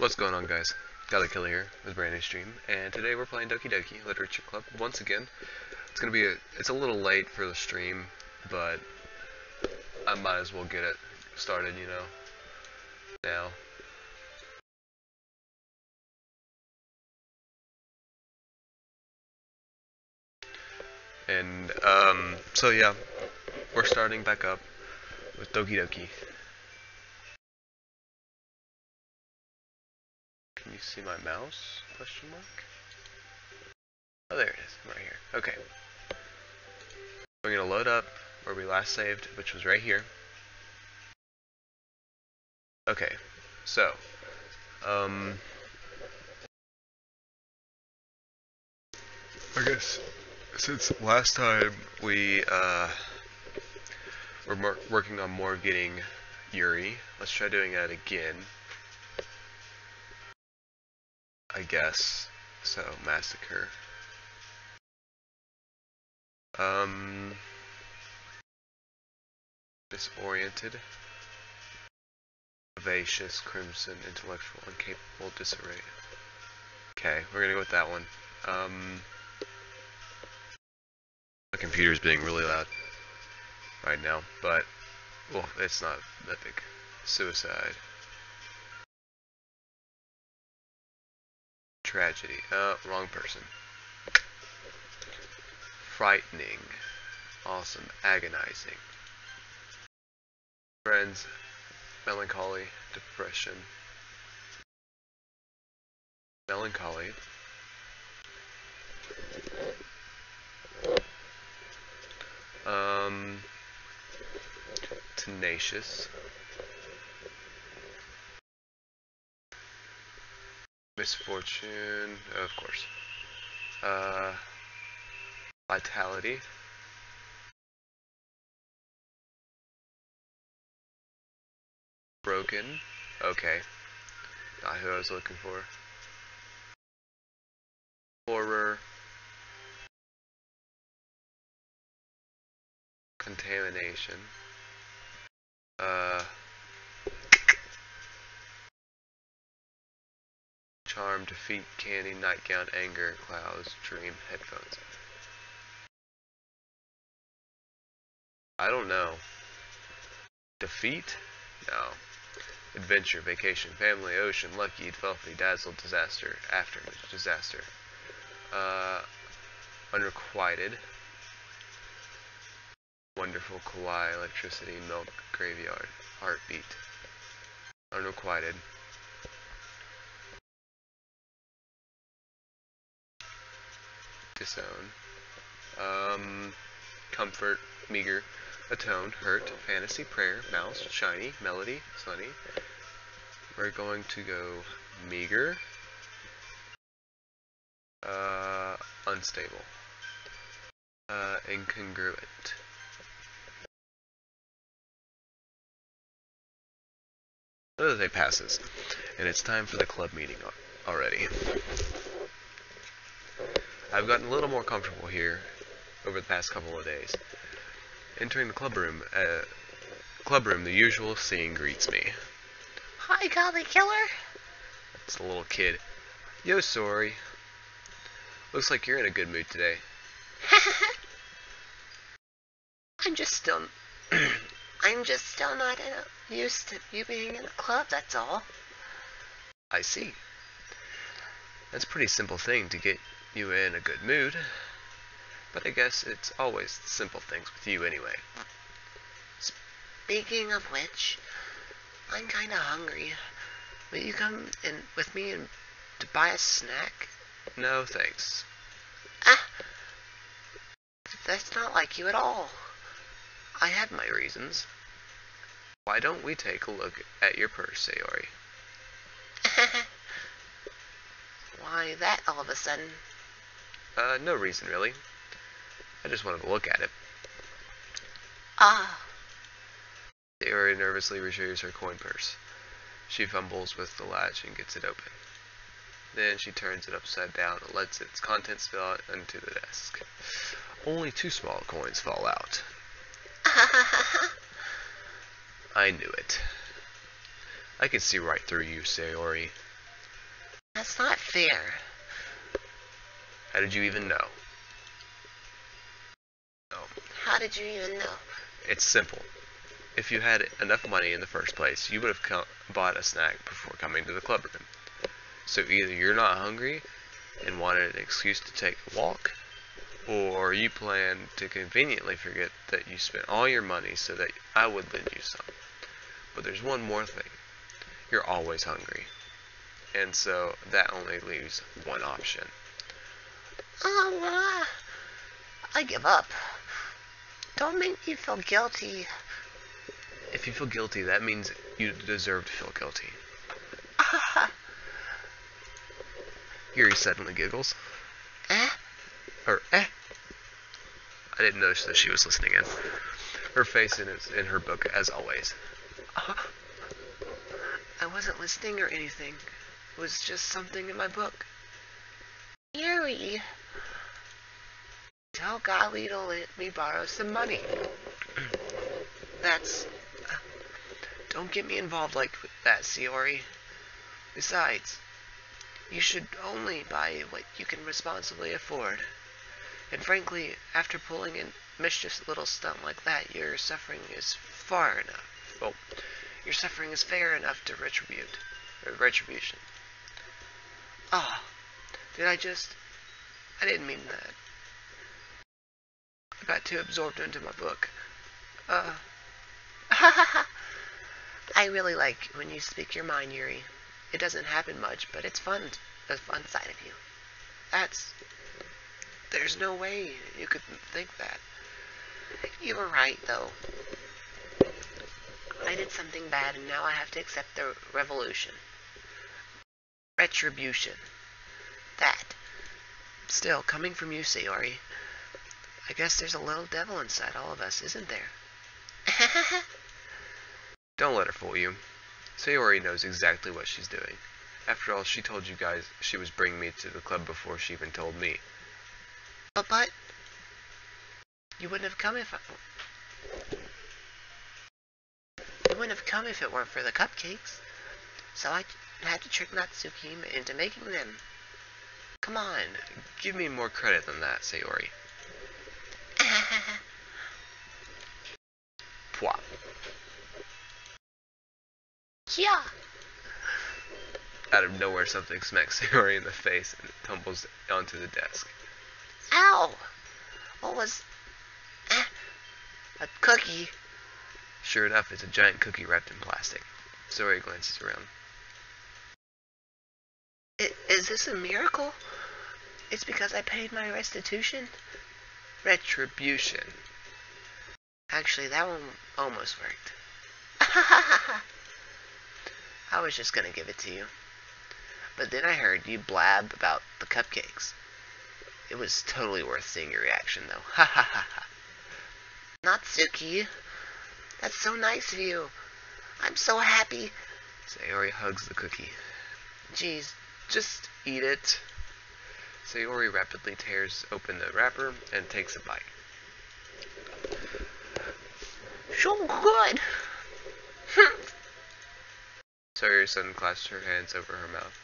What's going on, guys? Got a Killer here with a brand new stream, and today we're playing Doki Doki Literature Club once again. It's a little late for the stream, but I might as well get it started, now. And so yeah, we're starting back up with Doki Doki. Can you see my mouse? Question mark? Oh, there it is, right here. Okay. We're gonna load up where we last saved, which was right here. Okay, so, I guess since last time we were working on more getting Yuri, let's try doing that again. I guess. So, massacre. Disoriented. Vivacious, crimson, intellectual, incapable, disarray. Okay, we're gonna go with that one. My computer's being really loud right now, but, well, it's not that big. Suicide. Tragedy. Wrong person. Frightening. Awesome. Agonizing. Friends. Melancholy. Depression. Melancholy. Tenacious. Misfortune, of course. Vitality. Broken. Okay. Not who I was looking for. Horror. Contamination. Charm, defeat, candy, nightgown, anger, clouds, dream, headphones. I don't know. Defeat? No. Adventure, vacation, family, ocean, lucky, filthy, dazzle, disaster, after, disaster. Unrequited. Wonderful, kawaii, electricity, milk, graveyard, heartbeat. Unrequited. Disown. Comfort, meager, atone, hurt, fantasy, prayer, mouse, shiny, melody, sunny. We're going to go meager, unstable, incongruent. Another day passes, and it's time for the club meeting already. I've gotten a little more comfortable here over the past couple of days. Entering the clubroom, the usual scene greets me. Hi, Golly Killer. It's a little kid. Yo, sorry. Looks like you're in a good mood today. I'm just still not used to you being in a club, that's all. I see. That's a pretty simple thing to get you in a good mood. But I guess it's always the simple things with you anyway. Speaking of which, I'm kinda hungry. Will you come in with me and to buy a snack? No, thanks. That's not like you at all. I have my reasons. Why don't we take a look at your purse, Sayori? Why that all of a sudden? No reason really. I just wanted to look at it. Sayori nervously retrieves her coin purse. She fumbles with the latch and gets it open. Then she turns it upside down and lets its contents spill out onto the desk. Only 2 small coins fall out. I knew it. I can see right through you, Sayori. That's not fair. How did you even know? Oh, How did you even know? it's simple. If you had enough money in the first place, you would have bought a snack before coming to the club room. So either you're not hungry and wanted an excuse to take a walk, or you plan to conveniently forget that you spent all your money so that I would lend you some. But there's one more thing. You're always hungry. And so that only leaves one option. Oh, I give up. Don't make me feel guilty. If you feel guilty, that means you deserve to feel guilty. Yuri suddenly giggles. Eh? Or, eh. I didn't notice that she was listening in. Her face in her book, as always. I wasn't listening or anything. It was just something in my book. Yuri, tell Golly to let me borrow some money. That's... Don't get me involved like that, Sayori. Besides, you should only buy what you can responsibly afford. And frankly, after pulling a mischievous little stunt like that, your suffering is far enough. Well, your suffering is fair enough to retribution. Ah, I didn't mean that. I got too absorbed into my book. I really like when you speak your mind, Yuri. It doesn't happen much, but it's fun, the fun side of you. There's no way you could think that. You were right, though. I did something bad, and now I have to accept the revolution. Retribution. That. Still, coming from you, Sayori, I guess there's a little devil inside all of us, isn't there? Don't let her fool you. Sayori knows exactly what she's doing. After all, she told you guys she was bringing me to the club before she even told me. But you wouldn't have come if it weren't for the cupcakes. So I had to trick Natsuki into making them. Come on, give me more credit than that, Sayori. Pwah. Yeah. Out of nowhere, something smacks Sayori in the face and it tumbles onto the desk. Ow! What was... a cookie? Sure enough, it's a giant cookie wrapped in plastic. Sayori glances around. Is this a miracle? It's because I paid my restitution? Retribution. Actually, that one almost worked. I was just gonna give it to you. But then I heard you blab about the cupcakes. It was totally worth seeing your reaction, though. Ha ha ha ha. Natsuki, that's so nice of you. I'm so happy. Sayori hugs the cookie. Jeez. Just eat it. Sayori rapidly tears open the wrapper and takes a bite. So good. Sayori suddenly clasps her hands over her mouth.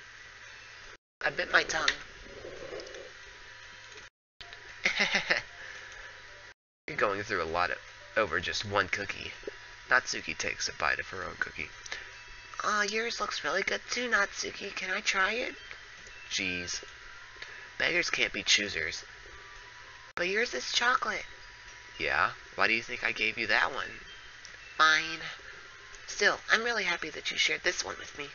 I bit my tongue. You're going through a lot over just one cookie. Natsuki takes a bite of her own cookie. Aw, yours looks really good too, Natsuki. Can I try it? Jeez. Beggars can't be choosers. But yours is chocolate. Yeah? Why do you think I gave you that one? Fine. Still, I'm really happy that you shared this one with me.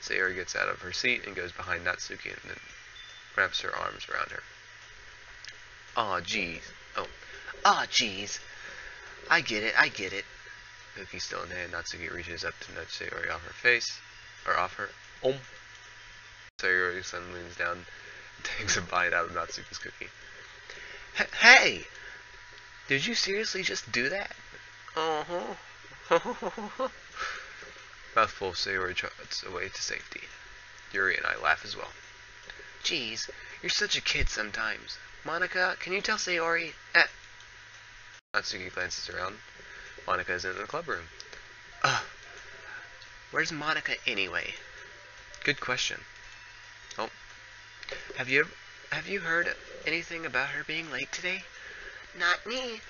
Sayori gets out of her seat and goes behind Natsuki and then wraps her arms around her. Aw, jeez. Aw, jeez. I get it. Cookie still in hand, Natsuki reaches up to nudge Sayori off her face. Or off her. Sayori suddenly leans down and takes a bite out of Natsuki's cookie. Hey! Did you seriously just do that? Uh-huh. Mouthful of Sayori trots away to safety. Yuri and I laugh as well. Jeez, you're such a kid sometimes. Monica, can you tell Sayori? Natsuki glances around. Monica is in the club room. Where's Monica anyway? Good question. Oh, Have you heard anything about her being late today? Not me.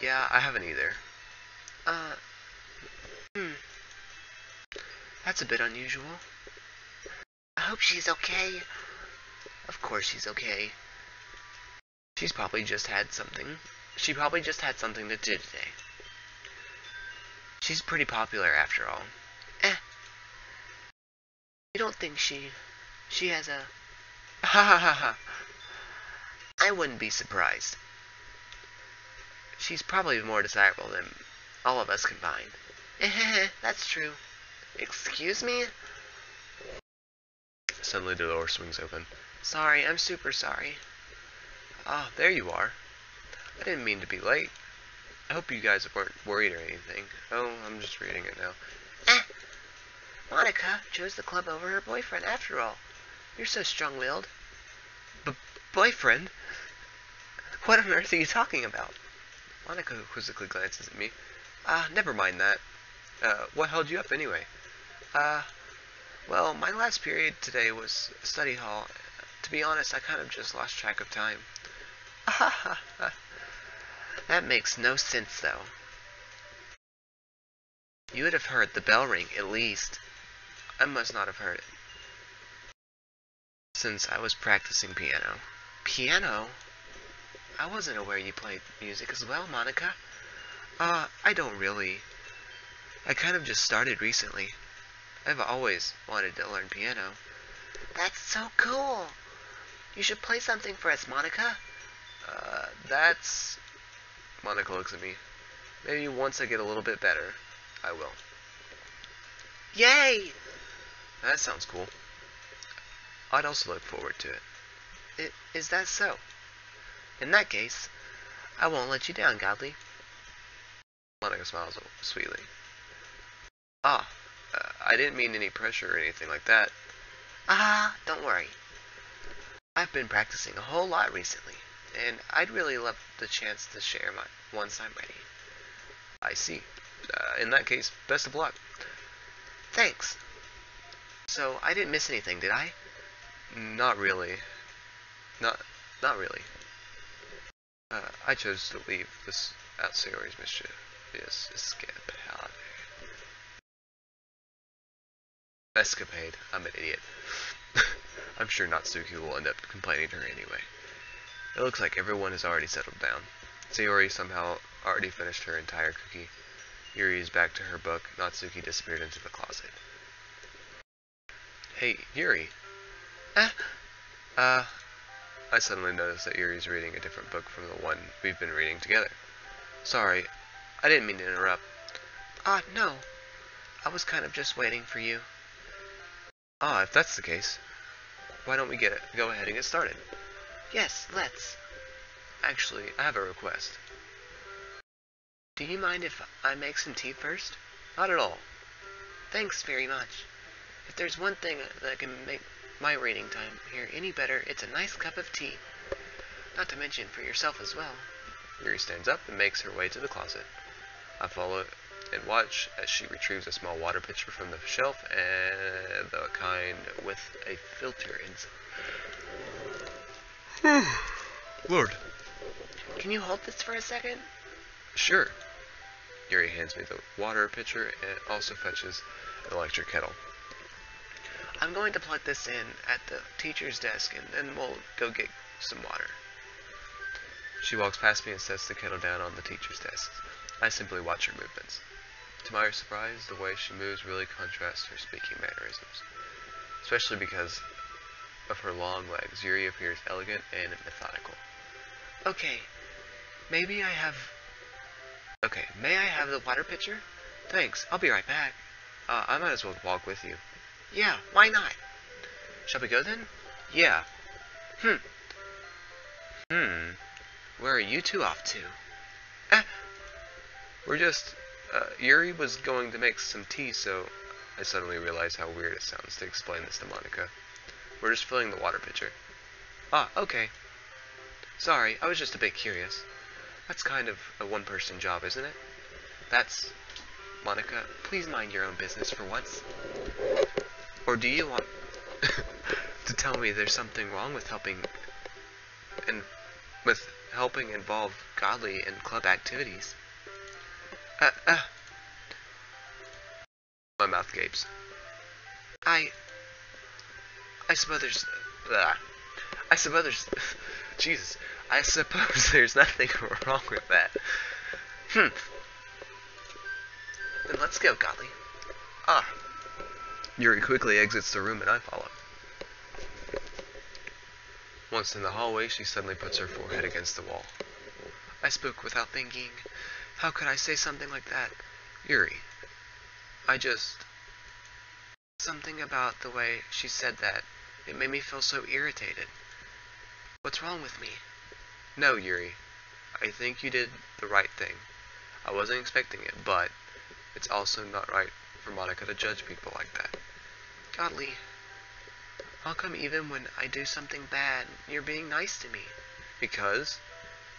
yeah, I haven't either. Uh, hmm. That's a bit unusual. I hope she's okay. Of course she's okay. She's probably just had something. She probably just had something to do today. She's pretty popular after all. Eh. You don't think she has a... Ha ha ha ha. I wouldn't be surprised. She's probably more desirable than all of us combined. That's true. Excuse me? Suddenly the door swings open. Sorry, I'm super sorry. Ah, there you are. I didn't mean to be late. I hope you guys weren't worried or anything. Oh, I'm just reading it now. Monica chose the club over her boyfriend after all. You're so strong-willed. Boyfriend? What on earth are you talking about? Monica quizzically glances at me. Never mind that. What held you up anyway? Well, my last period today was study hall. To be honest, I kind of just lost track of time. That makes no sense, though. You would have heard the bell ring, at least. I must not have heard it, since I was practicing piano. Piano? I wasn't aware you played music as well, Monica. I don't really. I kind of just started recently. I've always wanted to learn piano. That's so cool. You should play something for us, Monica. That's... Monica looks at me. Maybe once I get a little bit better, I will. Yay! That sounds cool. I'd also look forward to it. Is that so? In that case, I won't let you down, Godly. Monica smiles sweetly. Ah, I didn't mean any pressure or anything like that. Don't worry. I've been practicing a whole lot recently, and I'd really love the chance to share mine once I'm ready. I see. In that case, best of luck. Thanks. So, I didn't miss anything, did I? Not really. Not really. I chose to leave this out Sayori's mischievous escapade. I'm an idiot. I'm sure Natsuki will end up complaining to her anyway. It looks like everyone has already settled down. Sayori somehow already finished her entire cookie. Yuri is back to her book. Natsuki disappeared into the closet. Hey, Yuri. I suddenly noticed that Yuri's reading a different book from the one we've been reading together. Sorry, I didn't mean to interrupt. No. I was kind of just waiting for you. If that's the case, why don't we go ahead and get started? Yes, let's. Actually, I have a request. Do you mind if I make some tea first? Not at all. Thanks very much. If there's one thing that can make my reading time here any better, it's a nice cup of tea. Not to mention for yourself as well. Yuri stands up and makes her way to the closet. I follow and watch as she retrieves a small water pitcher from the shelf, and the kind with a filter inside. Lord. Can you hold this for a second? Sure. Yuri hands me the water pitcher and also fetches an electric kettle. I'm going to plug this in at the teacher's desk, and then we'll go get some water. She walks past me and sets the kettle down on the teacher's desk. I simply watch her movements. To my surprise, the way she moves really contrasts her speaking mannerisms. Especially because of her long legs, Yuri appears elegant and methodical. Okay, may I have the water pitcher? Thanks, I'll be right back. I might as well walk with you. Yeah, why not? Shall we go then? Yeah. Where are you two off to? We're just... Yuri was going to make some tea, so I suddenly realized how weird it sounds to explain this to Monica. We're just filling the water pitcher. Okay. Sorry, I was just a bit curious. That's kind of a one-person job, isn't it? Monica, please mind your own business for once. Or do you want to tell me there's something wrong with and helping involve godly and club activities? Uh, uh, my mouth gapes. I I suppose I suppose there's... Jesus. I suppose there's nothing wrong with that. Then let's go, Golly. Ah. Yuri quickly exits the room and I follow. Once in the hallway, she suddenly puts her forehead against the wall. I spoke without thinking. How could I say something like that? Yuri, I just... Something about the way she said that. It made me feel so irritated. What's wrong with me? No, Yuri. I think you did the right thing. I wasn't expecting it, but it's also not right for Monica to judge people like that. Godly, how come even when I do something bad, you're being nice to me? Because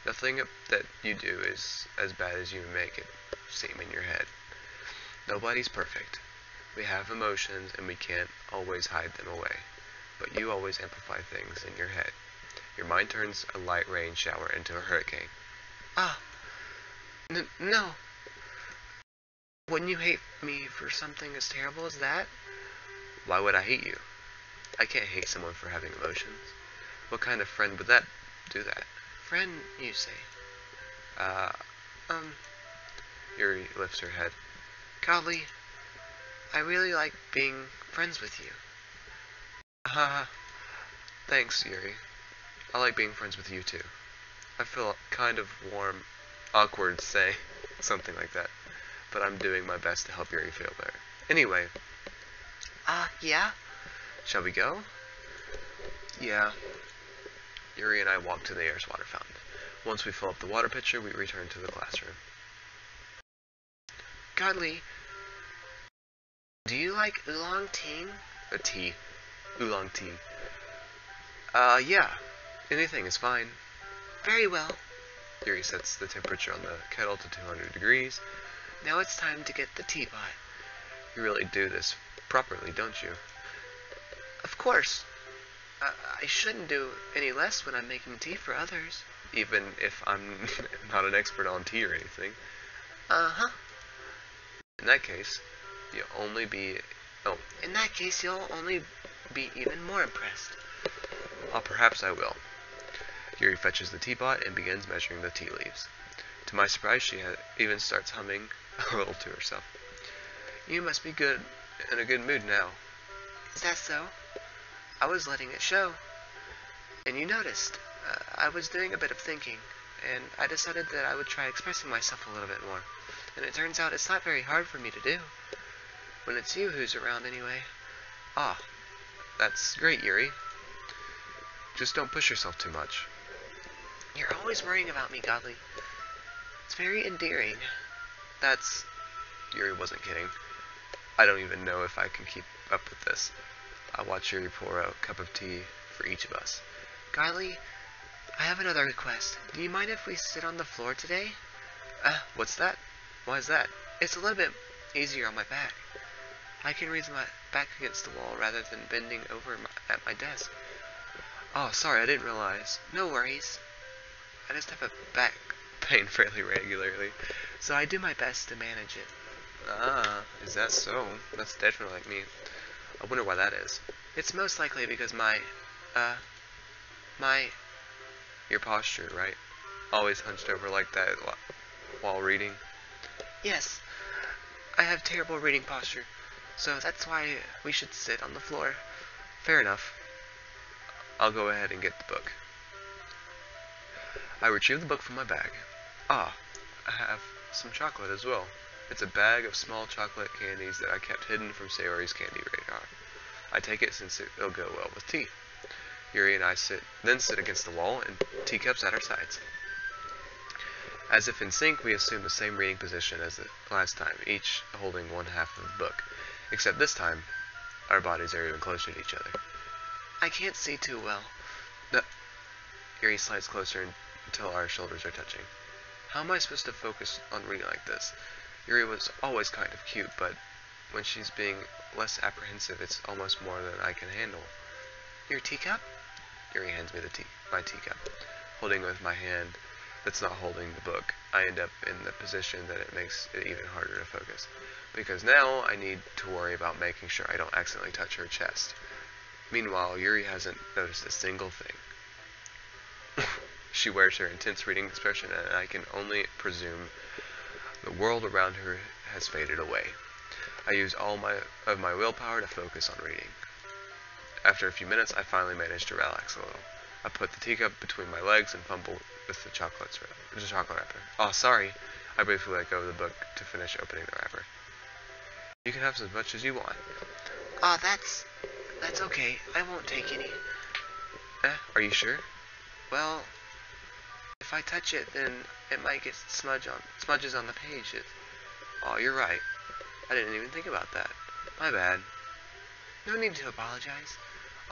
nothing that you do is as bad as you make it seem in your head. Nobody's perfect. We have emotions and we can't always hide them away. But you always amplify things in your head. Your mind turns a light rain shower into a hurricane. Ah, no. Wouldn't you hate me for something as terrible as that? Why would I hate you? I can't hate someone for having emotions. What kind of friend would that do that? Friend, you say? Yuri lifts her head. Golly, I really like being friends with you. Thanks, Yuri. I like being friends with you too. I feel kind of warm, awkward saying something like that, but I'm doing my best to help Yuri feel better. Anyway. Yeah? Shall we go? Yeah. Yuri and I walk to the nearest water fountain. Once we fill up the water pitcher, we return to the classroom. Godly, do you like oolong tea? A tea. Oolong tea. Yeah. Anything is fine. Very well. Yuri sets the temperature on the kettle to 200 degrees. Now it's time to get the teapot. You really do this properly, don't you? Of course. I shouldn't do any less when I'm making tea for others. Even if I'm not an expert on tea or anything. Uh-huh. In that case, you'll only be... Oh. In that case, you'll only be even more impressed. Perhaps I will. Yuri fetches the teapot and begins measuring the tea leaves. To my surprise, she even starts humming a little to herself. You must be in a good mood now. Is that so? I was letting it show. And you noticed. I was doing a bit of thinking, and I decided that I would try expressing myself a little bit more. And it turns out it's not very hard for me to do. When it's you who's around anyway. Ah, that's great, Yuri. Just don't push yourself too much. You're always worrying about me, Godly. It's very endearing. Yuri wasn't kidding. I don't even know if I can keep up with this. I watch Yuri pour out a cup of tea for each of us. Godly, I have another request. Do you mind if we sit on the floor today? What's that? Why is that? It's a little bit easier on my back. I can raise my back against the wall rather than bending over at my desk. Oh, sorry, I didn't realize. No worries. I just have a back Pain fairly regularly. so I do my best to manage it. Is that so? That's definitely like me. I wonder why that is. It's most likely because Your posture, right? Always hunched over like that while reading? Yes. I have terrible reading posture, so that's why we should sit on the floor. Fair enough. I'll go ahead and get the book. I retrieve the book from my bag. I have some chocolate as well. It's a bag of small chocolate candies that I kept hidden from Sayori's candy radar. I take it since it'll go well with tea. Yuri and I sit against the wall and teacups at our sides. As if in sync, we assume the same reading position as the last time, each holding one half of the book. Except this time, our bodies are even closer to each other. I can't see too well. Yuri slides closer until our shoulders are touching. How am I supposed to focus on reading like this? Yuri was always kind of cute, but when she's being less apprehensive, it's almost more than I can handle. Your teacup? Yuri hands me my teacup, holding it with my hand that's not holding the book. I end up in the position that it makes it even harder to focus, because now I need to worry about making sure I don't accidentally touch her chest. Meanwhile, Yuri hasn't noticed a single thing. She wears her intense reading expression, and I can only presume the world around her has faded away. I use all of my willpower to focus on reading. After a few minutes, I finally manage to relax a little. I put the teacup between my legs and fumble with the chocolate wrapper. Oh, sorry. I briefly let go of the book to finish opening the wrapper. You can have as much as you want. Oh, that's okay. I won't take any. Are you sure? Well, if I touch it, then it might get smudges on the page. Oh, you're right. I didn't even think about that. My bad. No need to apologize.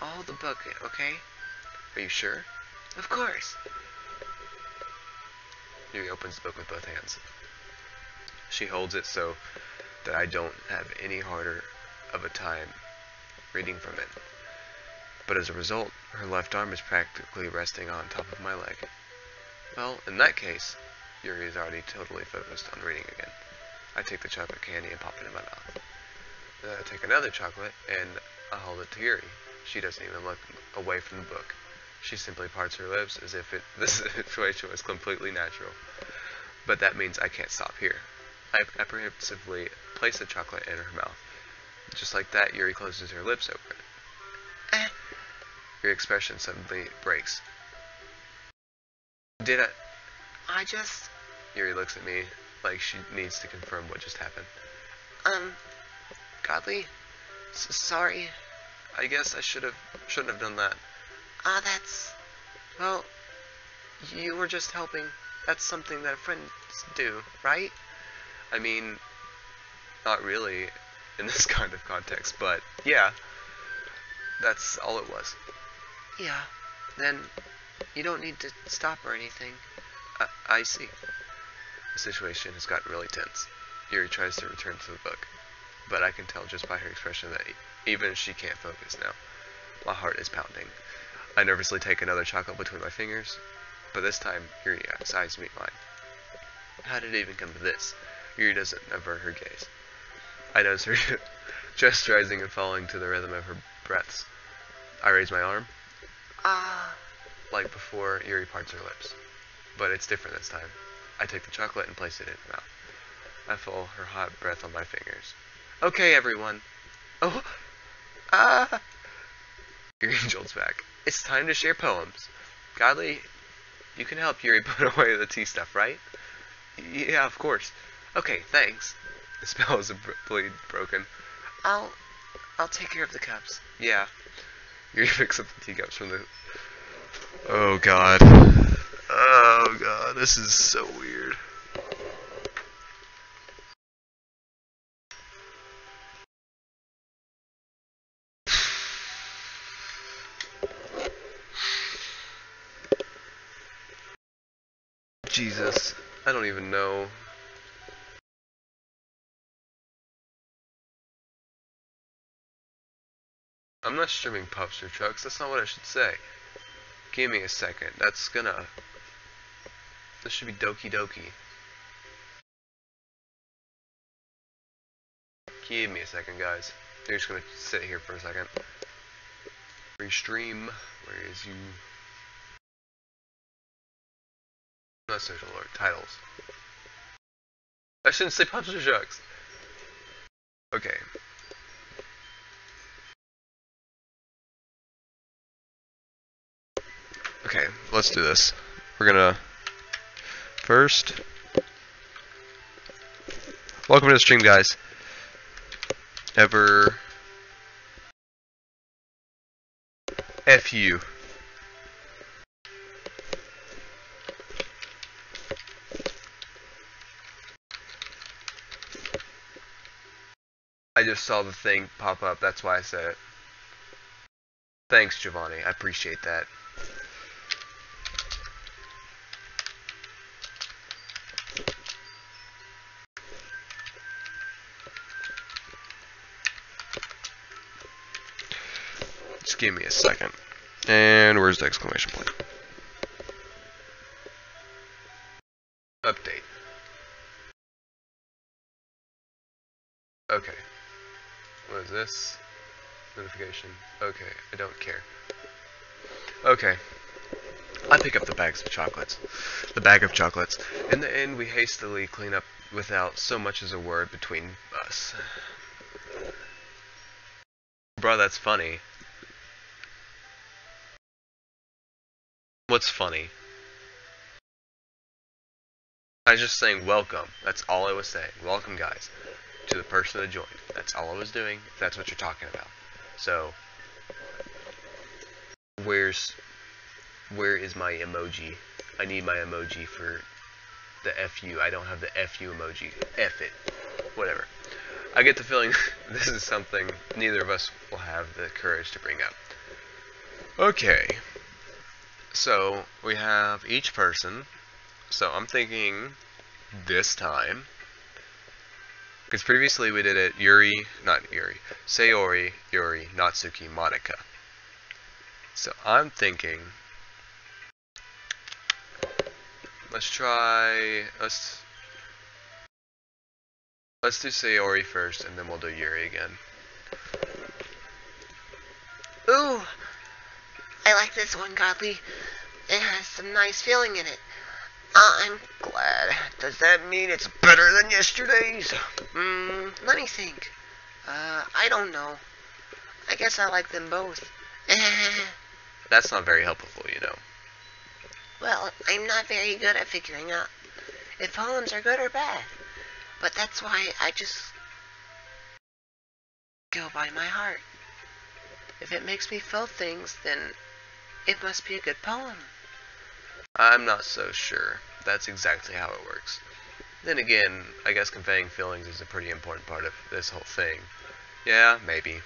I'll hold the book, okay? Are you sure? Of course. Yuri opens the book with both hands. She holds it so that I don't have any harder of a time reading from it. But as a result, her left arm is practically resting on top of my leg. Well, in that case, Yuri is already totally focused on reading again. I take the chocolate candy and pop it in my mouth. Then I take another chocolate and I hold it to Yuri. She doesn't even look away from the book. She simply parts her lips as if this situation was completely natural. But that means I can't stop here. I apprehensively place the chocolate in her mouth. Just like that, Yuri closes her lips over it. Your expression suddenly breaks. Did I just... Yuri looks at me like she needs to confirm what just happened. Godly, sorry. I guess I shouldn't have done that. Well, you were just helping. That's something that friends do, right? I mean, not really in this kind of context, but yeah, that's all it was. Yeah, then you don't need to stop or anything. I see. The situation has gotten really tense. Yuri tries to return to the book, but I can tell just by her expression that even she can't focus now. My heart is pounding. I nervously take another chocolate between my fingers, but this time Yuri eyes me mine. How did it even come to this? Yuri doesn't avert her gaze. I notice her chest rising and falling to the rhythm of her breaths. I raise my arm. Like before, Yuri parts her lips. But it's different this time. I take the chocolate and place it in her mouth. I feel her hot breath on my fingers. Okay, everyone. Oh, Yuri jolts back. It's time to share poems. Godly, you can help Yuri put away the tea stuff, right? Yeah, of course. Okay, thanks. The spell is abruptly broken. I'll take care of the cups. Yeah. Yuri picks up the teacups from the... Oh, God. Oh, God. This is so weird. Jesus. I don't even know. I'm not streaming pups or trucks. That's not what I should say. Give me a second. This should be Doki Doki. Give me a second, guys. You're just gonna sit here for a second. Restream. Where is you? Not social alert. Titles. I shouldn't say pups or trucks. Okay. Okay, let's do this. We're gonna first. Welcome to the stream, guys. Ever. F you. I just saw the thing pop up, that's why I said it. Thanks, Giovanni. I appreciate that. Just give me a second. And where's the exclamation point? Update. Okay. What is this? Notification. Okay, I don't care. Okay. I pick up the bags of chocolates. The bag of chocolates. In the end, we hastily clean up without so much as a word between us. Bro, that's funny. What's funny? I was just saying welcome. That's all I was saying. Welcome, guys, to the person that joined. That's all I was doing, if that's what you're talking about. So, where is my emoji? I need my emoji for the FU. I don't have the FU emoji. F it. Whatever. I get the feeling this is something neither of us will have the courage to bring up. Okay. So, we have each person. So, I'm thinking this time, because previously we did it Sayori, Yuri, Natsuki, Monica. So, I'm thinking, let's do Sayori first, and then we'll do Yuri again. Ooh, I like this one, Godly. It has some nice feeling in it. I'm glad. Does that mean it's better than yesterday's? Let me think. I don't know. I guess I like them both. That's not very helpful, you know. Well, I'm not very good at figuring out if poems are good or bad. But that's why I just go by my heart. If it makes me feel things, then it must be a good poem. I'm not so sure that's exactly how it works. Then again, I guess conveying feelings is a pretty important part of this whole thing. Yeah, maybe.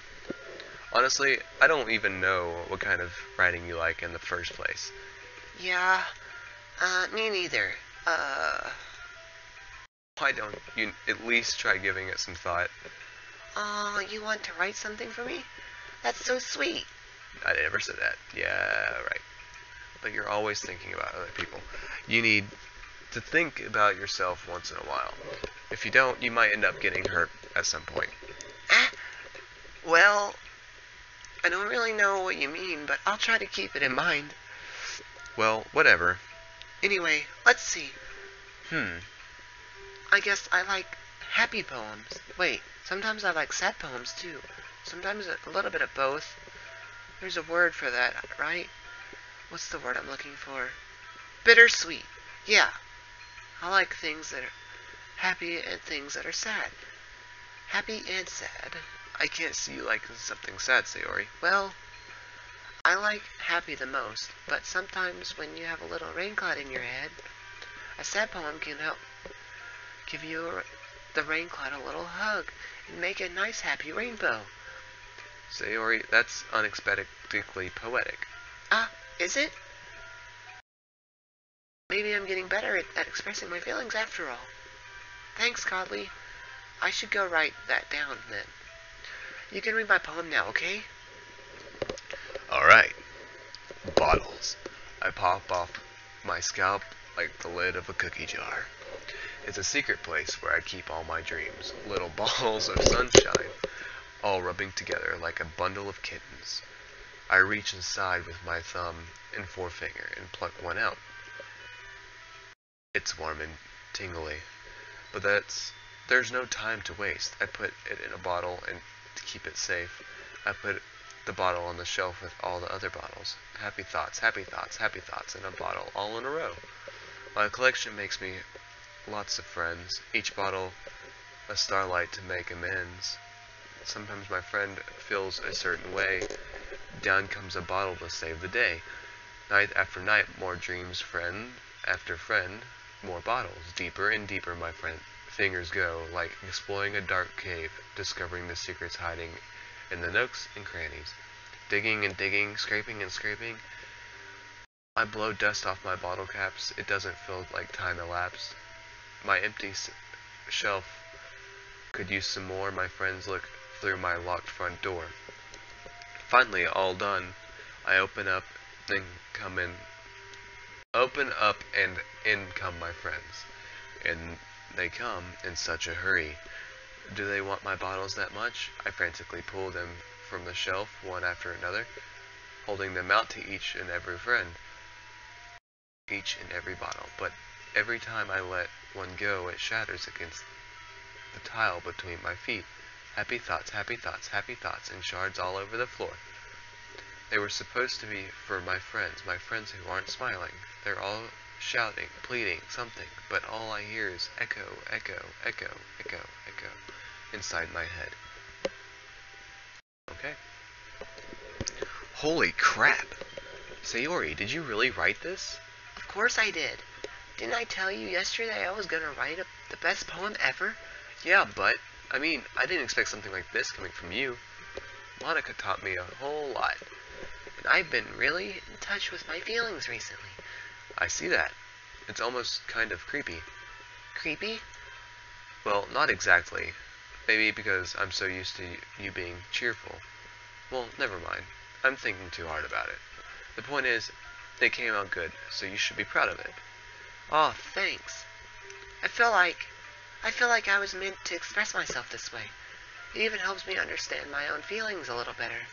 Honestly, I don't even know what kind of writing you like in the first place. Yeah, me neither. Why don't you at least try giving it some thought? Oh, you want to write something for me? That's so sweet. I never said that. Yeah, right. But you're always thinking about other people. You need to think about yourself once in a while. If you don't, you might end up getting hurt at some point. Well, I don't really know what you mean, but I'll try to keep it in mind. Well, whatever. Anyway, let's see. Hmm. I guess I like happy poems. Wait, sometimes I like sad poems too. Sometimes a little bit of both. There's a word for that, right? What's the word I'm looking for? Bittersweet. Yeah. I like things that are happy and things that are sad. Happy and sad. I can't see you liking something sad, Sayori. Well, I like happy the most, but sometimes when you have a little rain cloud in your head, a sad poem can help give you the rain cloud a little hug and make a nice happy rainbow. Sayori, that's unexpectedly poetic. Is it? Maybe I'm getting better at expressing my feelings after all. Thanks, Godly. I should go write that down then. You can read my poem now, okay? Alright. Bottles. I pop off my scalp like the lid of a cookie jar. It's a secret place where I keep all my dreams. Little balls of sunshine, all rubbing together like a bundle of kittens. I reach inside with my thumb and forefinger and pluck one out. It's warm and tingly, but there's no time to waste. I put it in a bottle, and to keep it safe, I put the bottle on the shelf with all the other bottles. Happy thoughts, happy thoughts, happy thoughts in a bottle, all in a row. My collection makes me lots of friends, each bottle a starlight to make amends. Sometimes my friend feels a certain way. Down comes a bottle to save the day. Night after night, more dreams, friend after friend, more bottles. Deeper and deeper my fingers go, like exploring a dark cave, discovering the secrets hiding in the nooks and crannies. Digging and digging, scraping and scraping. I blow dust off my bottle caps. It doesn't feel like time elapsed. My empty shelf could use some more. My friends look through my locked front door. Finally, all done, I and come in. Open up and in come my friends. And they come in such a hurry. Do they want my bottles that much? I frantically pull them from the shelf, one after another, holding them out to each and every friend, each and every bottle. But every time I let one go, it shatters against the tile between my feet. Happy thoughts, happy thoughts, happy thoughts, and shards all over the floor. They were supposed to be for my friends who aren't smiling. They're all shouting, pleading, something, but all I hear is echo, echo, echo, echo, echo, inside my head. Okay. Holy crap! Sayori, did you really write this? Of course I did. Didn't I tell you yesterday I was gonna write the best poem ever? Yeah, but, I didn't expect something like this coming from you. Monica taught me a whole lot. And I've been really in touch with my feelings recently. I see that. It's almost kind of creepy. Creepy? Well, not exactly. Maybe because I'm so used to you being cheerful. Well, never mind. I'm thinking too hard about it. The point is, it came out good, so you should be proud of it. Oh, thanks. I feel like I was meant to express myself this way. It even helps me understand my own feelings a little better.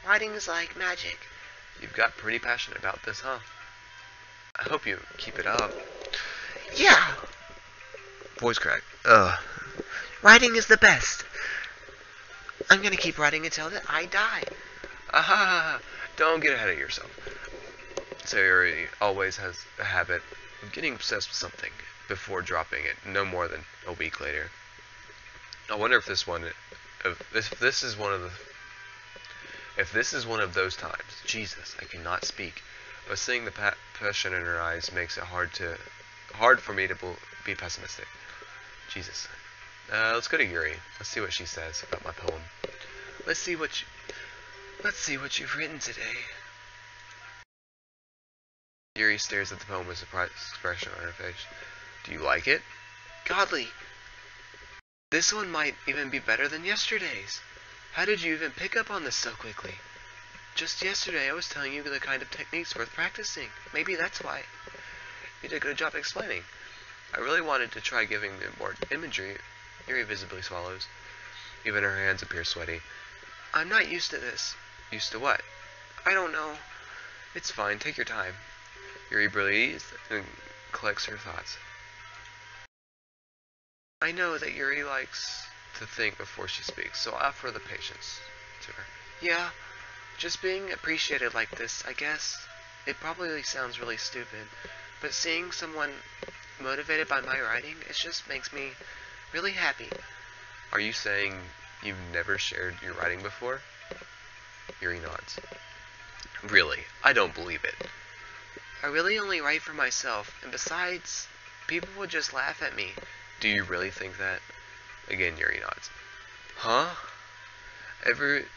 Writing is like magic. You've got pretty passionate about this, huh? I hope you keep it up. Yeah! Voice crack. Writing is the best. I'm gonna keep writing until I die. Ah, don't get ahead of yourself. Sayori always has a habit of getting obsessed with something before dropping it no more than a week later. I wonder if this is one of those times. Jesus, I cannot speak. But seeing the passion in her eyes makes it hard for me to be pessimistic. Jesus. Let's go to Yuri. Let's see what she says about my poem. Let's see what you've written today. Yuri stares at the poem with a surprised expression on her face. Do you like it? Godly. This one might even be better than yesterday's. How did you even pick up on this so quickly? Just yesterday I was telling you the kind of techniques worth practicing. Maybe that's why. You did a good job explaining. I really wanted to try giving it more imagery. Yuri visibly swallows. Even her hands appear sweaty. I'm not used to this. Used to what? I don't know. It's fine, take your time. Yuri breathes and collects her thoughts. I know that Yuri likes to think before she speaks, so I offer the patience to her. Yeah, just being appreciated like this, I guess. It probably sounds really stupid, but seeing someone motivated by my writing, it just makes me really happy. Are you saying you've never shared your writing before? Yuri nods. Really? I don't believe it. I really only write for myself, and besides, people would just laugh at me. Do you really think that? Again, Yuri nods. Huh?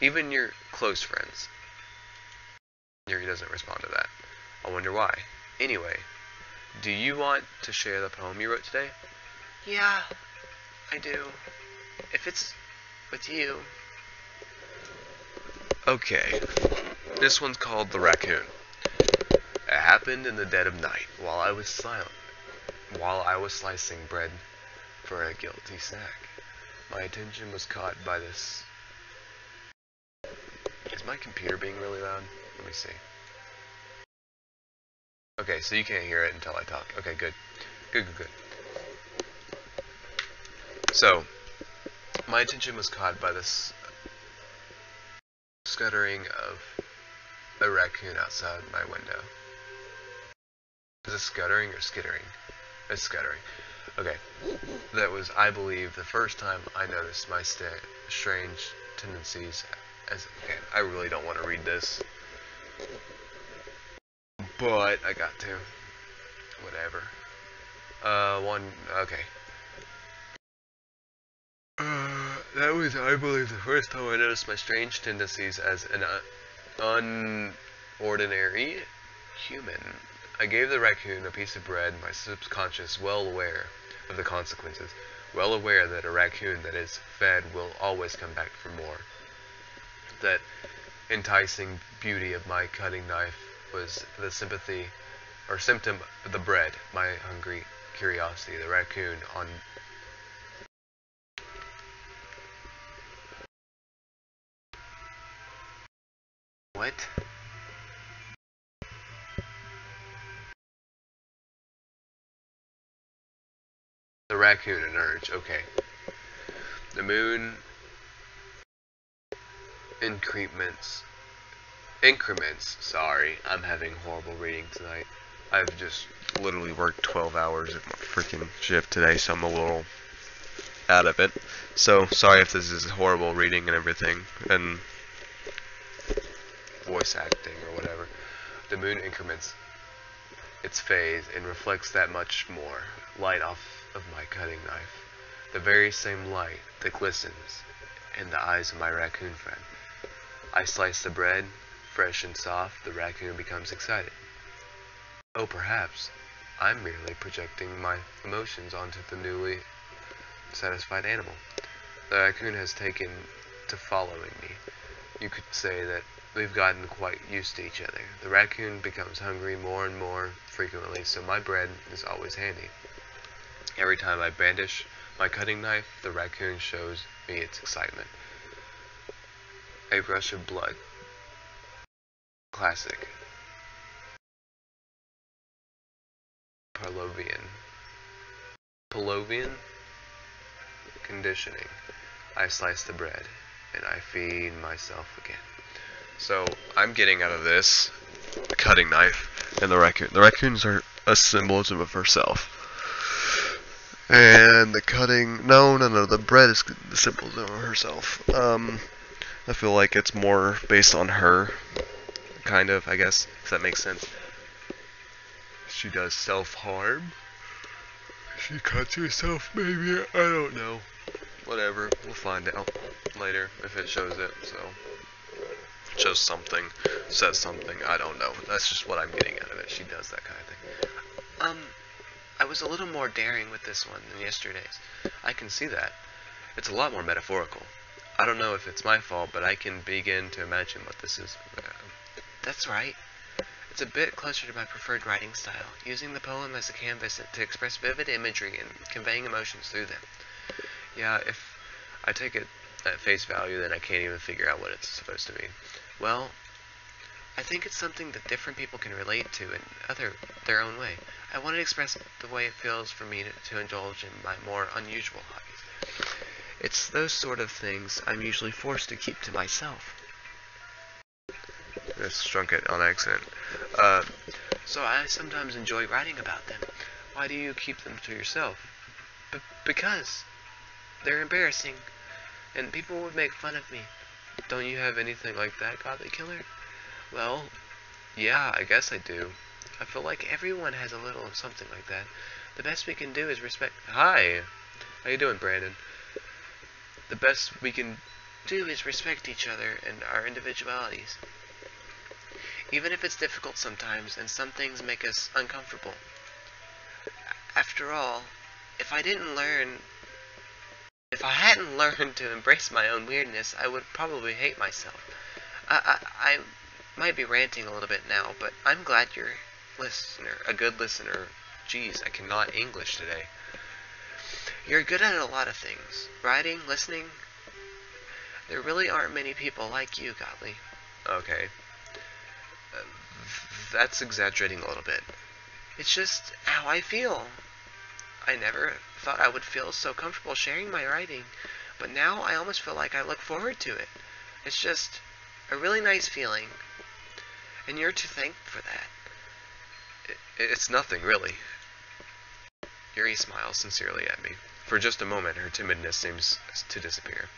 Even your close friends. Yuri doesn't respond to that. I wonder why. Anyway, do you want to share the poem you wrote today? Yeah, I do. If it's with you. Okay. This one's called The Raccoon. It happened in the dead of night while I was slicing bread for a guilty snack. My attention was caught by this. Is my computer being really loud? Let me see. Okay, so you can't hear it until I talk. Okay, good. Good. So, my attention was caught by this scuttering of a raccoon outside my window. Is it scuttering or skittering? It's scuttering. Okay. That was, I believe, the first time I noticed my strange tendencies as... Okay, I really don't want to read this. But I got to. Whatever. Okay. That was, I believe, the first time I noticed my strange tendencies as an unordinary human. I gave the raccoon a piece of bread, my subconscious well aware of the consequences, well aware that a raccoon that is fed will always come back for more. that enticing beauty of my cutting knife was the sympathy or symptom of the bread, my hungry curiosity. The raccoon on What? the raccoon an urge. Okay. The moon increments. Sorry, I'm having horrible reading tonight. I've just literally worked 12 hours at my freaking shift today, so I'm a little out of it. So sorry if this is horrible reading and everything, and voice acting or whatever. The moon increments its phase and reflects that much more light off of my cutting knife. The very same light that glistens in the eyes of my raccoon friend. I slice the bread, fresh and soft. The raccoon becomes excited. Oh, perhaps I'm merely projecting my emotions onto the newly satisfied animal. The raccoon has taken to following me. You could say that we've gotten quite used to each other. The raccoon becomes hungry more and more frequently, so my bread is always handy. Every time I brandish my cutting knife, the raccoon shows me its excitement. A rush of blood. Classic. Pavlovian conditioning. I slice the bread, and I feed myself again. So, I'm getting out of this a cutting knife and the raccoon. The raccoons are a symbolism of herself. And the cutting, no, the bread is the symbolism of herself. I feel like it's more based on her, kind of, I guess, if that makes sense. She does self-harm. She cuts herself, maybe, I don't know. Whatever, we'll find out later if it shows it, so. It shows something, says something, I don't know. That's just what I'm getting out of it. She does that kind of thing. I was a little more daring with this one than yesterday's. I can see that. It's a lot more metaphorical. I don't know if it's my fault, but I can begin to imagine what this is. That's right. It's a bit closer to my preferred writing style, using the poem as a canvas to express vivid imagery and conveying emotions through them. Yeah, if I take it at face value, then I can't even figure out what it's supposed to mean. Well, I think it's something that different people can relate to in their own way. I want to express the way it feels for me to indulge in my more unusual hobbies. It's those sort of things I'm usually forced to keep to myself. I shrunk it on accident. So I sometimes enjoy writing about them. Why do you keep them to yourself? Because they're embarrassing, and people would make fun of me. Don't you have anything like that, Godly Killer? Well, yeah, I guess I do. I feel like everyone has a little of something like that. The best we can do is respect... Hi! How you doing, Brandon? The best we can do is respect each other and our individualities. Even if it's difficult sometimes, and some things make us uncomfortable. After all, if I hadn't learned to embrace my own weirdness, I would probably hate myself. I might be ranting a little bit now, but I'm glad you're a good listener. Jeez, I cannot English today. You're good at a lot of things. Writing, listening. There really aren't many people like you, Godly. Okay. That's exaggerating a little bit. It's just how I feel. I never thought I would feel so comfortable sharing my writing, but now I almost feel like I look forward to it. It's just a really nice feeling, and you're to thank for that. It's nothing, really. Yuri smiles sincerely at me. For just a moment, her timidness seems to disappear.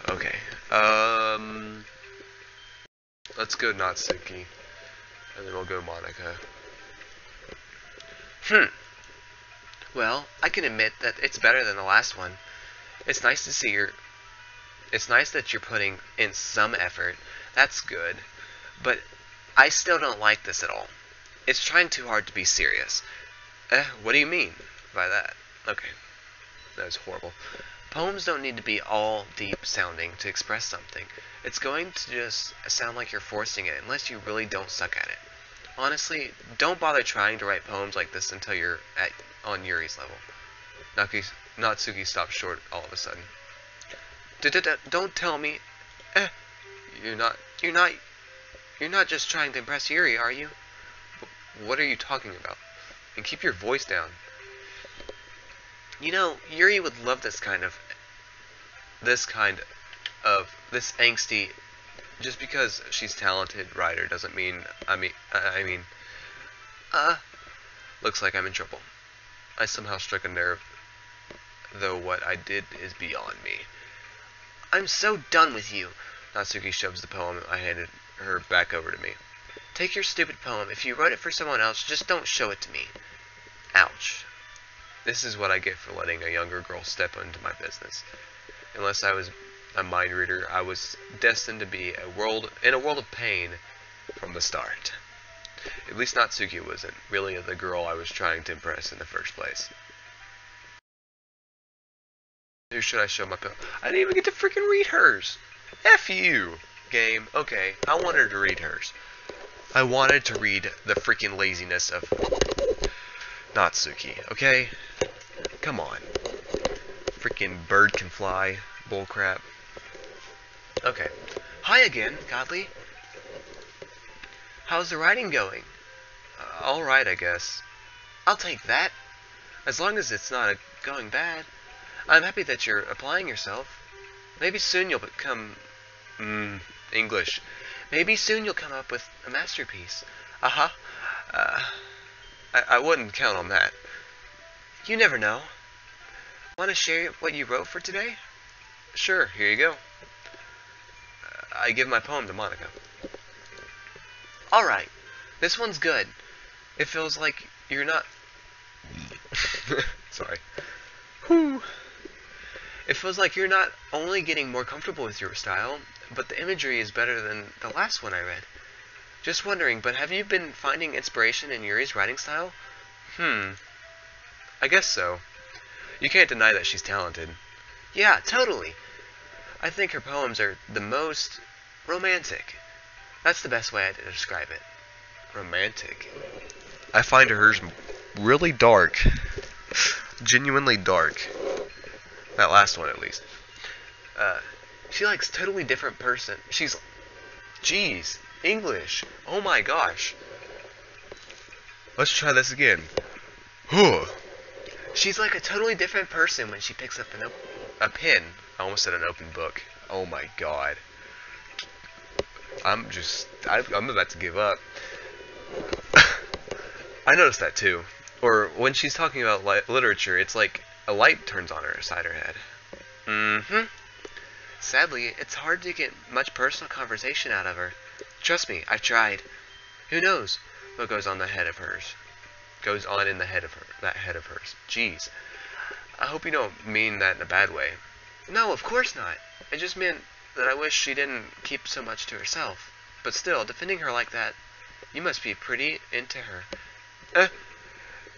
Okay, let's go Natsuki, and then we'll go Monica. Well, I can admit that it's better than the last one. It's nice to see It's nice that you're putting in some effort. That's good. But I still don't like this at all. It's trying too hard to be serious. What do you mean by that? Okay, that was horrible. Poems don't need to be all deep sounding to express something. It's going to just sound like you're forcing it unless you really don't suck at it. Honestly, don't bother trying to write poems like this until you're on Yuri's level. Natsuki stopped short all of a sudden. Don't tell me. Eh, you're not just trying to impress Yuri, are you? What are you talking about? And keep your voice down. You know, Yuri would love this angsty. Just because she's talented writer doesn't mean. Looks like I'm in trouble. I somehow struck a nerve, though what I did is beyond me. I'm so done with you. Natsuki shoves the poem I handed her back over to me. Take your stupid poem. If you wrote it for someone else, just don't show it to me. Ouch. This is what I get for letting a younger girl step into my business. Unless I was a mind reader, I was destined to be in a world of pain from the start. At least Natsuki wasn't really the girl I was trying to impress in the first place. Who should I show my poem? I didn't even get to freaking read hers. F you, game. Okay, I wanted to read hers. I wanted to read the freaking laziness of Natsuki, okay? Come on. Freaking bird can fly. Bullcrap. Okay. Hi again, Godly. How's the writing going? Alright, I guess. I'll take that. As long as it's not going bad. I'm happy that you're applying yourself. Maybe soon you'll become... English. Maybe soon you'll come up with a masterpiece. Uh-huh. I wouldn't count on that. You never know. Want to share what you wrote for today? Sure, here you go. I give my poem to Monica. Alright, this one's good. It feels like you're not... Sorry. Whew. It feels like you're not only getting more comfortable with your style, but the imagery is better than the last one I read. Just wondering, but have you been finding inspiration in Yuri's writing style? I guess so. You can't deny that she's talented. Yeah, totally. I think her poems are the most romantic. That's the best way to describe it. Romantic. I find hers really dark. Genuinely dark. That last one, at least. She likes totally different person. Jeez, English. Oh my gosh. Let's try this again. She's like a totally different person when she picks up a pen. I almost said an open book. Oh my god. I'm about to give up. I noticed that too. Or when she's talking about literature, it's like a light turns on her side her head. Sadly, it's hard to get much personal conversation out of her. Trust me, I've tried. Who knows what goes on in the head of hers. That head of hers. Jeez. I hope you don't mean that in a bad way. No, of course not. It just meant that I wish she didn't keep so much to herself. But still, defending her like that, you must be pretty into her.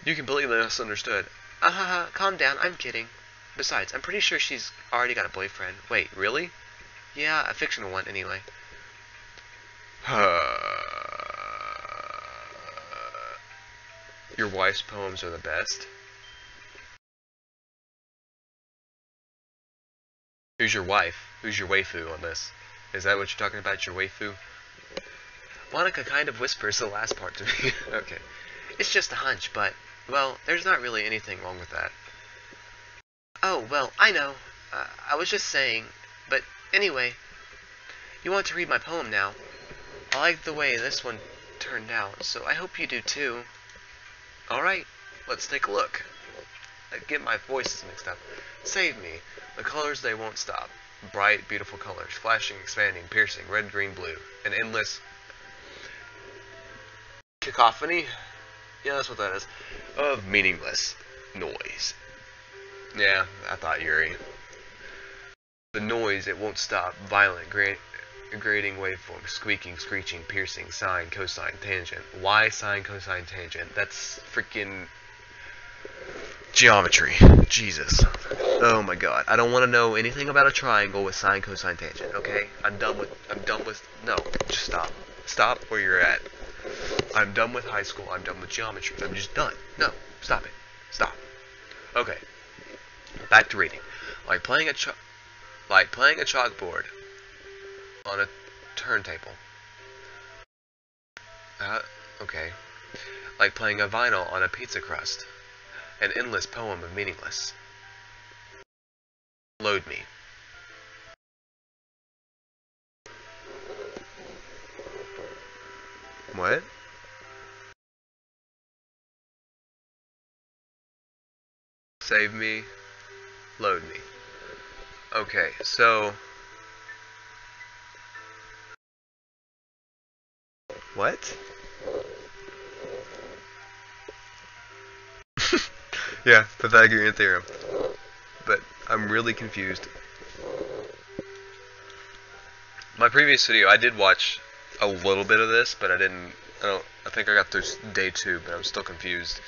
You completely misunderstood. Calm down, I'm kidding. Besides, I'm pretty sure she's already got a boyfriend. Wait, really? Yeah, a fictional one, anyway. Your wife's poems are the best. Who's your wife? Who's your waifu on this? Is that what you're talking about, your waifu? Monica kind of whispers the last part to me. Okay. It's just a hunch, but, well, there's not really anything wrong with that. Oh, well, I know. I was just saying. But, anyway, you want to read my poem now. I like the way this one turned out, so I hope you do too. Alright, let's take a look. I get my voices mixed up. Save me. The colors, they won't stop. Bright, beautiful colors. Flashing, expanding, piercing. Red, green, blue. An endless cacophony? Yeah, that's what that is. Of meaningless noise. Yeah, I thought, Yuri. The noise, it won't stop. Violent, grating waveform. Squeaking, screeching, piercing, sine, cosine, tangent. Why sine, cosine, tangent? That's freaking... Geometry. Jesus. Oh my god. I don't want to know anything about a triangle with sine, cosine, tangent, okay? I'm done with, no, just stop. Stop where you're at. I'm done with high school. I'm done with geometry. I'm just done. No, stop it. Stop. Okay. Back to reading. Like playing a chalkboard on a turntable. Okay. Like playing a vinyl on a pizza crust. An endless poem of meaningless. Load me. What? Save me. Load me. Okay, so... What? Yeah, Pythagorean theorem. But I'm really confused. My previous video, I did watch a little bit of this, but I think I got through day 2, but I'm still confused.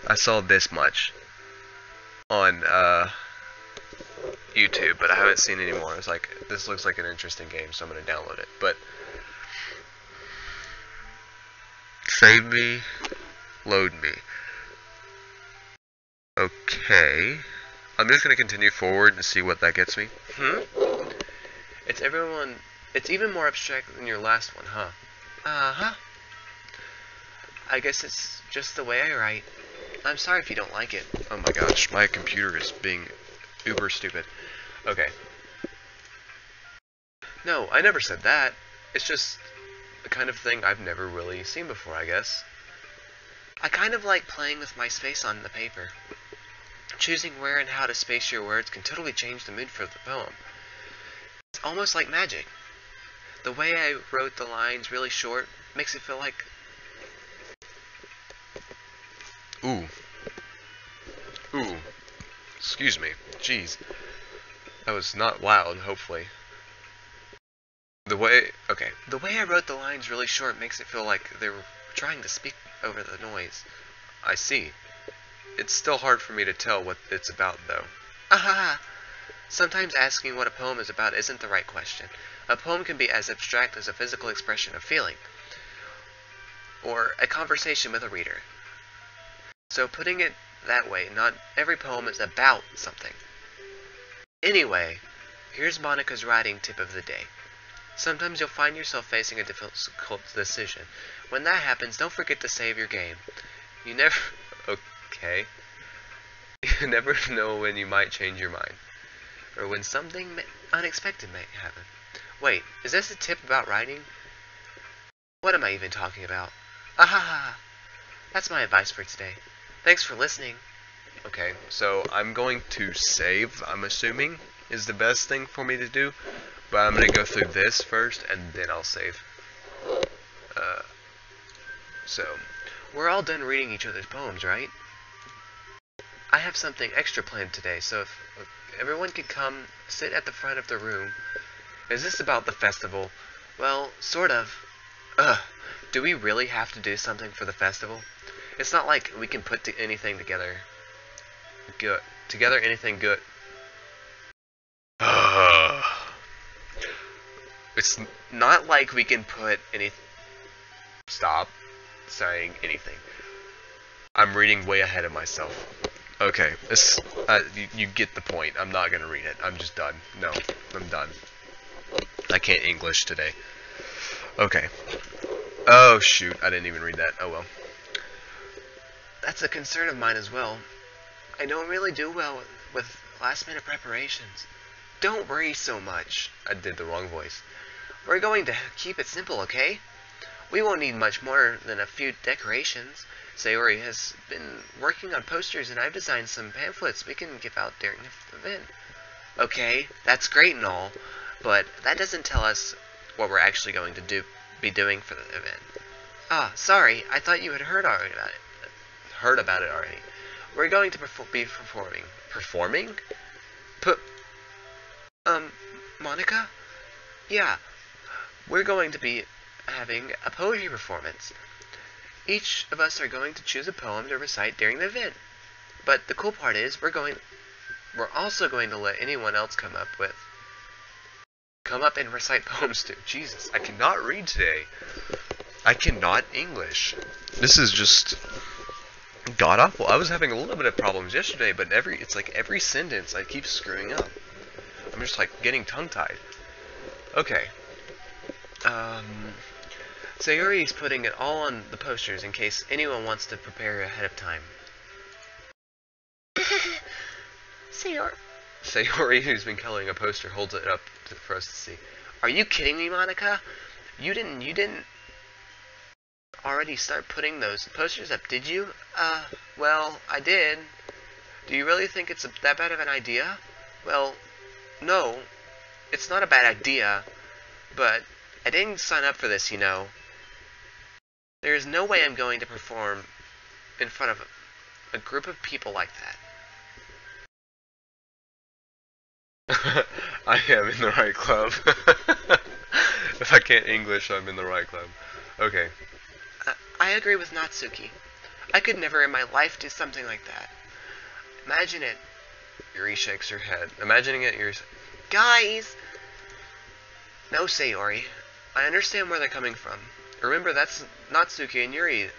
I saw this much on YouTube, but I haven't seen any more. It's like, this looks like an interesting game, so I'm gonna download it. But save me, load me. Okay, I'm just gonna continue forward and see what that gets me. It's even more abstract than your last one, huh? Uh-huh. I guess it's just the way I write. I'm sorry if you don't like it. Oh my gosh, my computer is being uber stupid. Okay. No, I never said that. It's just the kind of thing I've never really seen before, I guess. I kind of like playing with my space on the paper. Choosing where and how to space your words can totally change the mood for the poem. It's almost like magic. The way I wrote the lines really short makes it feel like... Ooh. Excuse me. Jeez. That was not loud, hopefully. The way I wrote the lines really short makes it feel like they were trying to speak over the noise. I see. It's still hard for me to tell what it's about, though. Ahaha! Sometimes asking what a poem is about isn't the right question. A poem can be as abstract as a physical expression of feeling, or a conversation with a reader. So putting it that way, not every poem is about something. Anyway, here's Monica's writing tip of the day. Sometimes you'll find yourself facing a difficult decision. When that happens, don't forget to save your game. You never... Okay. You never know when you might change your mind. Or when something unexpected may happen. Wait, is this a tip about writing? What am I even talking about? Ahaha! That's my advice for today. Thanks for listening. Okay, so I'm going to save, I'm assuming, is the best thing for me to do. But I'm going to go through this first, and then I'll save. So, we're all done reading each other's poems, right? I have something extra planned today, so if everyone could come sit at the front of the room. Is this about the festival? Well, sort of. Do we really have to do something for the festival? It's not like we can put anything together. Anything good. It's not like we can put any... Stop saying anything. I'm reading way ahead of myself. Okay, you get the point. I'm not gonna read it. I'm just done. No, I'm done. I can't English today. Okay. Oh shoot, I didn't even read that. Oh well. That's a concern of mine as well. I don't really do well with last-minute preparations. Don't worry so much. I did the wrong voice. We're going to keep it simple, okay? We won't need much more than a few decorations. Sayori has been working on posters, and I've designed some pamphlets we can give out during the event. Okay, that's great and all, but that doesn't tell us what we're actually going to be doing for the event. Ah, sorry, I thought you had heard about it already. We're going to be performing. Performing? Monica? Yeah, we're going to be having a poetry performance. Each of us are going to choose a poem to recite during the event. But the cool part is we're also going to let anyone else come up and recite poems too. Jesus, I cannot read today. I cannot English. This is just god awful. I was having a little bit of problems yesterday, but it's like every sentence I keep screwing up. I'm just like getting tongue-tied. Okay. Sayori's putting it all on the posters in case anyone wants to prepare ahead of time. Sayori, who's been coloring a poster, holds it up for us to see. Are you kidding me, Monica? You didn't already start putting those posters up, did you? Well, I did. Do you really think it's that bad of an idea? Well, no, it's not a bad idea, but I didn't sign up for this, you know. There is no way I'm going to perform in front of a group of people like that. I am in the right club. If I can't English, I'm in the right club. Okay. I agree with Natsuki. I could never in my life do something like that. Imagine it. Yuri shakes her head. Imagining it, Yuri... Guys! No, Sayori. I understand where they're coming from. Remember that Natsuki and Yuri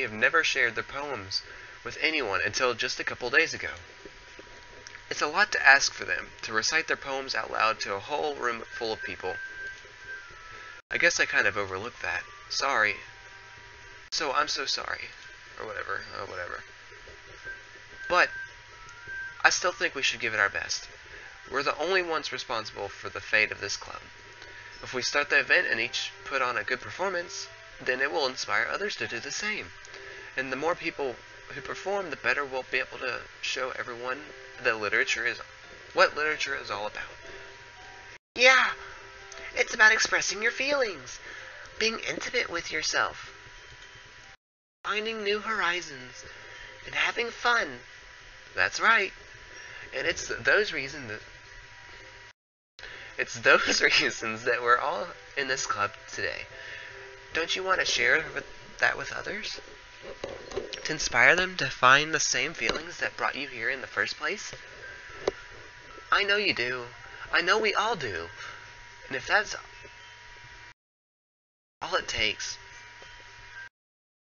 have never shared their poems with anyone until just a couple days ago. It's a lot to ask for them to recite their poems out loud to a whole room full of people. I guess I kind of overlooked that. Sorry. I'm so sorry. Or whatever. But I still think we should give it our best. We're the only ones responsible for the fate of this club. If we start the event and each put on a good performance, then it will inspire others to do the same. And the more people who perform, the better we'll be able to show everyone that what literature is all about. Yeah, it's about expressing your feelings, being intimate with yourself, finding new horizons, and having fun. That's right. And it's those reasons that we're all in this club today. Don't you want to share that with others? To inspire them to find the same feelings that brought you here in the first place? I know you do. I know we all do. And if that's all it takes,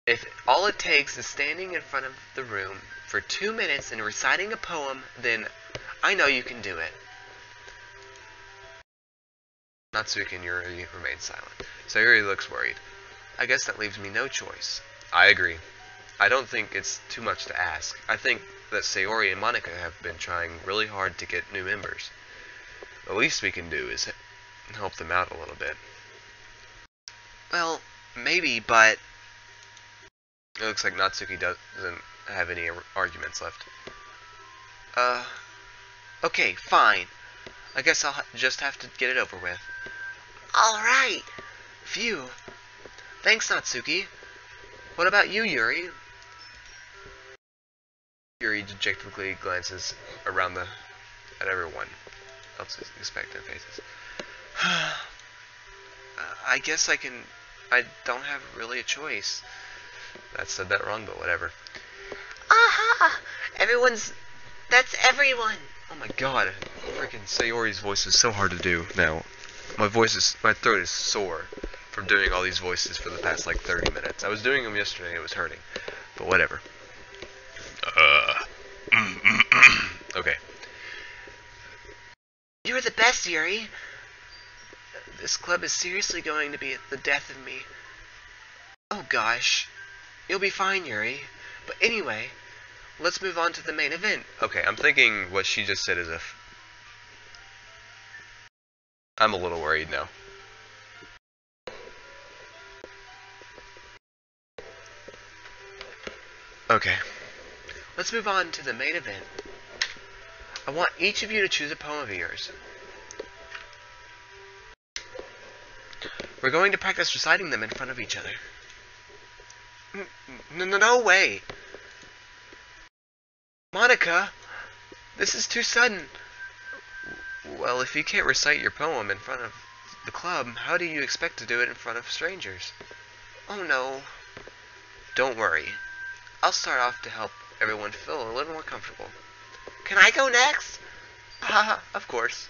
if all it takes is standing in front of the room for 2 minutes and reciting a poem, then I know you can do it. Natsuki and Yuri remain silent. Sayori looks worried. I guess that leaves me no choice. I agree. I don't think it's too much to ask. I think that Sayori and Monica have been trying really hard to get new members. The least we can do is help them out a little bit. Well, maybe, but... It looks like Natsuki doesn't have any arguments left. Okay, fine. I guess I'll just have to get it over with. Alright. Phew. Thanks, Natsuki. What about you, Yuri? Yuri dejectedly glances around at everyone else's expectant faces. I guess I don't have really a choice. I said that wrong, but whatever. Aha! That's everyone! Oh my god, freaking Sayori's voice is so hard to do now. My throat is sore from doing all these voices for the past like 30 minutes. I was doing them yesterday and it was hurting. But whatever. Okay. You're the best, Yuri. This club is seriously going to be the death of me. Oh gosh. You'll be fine, Yuri. But anyway, let's move on to the main event. Okay, I'm thinking what she just said is I'm a little worried now. Okay. Let's move on to the main event. I want each of you to choose a poem of yours. We're going to practice reciting them in front of each other. No way! Monica! This is too sudden! Well, if you can't recite your poem in front of the club, how do you expect to do it in front of strangers? Oh no. Don't worry. I'll start off to help everyone feel a little more comfortable. Can I go next? Haha, of course.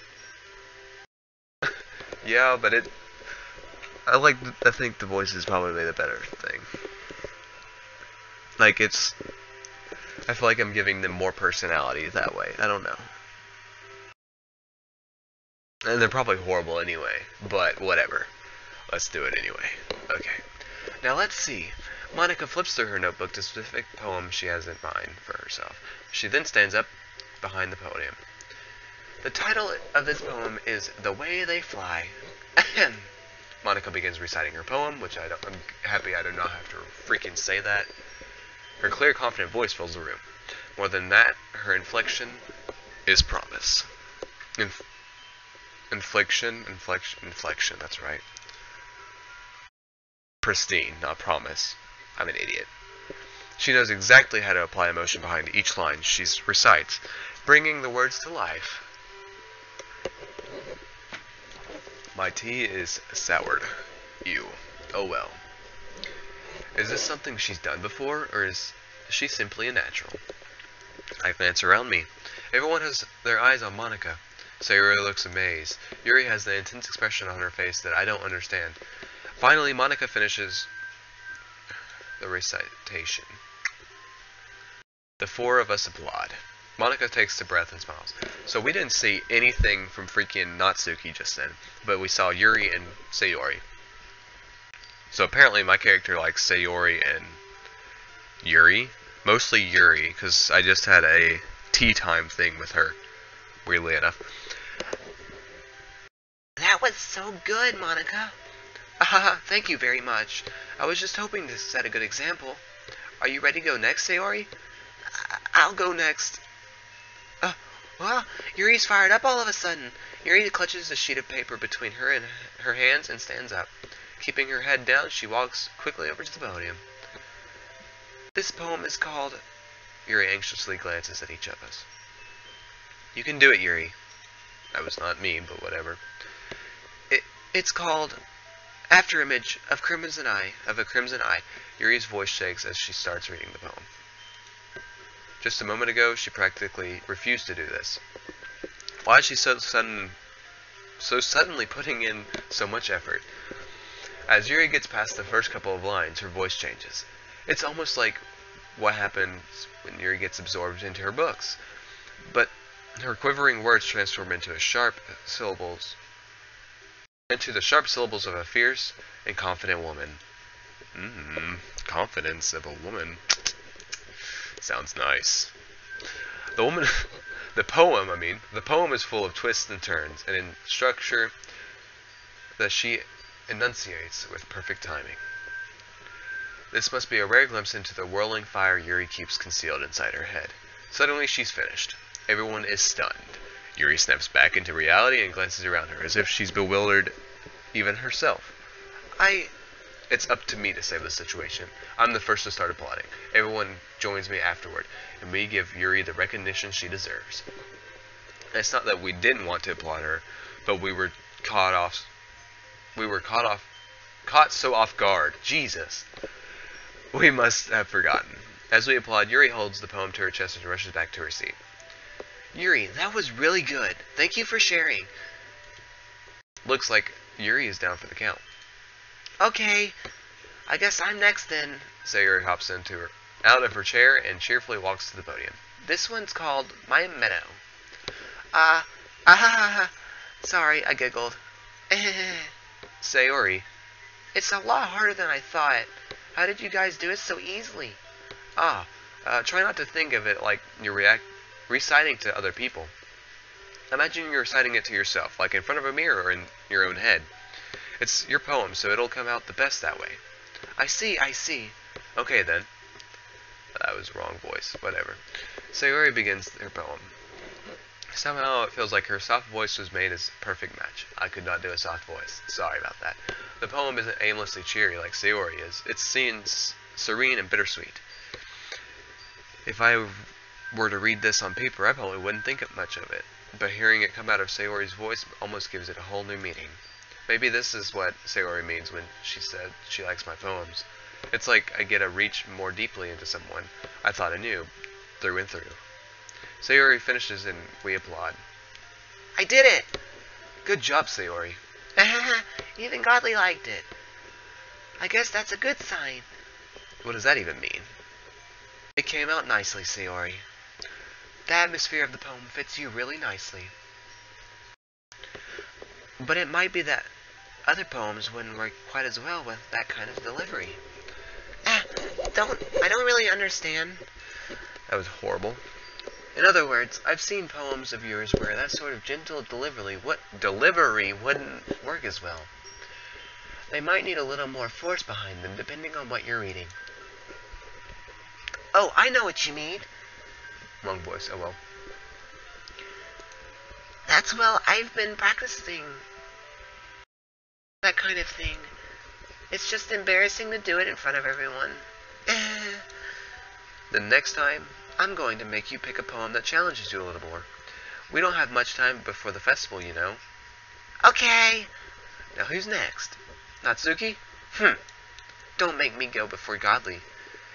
Yeah, but I think the voice is probably the better thing. Like, I feel like I'm giving them more personality that way. I don't know. And they're probably horrible anyway, but whatever. Let's do it anyway. Okay. Now let's see. Monica flips through her notebook to a specific poem she has in mind for herself. She then stands up behind the podium. The title of this poem is The Way They Fly. Monica begins reciting her poem, which I'm happy I do not have to freaking say that. Her clear, confident voice fills the room. More than that, her inflection is promise. Inflection, that's right. Pristine, not promise. I'm an idiot. She knows exactly how to apply emotion behind each line she recites, bringing the words to life. My tea is soured. You. Oh well. Is this something she's done before, or is she simply a natural? I glance around me. Everyone has their eyes on Monica. Sayori looks amazed. Yuri has the intense expression on her face that I don't understand. Finally, Monica finishes the recitation. The four of us applaud. Monica takes a breath and smiles. So we didn't see anything from freaking Natsuki just then, but we saw Yuri and Sayori. So apparently my character likes Sayori and Yuri. Mostly Yuri, because I just had a tea time thing with her, weirdly enough. That was so good, Monica. Thank you very much. I was just hoping to set a good example. Are you ready to go next, Sayori? I'll go next. Well, Yuri's fired up all of a sudden. Yuri clutches a sheet of paper between her and her hands and stands up. Keeping her head down, she walks quickly over to the podium. This poem is called... Yuri anxiously glances at each of us. You can do it, Yuri. That was not me, but whatever. It's called Afterimage of a Crimson Eye. Yuri's voice shakes as she starts reading the poem. Just a moment ago, she practically refused to do this. Why is she so suddenly putting in so much effort? As Yuri gets past the first couple of lines, her voice changes. It's almost like what happens when Yuri gets absorbed into her books. But her quivering words transform into the sharp syllables of a fierce and confident woman. Confidence of a woman. Sounds nice. The poem is full of twists and turns, and in structure that she enunciates with perfect timing. This must be a rare glimpse into the whirling fire Yuri keeps concealed inside her head. Suddenly she's finished. Everyone is stunned. Yuri snaps back into reality and glances around her, as if she's bewildered even herself. It's up to me to save the situation. I'm the first to start applauding. Everyone joins me afterward, and we give Yuri the recognition she deserves. It's not that we didn't want to applaud her, but we were caught so off guard. Jesus. We must have forgotten. As we applaud, Yuri holds the poem to her chest and rushes back to her seat. Yuri, that was really good. Thank you for sharing. Looks like Yuri is down for the count. Okay, I guess I'm next then. Sayori hops out of her chair and cheerfully walks to the podium. This one's called My Meadow. Sorry, I giggled. Sayori, it's a lot harder than I thought. How did you guys do it so easily? Try not to think of it like you're reciting to other people. Imagine you're reciting it to yourself, like in front of a mirror or in your own head. It's your poem, so it'll come out the best that way. I see. Okay then. That was wrong voice, whatever. Sayori begins her poem. Somehow it feels like her soft voice was made as a perfect match. I could not do a soft voice. Sorry about that. The poem isn't aimlessly cheery like Sayori is. It's serene and bittersweet. If I were to read this on paper, I probably wouldn't think much of it. But hearing it come out of Sayori's voice almost gives it a whole new meaning. Maybe this is what Sayori means when she said she likes my poems. It's like I get to reach more deeply into someone I thought I knew, through and through. Sayori finishes and we applaud. I did it! Good job, Sayori. Even Godly liked it. I guess that's a good sign. What does that even mean? It came out nicely, Sayori. The atmosphere of the poem fits you really nicely. But it might be that other poems wouldn't work quite as well with that kind of delivery. I don't really understand. That was horrible. In other words, I've seen poems of yours where that sort of gentle delivery wouldn't work as well. They might need a little more force behind them, depending on what you're reading. Oh, I know what you mean. Wrong voice, oh well. I've been practicing that kind of thing. It's just embarrassing to do it in front of everyone. The next time, I'm going to make you pick a poem that challenges you a little more. We don't have much time before the festival, you know. Okay. Now who's next? Natsuki? Don't make me go before Godly.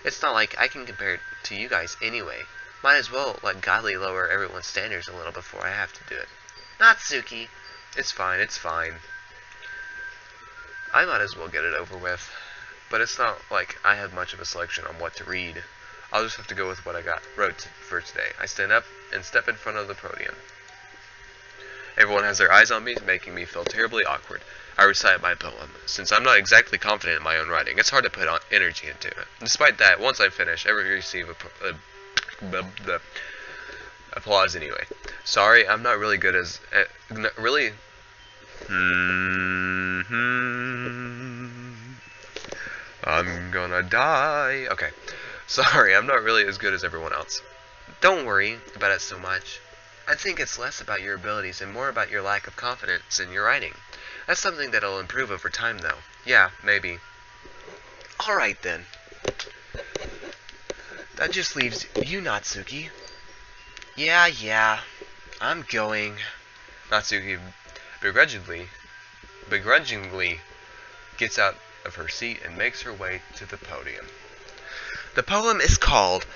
It's not like I can compare it to you guys anyway. Might as well let Godly lower everyone's standards a little before I have to do it. Natsuki. It's fine, it's fine. I might as well get it over with. But it's not like I have much of a selection on what to read. I'll just have to go with what I wrote for today. I stand up and step in front of the podium. Everyone has their eyes on me, making me feel terribly awkward. I recite my poem. Since I'm not exactly confident in my own writing, it's hard to put energy into it. Despite that, once I finish, everyone receives the applause anyway. Sorry, I'm not really good as... really... I'm gonna die. Okay. Sorry, I'm not really as good as everyone else. Don't worry about it so much. I think it's less about your abilities and more about your lack of confidence in your writing. That's something that'll improve over time, though. Yeah, maybe. Alright, then. That just leaves you, Natsuki. Yeah. I'm going. Natsuki begrudgingly gets out of her seat and makes her way to the podium. The poem is called...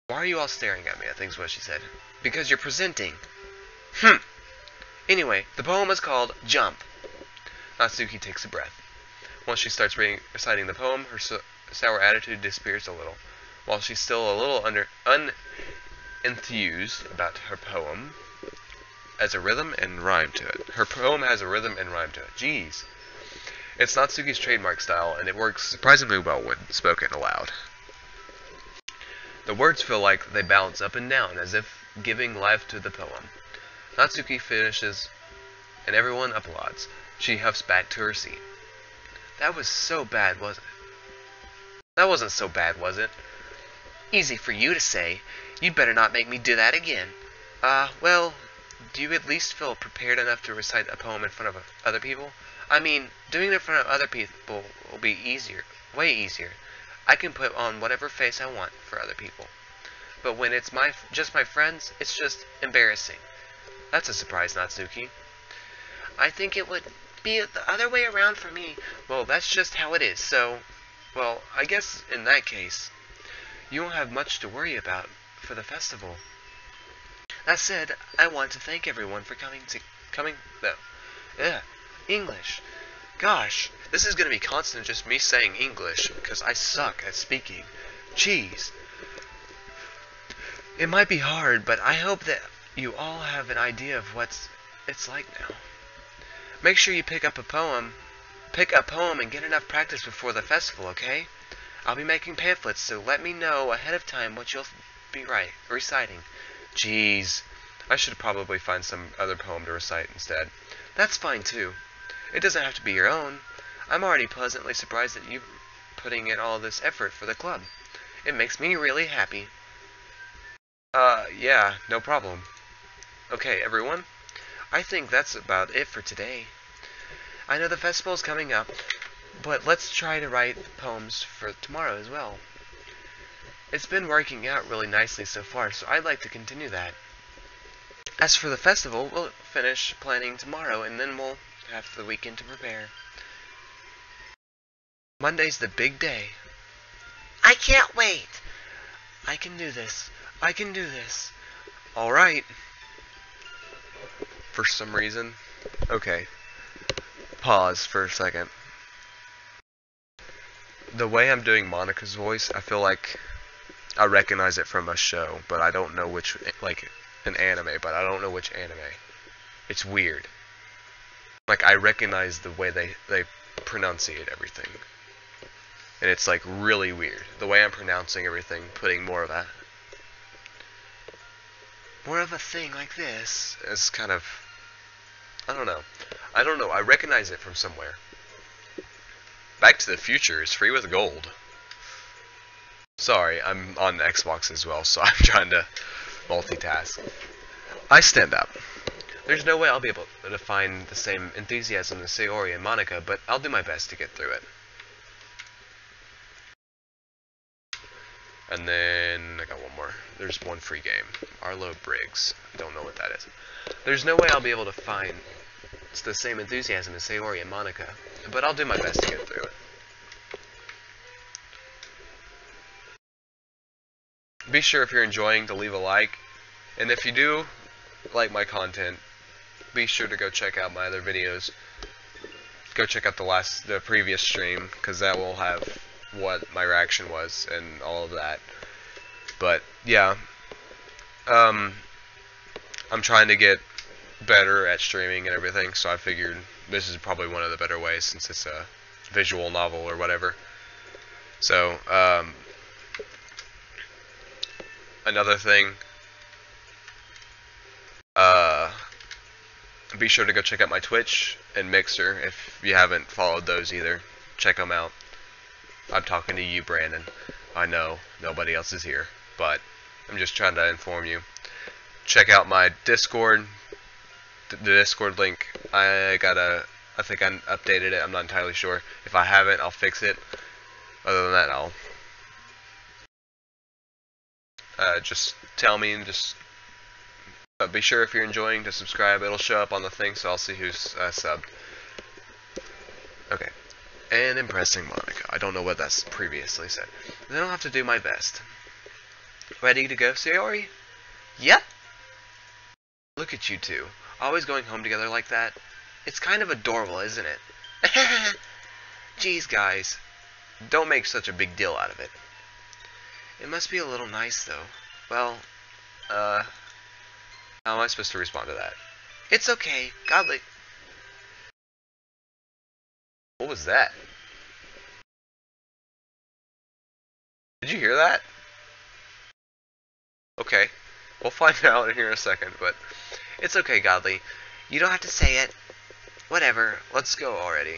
Why are you all staring at me? I think is what she said. Because you're presenting. Anyway, the poem is called Jump. Natsuki takes a breath. Once she starts reciting the poem, her sour attitude disappears a little. While she's still a little unenthused about her poem, has a rhythm and rhyme to it. Her poem has a rhythm and rhyme to it. Jeez. It's Natsuki's trademark style, and it works surprisingly well when spoken aloud. The words feel like they bounce up and down, as if giving life to the poem. Natsuki finishes, and everyone applauds. She huffs back to her seat. That was so bad, wasn't it? That wasn't so bad, was it? Easy for you to say. You'd better not make me do that again. Well, do you at least feel prepared enough to recite a poem in front of other people? I mean, doing it in front of other people will be easier, way easier. I can put on whatever face I want for other people. But when it's just my friends, it's just embarrassing. That's a surprise, Natsuki. I think it would be the other way around for me. Well, that's just how it is, so... Well, I guess in that case, you won't have much to worry about for the festival. That said, I want to thank everyone for coming. English. Gosh, this is going to be constant just me saying English, because I suck at speaking. Jeez. It might be hard, but I hope that you all have an idea of what it's like now. Make sure you pick a poem and get enough practice before the festival, okay? I'll be making pamphlets, so let me know ahead of time what you'll be reciting. Jeez, I should probably find some other poem to recite instead. That's fine too. It doesn't have to be your own. I'm already pleasantly surprised that you're putting in all this effort for the club. It makes me really happy. Yeah, no problem. Okay, everyone. I think that's about it for today. I know the festival's coming up, but let's try to write poems for tomorrow as well. It's been working out really nicely so far, so I'd like to continue that. As for the festival, we'll finish planning tomorrow, and then we'll Have the weekend to prepare. Monday's the big day. I can't wait. I can do this. I can do this. Alright. For some reason. Okay. Pause for a second. The way I'm doing Monica's voice, I feel like I recognize it from a show, but I don't know which, like, an anime, but I don't know which anime. It's weird. Like, I recognize the way they pronunciate everything. And it's, like, really weird. The way I'm pronouncing everything, putting more of a thing like this is kind of, I don't know. I recognize it from somewhere. Back to the Future is free with gold. Sorry, I'm on Xbox as well, so I'm trying to multitask. I stand up. There's no way I'll be able to find the same enthusiasm as Sayori and Monica, but I'll do my best to get through it. And then I got one more. There's one free game. Arlo Briggs. I don't know what that is. There's no way I'll be able to find the same enthusiasm as Sayori and Monica, but I'll do my best to get through it. Be sure if you're enjoying to leave a like, and if you do like my content, be sure to go check out my other videos. Go check out the previous stream, because that will have what my reaction was and all of that. But yeah, I'm trying to get better at streaming and everything, so I figured this is probably one of the better ways since it's a visual novel or whatever. So another thing, be sure to go check out my Twitch and Mixer if you haven't followed those either. Check them out. I'm talking to you, Brandon. I know nobody else is here, but I'm just trying to inform you. Check out my Discord. The Discord link, I think I updated it. I'm not entirely sure. If I haven't, I'll fix it. Other than that, I'll just tell me and just. But be sure if you're enjoying to subscribe. It'll show up on the thing, so I'll see who's subbed. Okay. And impressing Monica. I don't know what that's previously said. Then I'll have to do my best. Ready to go, Sayori? Yep. Look at you two. Always going home together like that. It's kind of adorable, isn't it? Geez, guys. Don't make such a big deal out of it. It must be a little nice, though. Well, how am I supposed to respond to that? It's okay. Godly. What was that? Did you hear that? Okay. We'll find out in here in a second, but it's okay, Godly. You don't have to say it. Whatever. Let's go already.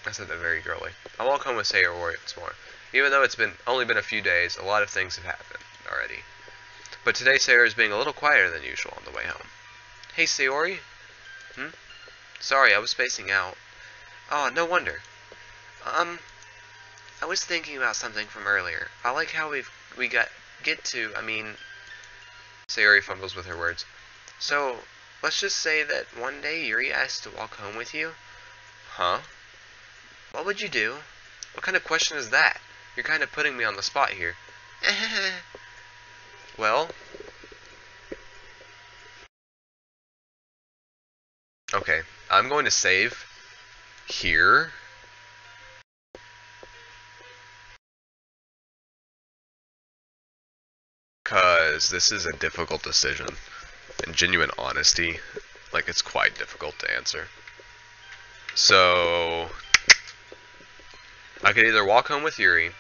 I said that very girly. I won't come with Sayori once more. Even though it's only been a few days, a lot of things have happened already. But today Sayori is being a little quieter than usual on the way home. Hey, Sayori? Sorry, I was spacing out. Oh, no wonder. I was thinking about something from earlier. I like how Sayori fumbles with her words. So, let's just say that one day Yuri asked to walk home with you? Huh? What would you do? What kind of question is that? You're kind of putting me on the spot here. Well... Okay, I'm going to save here. Because this is a difficult decision. In genuine honesty, like, it's quite difficult to answer. So, I could either walk home with Yuri,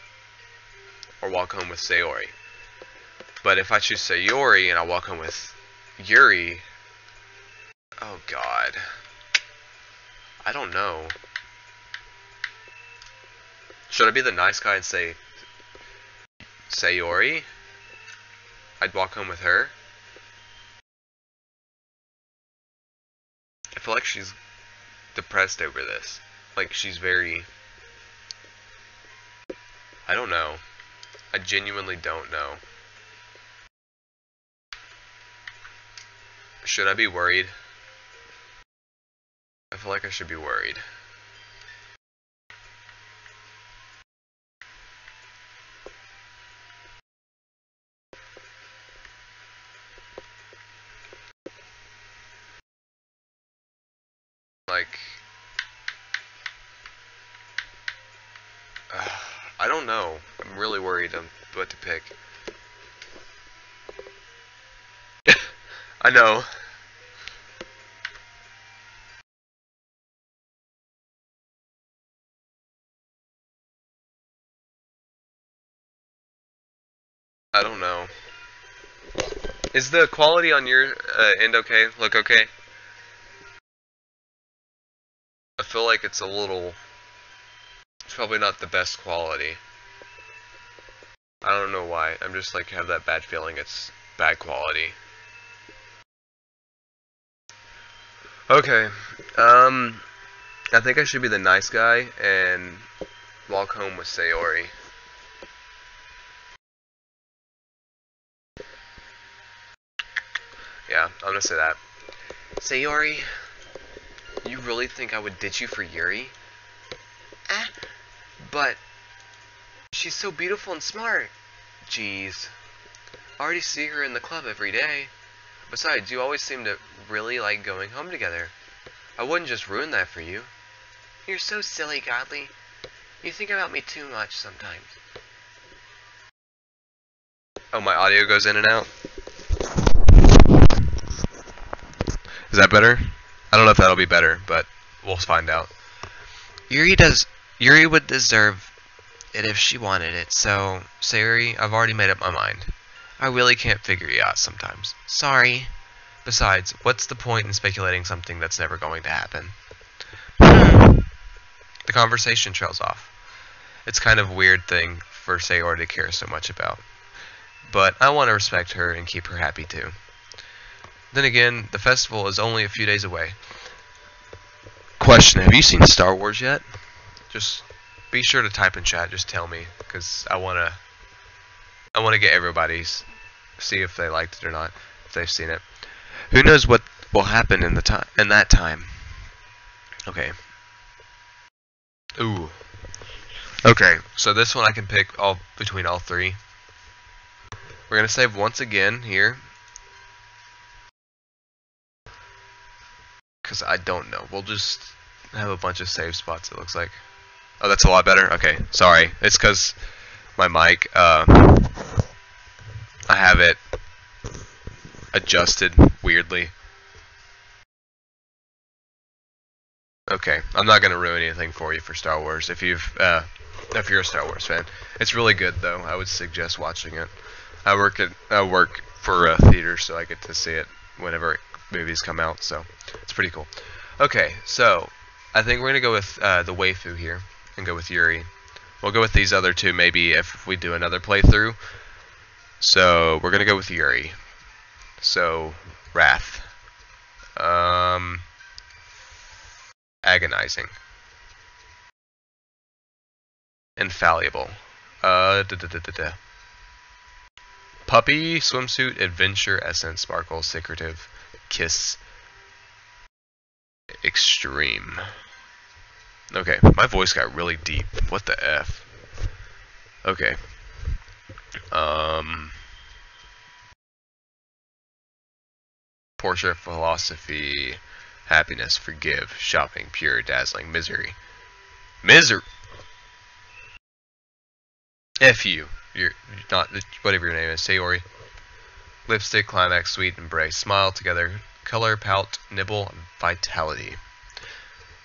or walk home with Sayori. But if I choose Sayori and I walk home with Yuri, oh god, I don't know. Should I be the nice guy and say Sayori? I'd walk home with her. I feel like she's depressed over this. Like, she's very... I don't know. I genuinely don't know. Should I be worried I feel like I should be worried. Like, I don't know. I'm really worried on what to pick. I know. I don't know. Is the quality on your end okay? Look okay? I feel like it's a little... It's probably not the best quality. I don't know why. I'm just like have that bad feeling it's bad quality. Okay. I think I should be the nice guy and walk home with Sayori. Yeah, I'm gonna say that. Sayori, you really think I would ditch you for Yuri? Eh, but she's so beautiful and smart. Jeez. I already see her in the club every day. Besides, you always seem to really like going home together. I wouldn't just ruin that for you. You're so silly, Godly. You think about me too much sometimes. Oh, my audio goes in and out? Is that better? I don't know if that'll be better, but we'll find out. Yuri would deserve it if she wanted it, so, Sayori, I've already made up my mind. I really can't figure you out sometimes. Sorry. Besides, what's the point in speculating something that's never going to happen? The conversation trails off. It's kind of a weird thing for Sayori to care so much about. But I want to respect her and keep her happy too. Then again, the festival is only a few days away. Question, have you seen Star Wars yet? Just be sure to type in chat, just tell me, because I want to get everybody's, see if they liked it or not, if they've seen it. Who knows what will happen in that time. Okay. Ooh. Okay, so this one I can pick between all three. We're gonna save once again here, because I don't know. We'll just have a bunch of save spots, it looks like. Oh, that's a lot better? Okay, sorry. It's because my mic, I have it adjusted weirdly. Okay, I'm not gonna ruin anything for you for Star Wars. If you're a Star Wars fan, it's really good though. I would suggest watching it. I work for a theater, so I get to see it whenever movies come out. So it's pretty cool. Okay, so I think we're gonna go with the waifu here and go with Yuri. We'll go with these other two maybe if we do another playthrough. So we're gonna go with Yuri. So Wrath. Agonizing. Infallible. Puppy, swimsuit, adventure, essence, sparkle, secretive, kiss, extreme. Okay, my voice got really deep. What the F? Okay. Portrait, philosophy, happiness, forgive, shopping, pure, dazzling, misery. Misery! F you. You're not, whatever your name is, Sayori. Lipstick, climax, sweet, embrace, smile together, color, pout, nibble, vitality.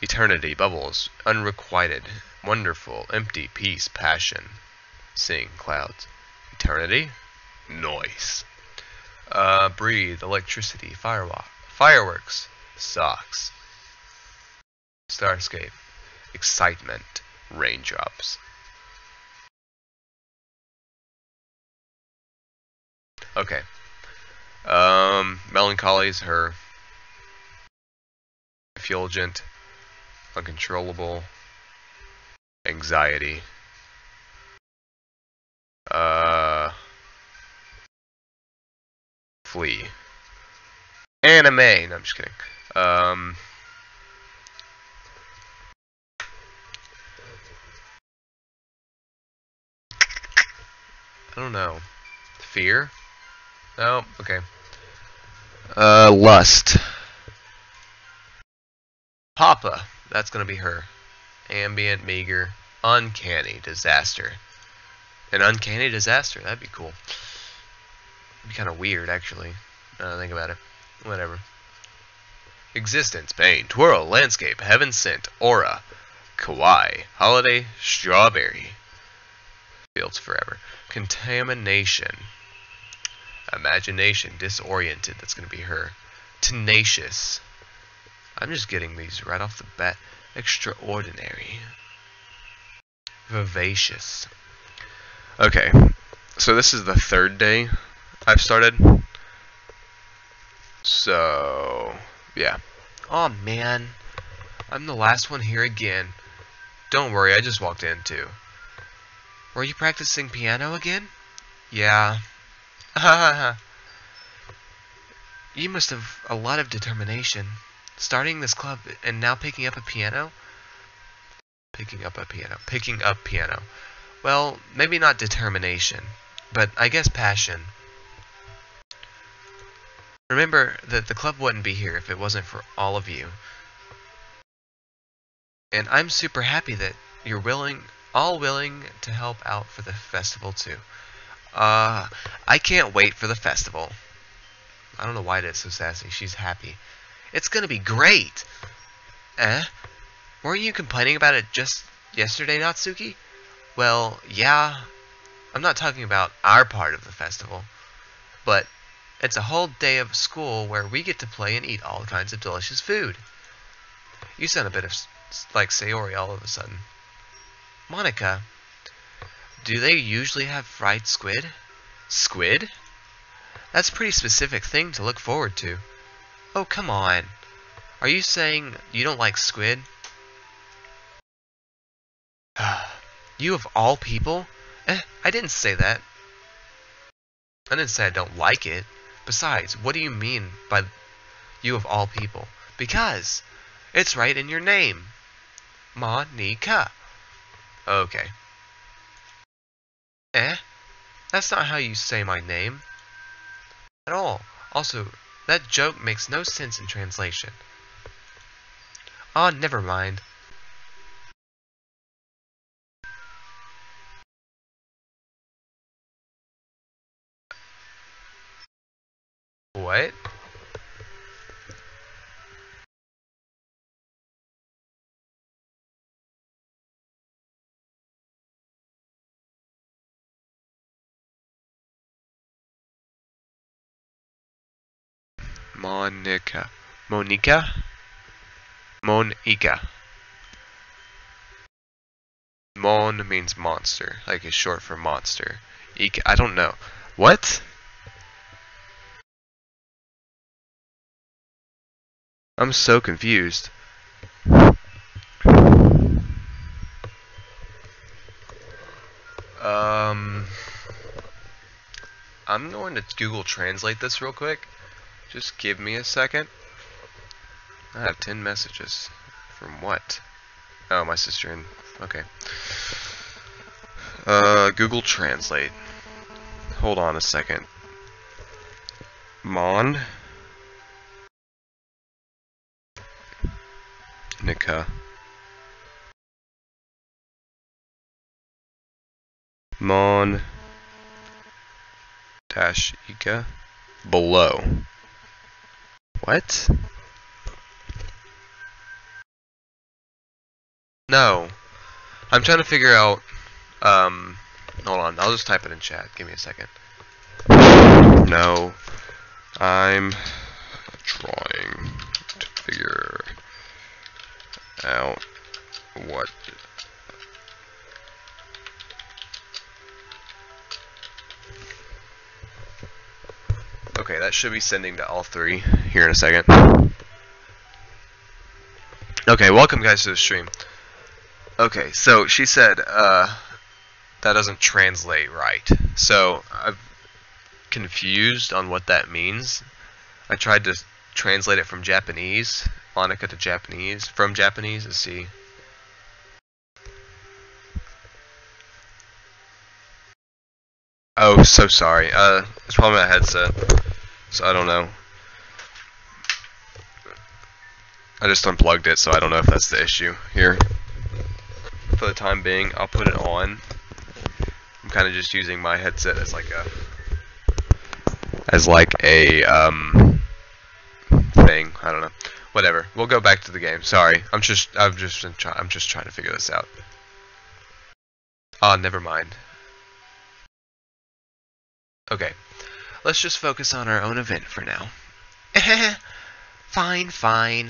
Eternity, bubbles, unrequited, wonderful, empty, peace, passion. Sing, clouds. Eternity? Noise. Breathe, electricity, fireworks, socks. Starscape, excitement, raindrops. Okay. Melancholy is her. Effulgent, uncontrollable, anxiety. Flee. Anime. No, I'm just kidding. I don't know. Fear? No, okay. Lust. Papa. That's gonna be her. Ambient, meager, uncanny, disaster. An uncanny disaster. That'd be cool. It'd be kind of weird, actually. Think about it. Whatever. Existence, pain, twirl, landscape, heaven sent, aura, kawaii, holiday, strawberry. Fields forever. Contamination. Imagination, disoriented. That's gonna be her. Tenacious. I'm just getting these right off the bat. Extraordinary. Vivacious. Okay, so this is the third day I've started. So, yeah. Oh man, I'm the last one here again. Don't worry, I just walked in too. Were you practicing piano again? Yeah. You must have a lot of determination. Starting this club and now picking up a piano? Picking up piano. Well, maybe not determination, but I guess passion. Remember that the club wouldn't be here if it wasn't for all of you. And I'm super happy that you're all willing to help out for the festival too. I can't wait for the festival. I don't know why that's so sassy. She's happy. It's gonna be great! Weren't you complaining about it just yesterday, Natsuki? Well, yeah. I'm not talking about our part of the festival. But it's a whole day of school where we get to play and eat all kinds of delicious food. You sound a bit of like Sayori all of a sudden. Monica, do they usually have fried squid? Squid? That's a pretty specific thing to look forward to. Oh, come on. Are you saying you don't like squid? You of all people? I didn't say that. I didn't say I don't like it. Besides, what do you mean by you of all people? Because it's right in your name. Monica. Okay. That's not how you say my name. At all. Also, that joke makes no sense in translation. Ah, never mind. What? Monica. Monica? Monica. Mon means monster, like it's short for monster. Ika, I don't know. What? I'm so confused. I'm going to Google Translate this real quick. Just give me a second. I have 10 messages. From what? Oh, my sister in. Okay. Google Translate. Hold on a second. Mon. Nika. Mon. Dash Ika. Below. What? No. I'm trying to figure out, hold on, I'll just type it in chat. Give me a second. No. I'm trying to figure out what. Okay, that should be sending to all three here in a second. Okay, welcome guys to the stream. Okay, so she said, that doesn't translate right. So, I'm confused on what that means. I tried to translate it from Japanese, Monica to Japanese, from Japanese to see. Oh, so sorry. It's probably my headset, so I don't know. I just unplugged it, so I don't know if that's the issue here. For the time being, I'll put it on. I'm kind of just using my headset as like a thing. I don't know. Whatever. We'll go back to the game. Sorry. I'm just trying to figure this out. Ah, never mind. Okay. Let's just focus on our own event for now. Fine, fine.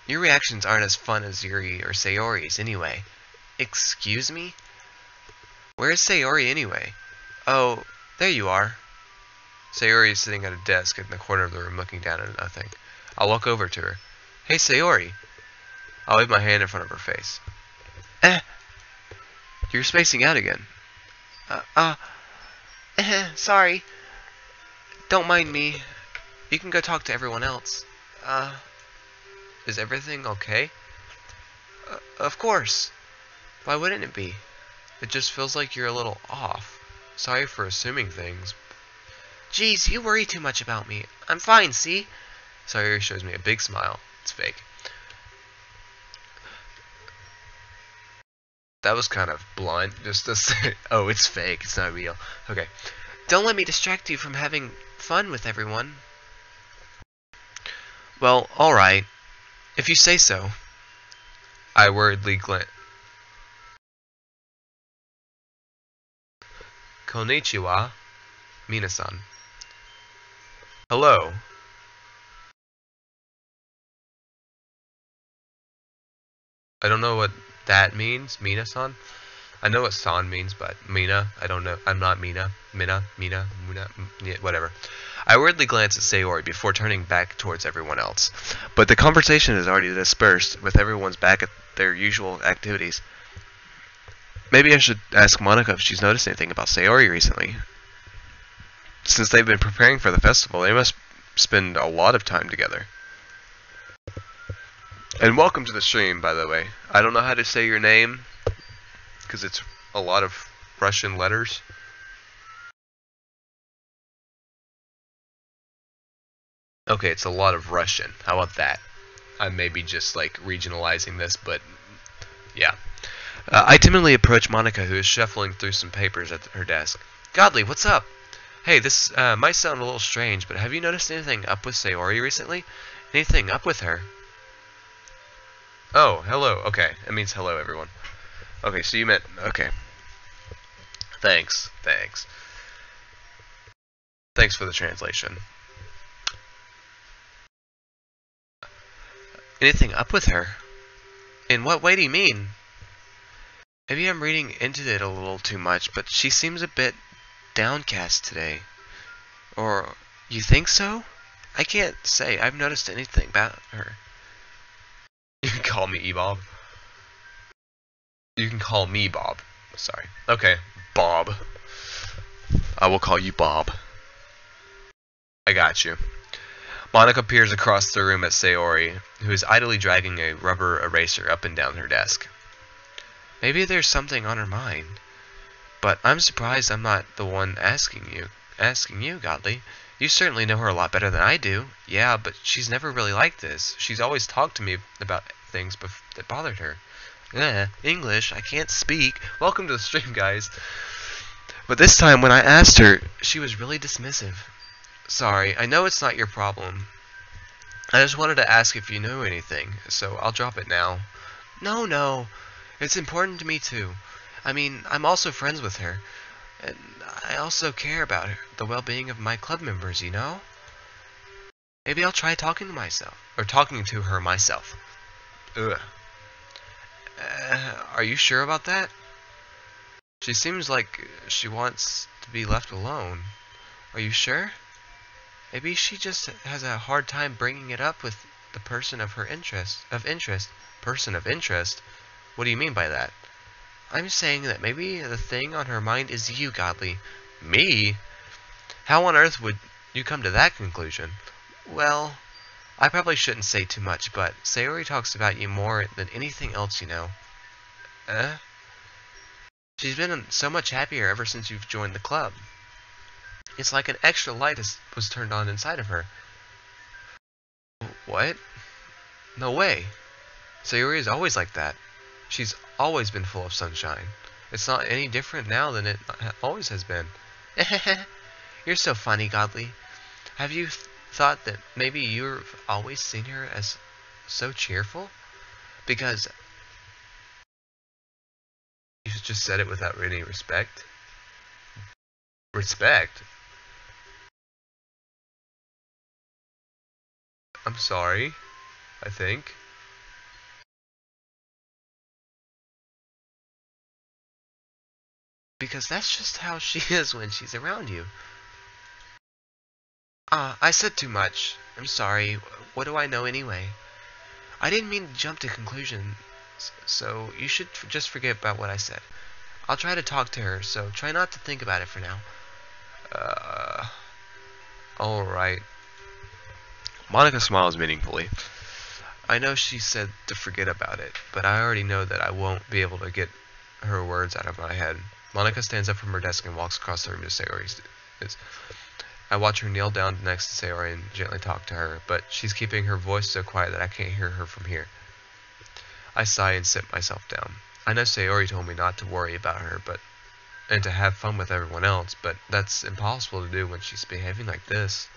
Your reactions aren't as fun as Yuri or Sayori's anyway. Excuse me? Where's Sayori anyway? Oh, there you are. Sayori is sitting at a desk in the corner of the room looking down at nothing. I'll walk over to her. Hey, Sayori. I'll wave my hand in front of her face. You're spacing out again. Sorry. Don't mind me. You can go talk to everyone else. Is everything okay? Of course. Why wouldn't it be? It just feels like you're a little off. Sorry for assuming things. Geez, you worry too much about me. I'm fine, see? Sayori shows me a big smile. It's fake. That was kind of blunt, just to say, oh, it's fake, it's not real. Okay. Don't let me distract you from having fun with everyone. Well, alright. If you say so. I worriedly glanced. Konnichiwa, Minasan. Hello. I don't know what that means, Mina-san. I know what san means, but Mina, I don't know. I'm not Mina. Mina, yeah, whatever. I worriedly glance at Sayori before turning back towards everyone else. But the conversation is already dispersed, with everyone's back at their usual activities. Maybe I should ask Monica if she's noticed anything about Sayori recently. Since they've been preparing for the festival, they must spend a lot of time together. And welcome to the stream, by the way. I don't know how to say your name, because it's a lot of Russian letters. Okay, it's a lot of Russian. How about that? I may be just like regionalizing this, but yeah. I timidly approach Monica, who is shuffling through some papers at her desk. Godly, what's up? Hey, this might sound a little strange, but have you noticed anything up with Sayori recently? Anything up with her? Oh, hello. Okay, it means hello, everyone. Okay, so you meant... Okay. Thanks. Thanks for the translation. Anything up with her? In what way do you mean? Maybe I'm reading into it a little too much, but she seems a bit downcast today. Or, you think so? I can't say I've noticed anything about her. You can call me E-Bob. You can call me Bob. Sorry. Okay, Bob. I will call you Bob. I got you. Monica peers across the room at Sayori, who is idly dragging a rubber eraser up and down her desk. Maybe there's something on her mind. But I'm surprised I'm not the one asking you, Godly. You certainly know her a lot better than I do. Yeah, but she's never really like this. She's always talked to me about things that bothered her. English, I can't speak. Welcome to the stream, guys. But this time, when I asked her, she was really dismissive. Sorry, I know it's not your problem. I just wanted to ask if you knew anything, so I'll drop it now. No. It's important to me, too. I mean, I'm also friends with her. And I also care about her, the well-being of my club members, you know? Maybe I'll try talking to her myself. Ugh. Are you sure about that? She seems like she wants to be left alone. Are you sure? Maybe she just has a hard time bringing it up with the person of her interest. Person of interest? What do you mean by that? I'm saying that maybe the thing on her mind is you, Godly. Me? How on earth would you come to that conclusion? Well, I probably shouldn't say too much, but Sayori talks about you more than anything else, you know. She's been so much happier ever since you've joined the club. It's like an extra light was turned on inside of her. What? No way. Sayori is always like that. She's always been full of sunshine. It's not any different now than it always has been. You're so funny, Godly. Have you thought that maybe you've always seen her as so cheerful? Because you just said it without any respect. Respect? I'm sorry, I think. Because that's just how she is when she's around you. I said too much. I'm sorry. What do I know anyway? I didn't mean to jump to conclusions, so you should just forget about what I said. I'll try to talk to her, so try not to think about it for now. Alright. Monica smiles meaningfully. I know she said to forget about it, but I already know that I won't be able to get her words out of my head. Monica stands up from her desk and walks across the room to Sayori's. I watch her kneel down next to Sayori and gently talk to her, but she's keeping her voice so quiet that I can't hear her from here. I sigh and sit myself down. I know Sayori told me not to worry about her, and to have fun with everyone else, but that's impossible to do when she's behaving like this.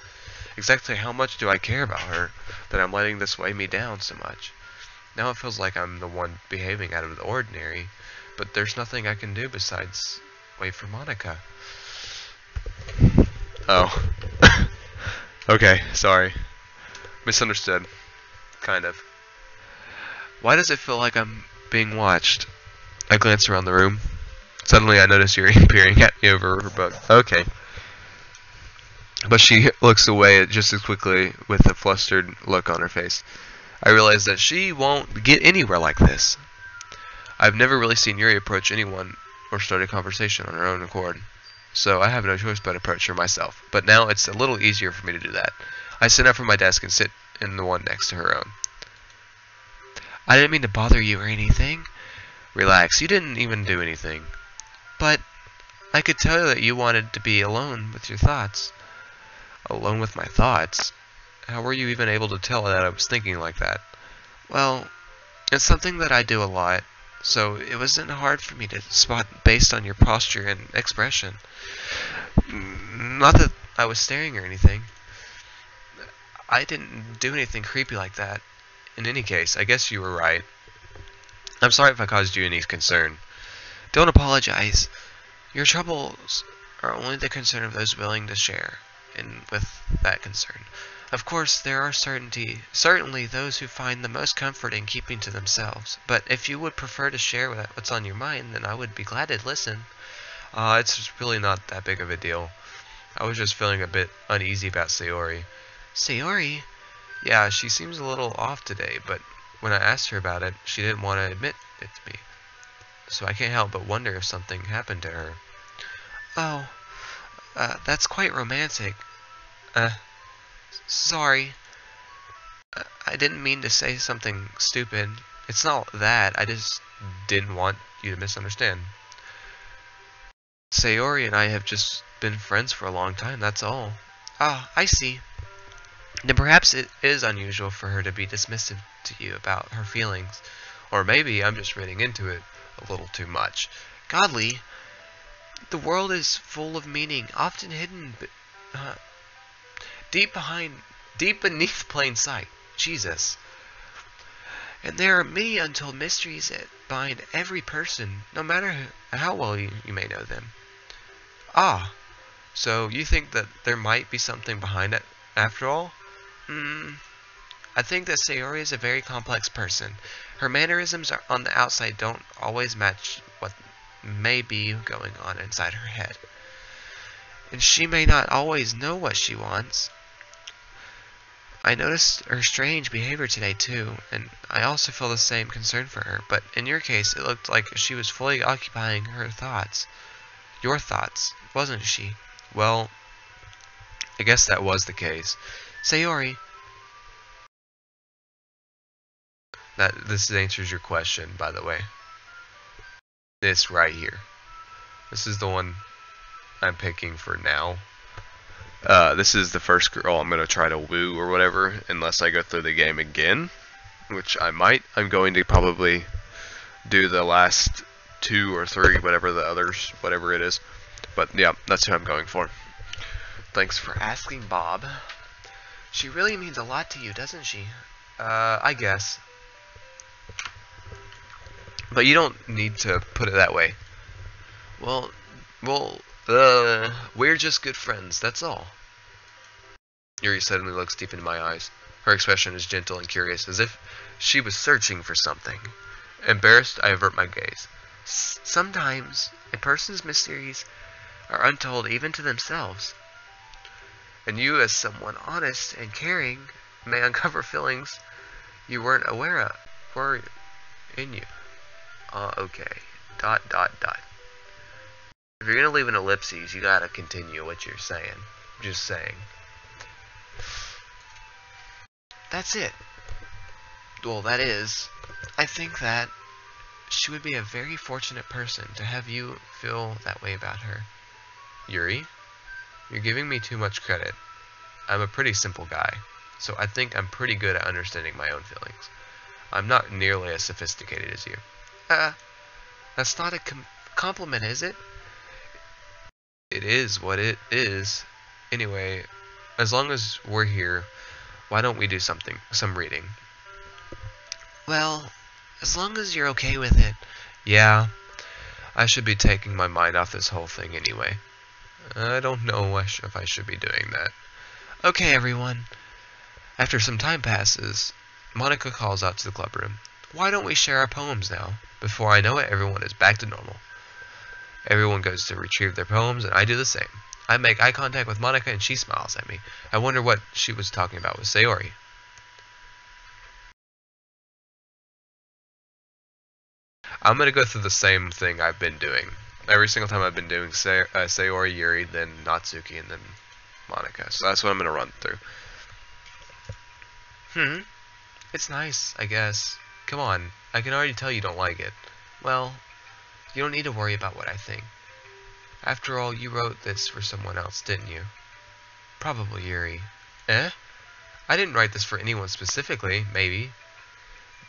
Exactly how much do I care about her that I'm letting this weigh me down so much? Now it feels like I'm the one behaving out of the ordinary, but there's nothing I can do besides wait for Monica. Oh. Okay, sorry. Misunderstood. Kind of. Why does it feel like I'm being watched? I glance around the room. Suddenly I notice you're peering at me over her book. Okay. But she looks away just as quickly with a flustered look on her face. I realize that she won't get anywhere like this. I've never really seen Yuri approach anyone or start a conversation on her own accord, so I have no choice but to approach her myself. But now it's a little easier for me to do that. I stand up from my desk and sit in the one next to her own. I didn't mean to bother you or anything. Relax, you didn't even do anything. But I could tell that you wanted to be alone with your thoughts. Alone with my thoughts? How were you even able to tell that I was thinking like that? Well, it's something that I do a lot, so it wasn't hard for me to spot based on your posture and expression. Not that I was staring or anything. I didn't do anything creepy like that. In any case, I guess you were right. I'm sorry if I caused you any concern. Don't apologize. Your troubles are only the concern of those willing to share, and with that concern. Of course, there are certainly those who find the most comfort in keeping to themselves, but if you would prefer to share what's on your mind, then I would be glad to listen. It's really not that big of a deal. I was just feeling a bit uneasy about Sayori. Sayori? Yeah, she seems a little off today, but when I asked her about it, she didn't want to admit it to me. So I can't help but wonder if something happened to her. Oh, that's quite romantic. Sorry. I didn't mean to say something stupid. It's not that. I just didn't want you to misunderstand. Sayori and I have just been friends for a long time, that's all. Ah, I see. Then perhaps it is unusual for her to be dismissive to you about her feelings. Or maybe I'm just reading into it a little too much. Godly, the world is full of meaning, often hidden deep beneath plain sight. Jesus. And there are many untold mysteries that bind every person, no matter how well you may know them. Ah, so you think that there might be something behind it after all? I think that Sayori is a very complex person. Her mannerisms on the outside don't always match what may be going on inside her head. And she may not always know what she wants. I noticed her strange behavior today too, and I also feel the same concern for her, but in your case it looked like she was fully occupying her thoughts. Your thoughts, wasn't she? Well, I guess that was the case. Sayori. This answers your question, by the way. This right here. This is the one I'm picking for now. This is the first girl I'm gonna try to woo or whatever, unless I go through the game again, which I might. I'm going to probably do the last 2 or 3, whatever it is. But yeah, that's who I'm going for. Thanks for asking, Bob. She really means a lot to you, doesn't she? I guess. But you don't need to put it that way. Well, we're just good friends, that's all. Yuri suddenly looks deep into my eyes. Her expression is gentle and curious, as if she was searching for something. Embarrassed, I avert my gaze. Sometimes a person's mysteries are untold even to themselves. And you, as someone honest and caring, may uncover feelings you weren't aware of were in you. Okay. ... If you're gonna leave an ellipses, you gotta continue what you're saying. Just saying. That's it. Well, that is. I think that she would be a very fortunate person to have you feel that way about her. Yuri, you're giving me too much credit. I'm a pretty simple guy, so I think I'm pretty good at understanding my own feelings. I'm not nearly as sophisticated as you. That's not a compliment, is it? It is what it is. Anyway, as long as we're here, why don't we do some reading? Well, as long as you're okay with it. Yeah, I should be taking my mind off this whole thing anyway. I don't know if I should be doing that. Okay, everyone. After some time passes, Monica calls out to the club room. Why don't we share our poems now? Before I know it, everyone is back to normal. Everyone goes to retrieve their poems, and I do the same. I make eye contact with Monica, and she smiles at me. I wonder what she was talking about with Sayori. I'm going to go through the same thing I've been doing. Every single time I've been doing Sayori, Yuri, then Natsuki, and then Monica. So that's what I'm going to run through. It's nice, I guess. Come on, I can already tell you don't like it. Well, you don't need to worry about what I think. After all, you wrote this for someone else, didn't you? Probably Yuri. I didn't write this for anyone specifically, maybe.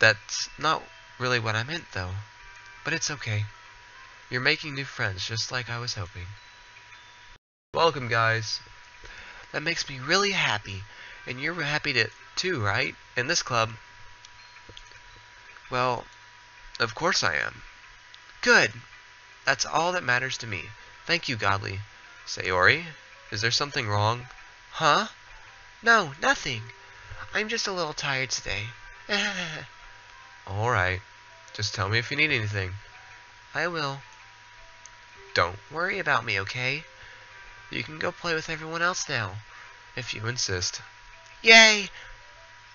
That's not really what I meant, though. But it's okay. You're making new friends, just like I was hoping. Welcome, guys. That makes me really happy. And you're happy too, right? In this club. Well, of course I am. Good. That's all that matters to me. Thank you, Godly. Sayori, is there something wrong? Huh? No, nothing. I'm just a little tired today. Alright. Just tell me if you need anything. I will. Don't worry about me, okay? You can go play with everyone else now. If you insist. Yay!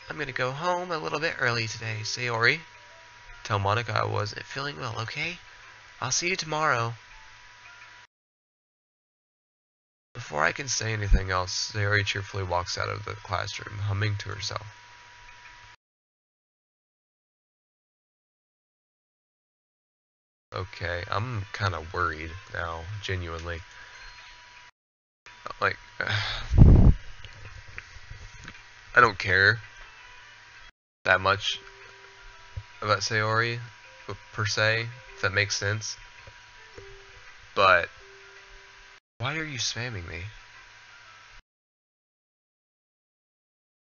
I'm gonna go home a little bit early today, Sayori. Tell Monica I wasn't feeling well, okay? I'll see you tomorrow. Before I can say anything else, Sayori cheerfully walks out of the classroom, humming to herself. Okay, I'm kind of worried now, genuinely. Like, I don't care that much about Sayori, per se, if that makes sense. But why are you spamming me?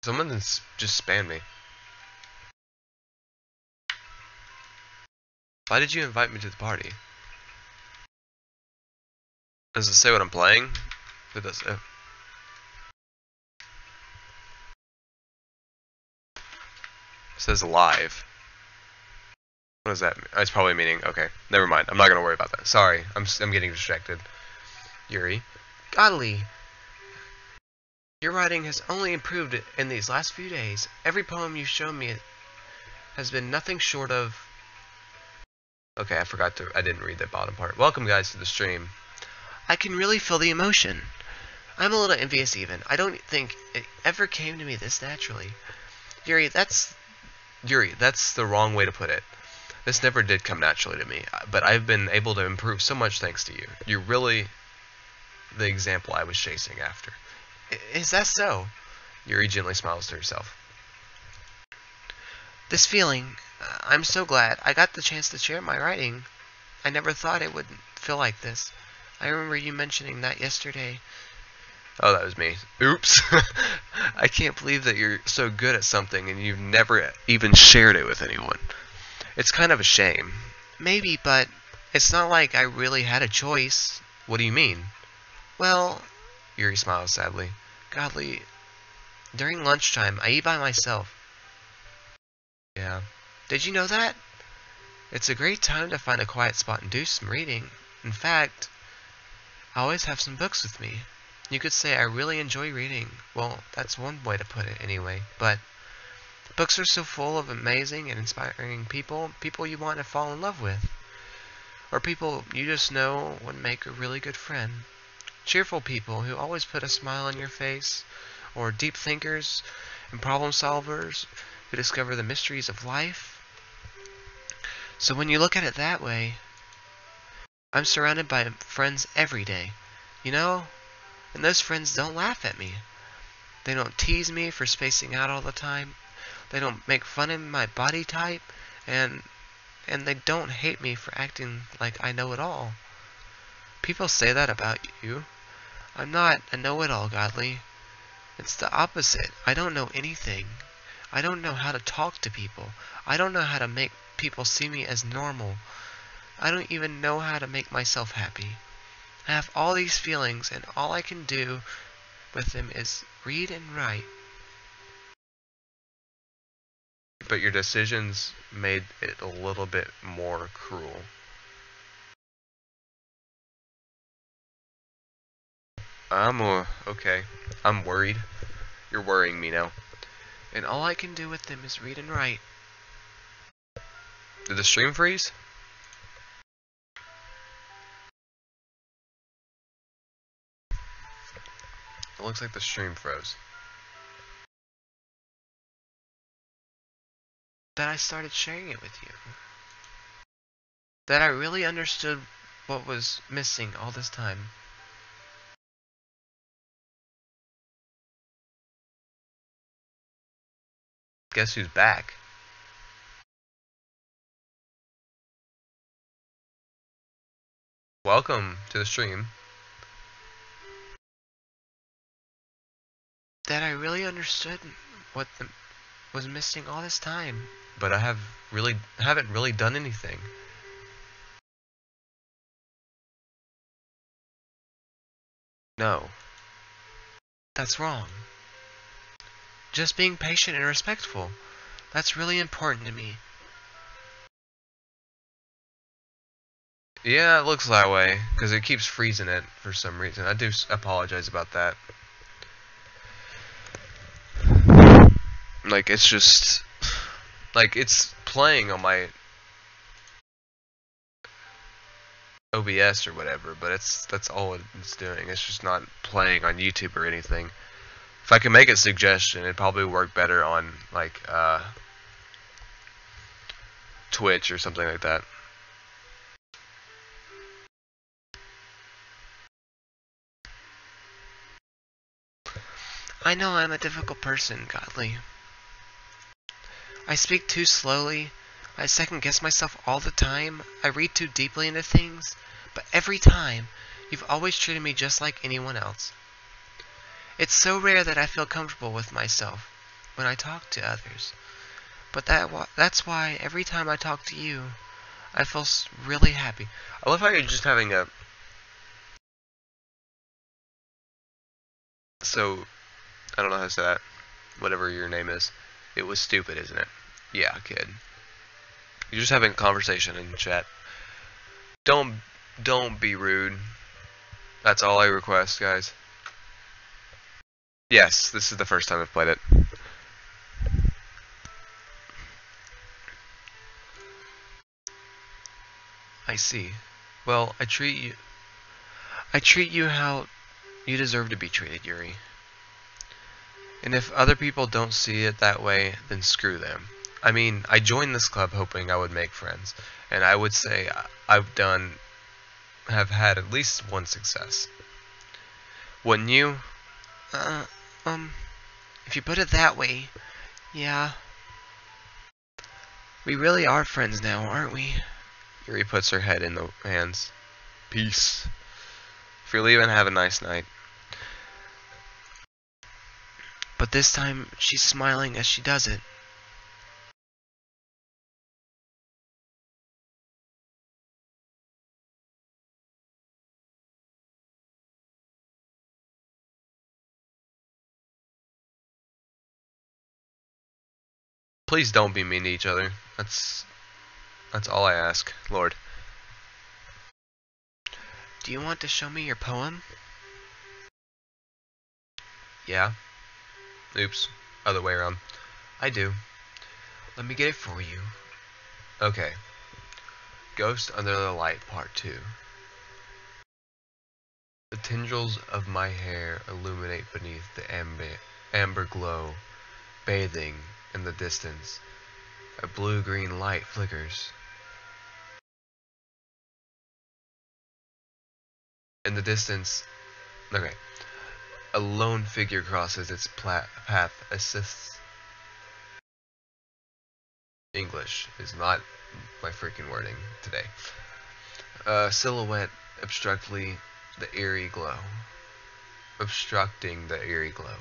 Someone just spammed me. Why did you invite me to the party? Does it say what I'm playing? It does. It says live. What does that mean? It's probably meaning. Okay, never mind. I'm not gonna worry about that. Sorry, I'm getting distracted. Yuri. Godly. Your writing has only improved in these last few days. Every poem you've shown me has been nothing short of... Okay, I didn't read that bottom part. Welcome, guys, to the stream. I can really feel the emotion. I'm a little envious even. I don't think it ever came to me this naturally. Yuri, that's the wrong way to put it. This never did come naturally to me, but I've been able to improve so much thanks to you. You're really the example I was chasing after. Is that so? Yuri gently smiles to herself. This feeling, I'm so glad I got the chance to share my writing. I never thought it would feel like this. I remember you mentioning that yesterday. Oh, that was me. Oops. I can't believe that you're so good at something and you've never even shared it with anyone. It's kind of a shame. Maybe, but it's not like I really had a choice. What do you mean? Well, Yuri smiles sadly. Godly, during lunchtime, I eat by myself. Yeah. Did you know that? It's a great time to find a quiet spot and do some reading. In fact, I always have some books with me. You could say I really enjoy reading. Well, that's one way to put it anyway. But books are so full of amazing and inspiring people, people you want to fall in love with, or people you just know would make a really good friend. Cheerful people who always put a smile on your face, or deep thinkers and problem solvers who discover the mysteries of life. So when you look at it that way, I'm surrounded by friends every day, you know? And those friends don't laugh at me. They don't tease me for spacing out all the time. They don't make fun of my body type, and they don't hate me for acting like I know it all. People say that about you. I'm not a know-it-all, Godly. It's the opposite. I don't know anything. I don't know how to talk to people. I don't know how to make people see me as normal. I don't even know how to make myself happy. I have all these feelings, and all I can do with them is read and write. But your decisions made it a little bit more cruel. Okay. I'm worried. You're worrying me now. And all I can do with them is read and write. Did the stream freeze? It looks like the stream froze. That I started sharing it with you. That I really understood what was missing all this time. Guess who's back? Welcome to the stream. That I really understood what was missing all this time. But I haven't really done anything. No. That's wrong. Just being patient and respectful. That's really important to me. Yeah, it looks that way, because it keeps freezing it for some reason. I do apologize about that. Like, it's just... Like, it's playing on my OBS or whatever, but that's all it's doing. It's just not playing on YouTube or anything. If I could make a suggestion, it'd probably work better on, like, Twitch or something like that. I know I'm a difficult person, Godly. I speak too slowly. I second guess myself all the time. I read too deeply into things. But every time, you've always treated me just like anyone else. It's so rare that I feel comfortable with myself when I talk to others. But that's why every time I talk to you, I feel really happy. I love how you're just having a... So, I don't know how to say that. Whatever your name is. It was stupid, isn't it? Yeah, kid. You're just having a conversation in chat. Don't be rude. That's all I request, guys. Yes, this is the first time I've played it. I see. Well, I treat you how you deserve to be treated, Yuri. And if other people don't see it that way, then screw them. I mean, I joined this club hoping I would make friends, and I would say have had at least one success. Wouldn't you? Uh, um, if you put it that way, yeah. We really are friends now, aren't we? Yuri puts her head in the hands. Peace. If you're leaving, have a nice night. But this time, she's smiling as she does it. Please don't be mean to each other. That's all I ask, Lord. Do you want to show me your poem? Yeah? Oops. Other way around. I do. Let me get it for you. Okay. Ghost Under the Light, Part 2. The tendrils of my hair illuminate beneath the amber glow, bathing in the distance. A blue-green light flickers. In the distance, okay, a lone figure crosses its path, assists. English is not my freaking wording today. Silhouette obstructing the eerie glow. Obstructing the eerie glow.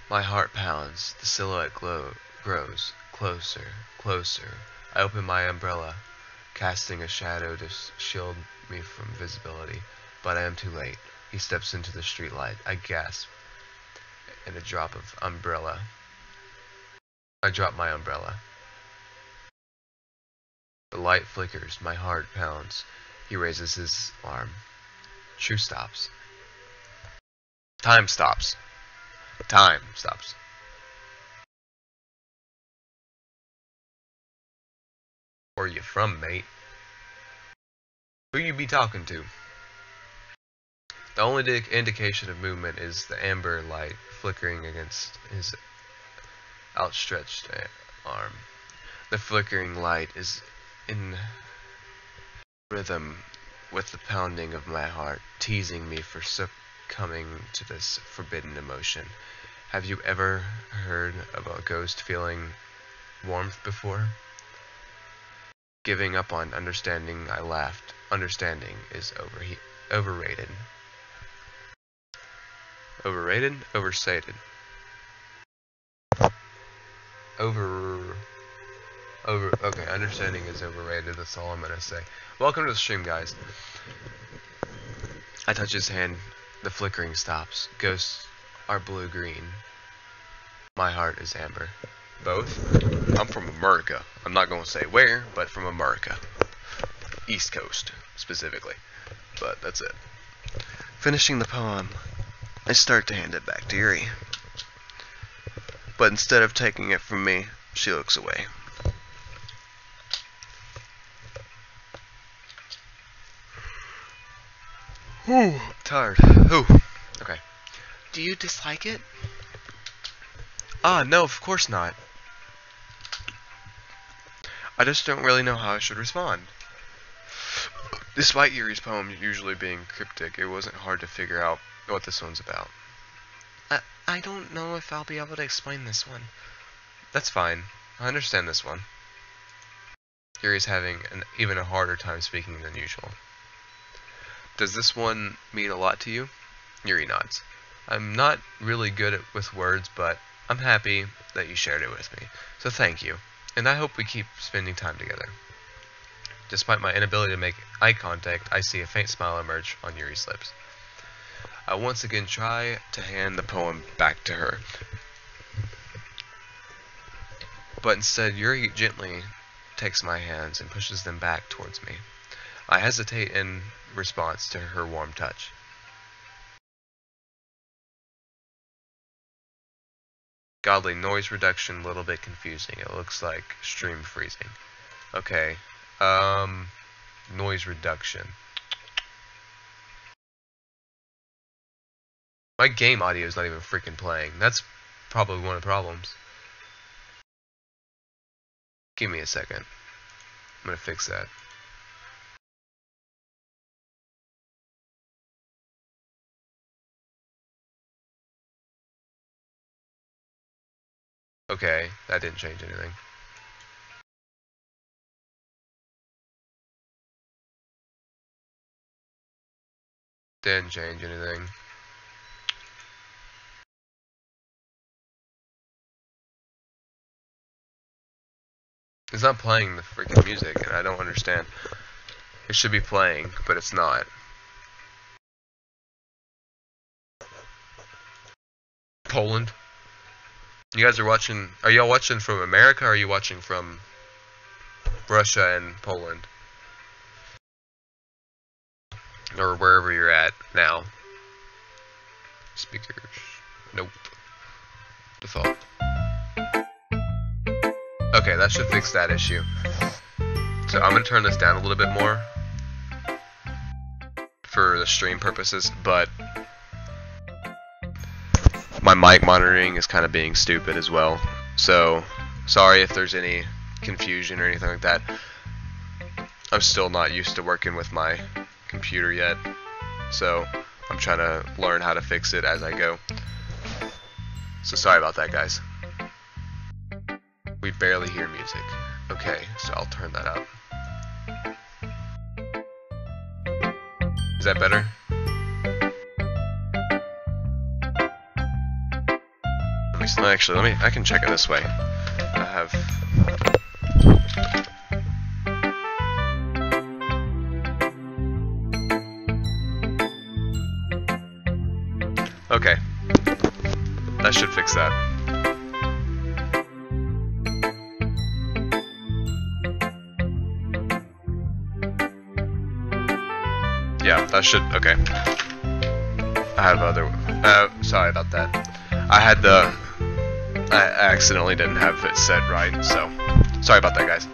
My heart pounds. The silhouette grows closer, closer. I open my umbrella, casting a shadow to shield me from visibility, but I am too late. He steps into the streetlight. I gasp, and a drop of umbrella. I drop my umbrella. The light flickers. My heart pounds. He raises his arm. True stops. Time stops. Time stops. Where you from, mate? Who you be talking to? The only indication of movement is the amber light flickering against his outstretched arm. The flickering light is in rhythm with the pounding of my heart, teasing me for succumbing to this forbidden emotion. Have you ever heard of a ghost feeling warmth before? Giving up on understanding, I laughed. Understanding is overrated. Overrated? Overstated. Okay, understanding is overrated, that's all I'm gonna say. Welcome to the stream, guys. I touch his hand, the flickering stops. Ghosts are blue-green. My heart is amber. Both? I'm from America. I'm not gonna say where, but from America. East Coast, specifically. But that's it. Finishing the poem, I start to hand it back to Yuri. But instead of taking it from me, she looks away. Ooh, tired. Ooh. Okay. Do you dislike it? Ah, no, of course not. I just don't really know how I should respond. Despite Yuri's poem usually being cryptic, it wasn't hard to figure out what this one's about. I don't know if I'll be able to explain this one. That's fine. I understand this one. Yuri's having even a harder time speaking than usual. Does this one mean a lot to you? Yuri nods. I'm not really good with words, but I'm happy that you shared it with me. So thank you. And I hope we keep spending time together. Despite my inability to make eye contact, I see a faint smile emerge on Yuri's lips. I once again try to hand the poem back to her. But instead, Yuri gently takes my hands and pushes them back towards me. I hesitate in response to her warm touch. Godly noise reduction, a little bit confusing. It looks like stream freezing. Okay. Noise reduction. My game audio is not even freaking playing. That's probably one of the problems. Give me a second. I'm gonna fix that. Okay, that didn't change anything. Didn't change anything. It's not playing the freaking music, and I don't understand. It should be playing, but it's not. Poland? You guys are watching... Are y'all watching from America, or are you watching from Russia and Poland? Or wherever you're at now. Speakers. Nope. Default. Okay, that should fix that issue. So I'm going to turn this down a little bit more for the stream purposes, but my mic monitoring is kind of being stupid as well. So sorry if there's any confusion or anything like that. I'm still not used to working with my computer yet, so I'm trying to learn how to fix it as I go. So sorry about that, guys. We barely hear music. Okay, so I'll turn that up. Is that better? I can check it this way. I have... Okay. That should fix that. Yeah, that should... Okay. I have other... sorry about that. I accidentally didn't have it set right, so... Sorry about that, guys.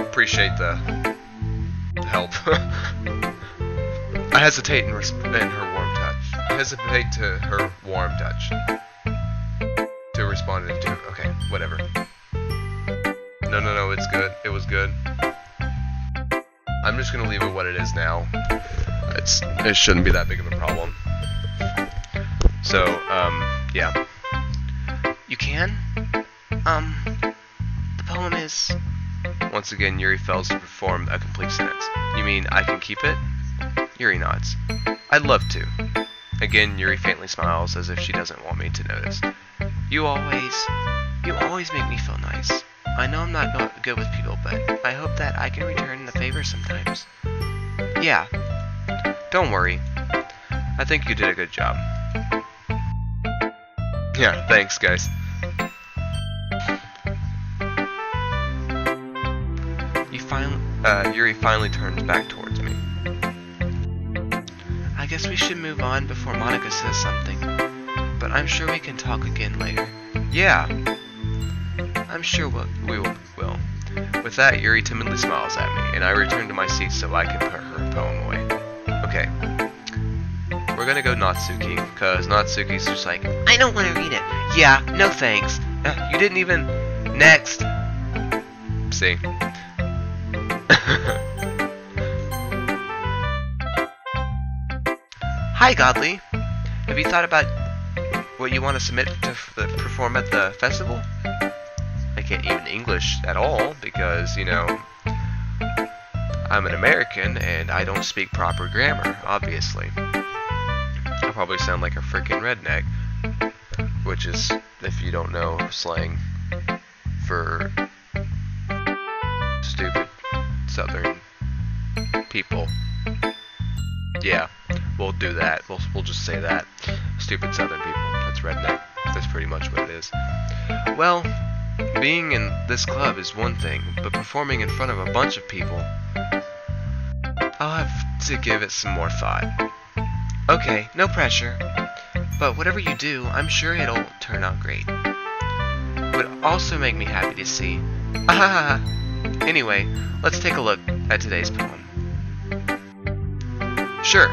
Appreciate the help. I hesitate in her warm touch. I hesitate to her warm touch. To respond to... Okay, whatever. No, it's good. It was good. I'm just gonna leave it what it is now. It shouldn't be that big of a problem. So, yeah. You can? The poem is... Once again, Yuri fails to perform a complete sentence. You mean I can keep it? Yuri nods. I'd love to. Again, Yuri faintly smiles as if she doesn't want me to notice. You always make me feel nice. I know I'm not good with people, but I hope that I can return the favor sometimes. Yeah. Don't worry. I think you did a good job. Yeah, thanks, guys. Yuri finally turns back towards me. I guess we should move on before Monica says something. But I'm sure we can talk again later. Yeah. I'm sure we will. With that, Yuri timidly smiles at me, and I return to my seat so I can put her poem away. Okay. We're gonna go Natsuki, because Natsuki's just like, I don't want to read it. Yeah, no thanks. You didn't even... Next! See? Hi, Godly. Have you thought about what you want to submit to perform at the festival? I can't even English at all because, you know, I'm an American and I don't speak proper grammar, obviously. I'll probably sound like a freaking redneck, which is, if you don't know, slang for stupid southern people. Yeah, we'll do that. We'll just say that. Stupid southern people. That's redneck. That's pretty much what it is. Well, being in this club is one thing, but performing in front of a bunch of people, I'll have to give it some more thought. Okay, no pressure. But whatever you do, I'm sure it'll turn out great. It would also make me happy to see. Anyway, let's take a look at today's poem. Sure.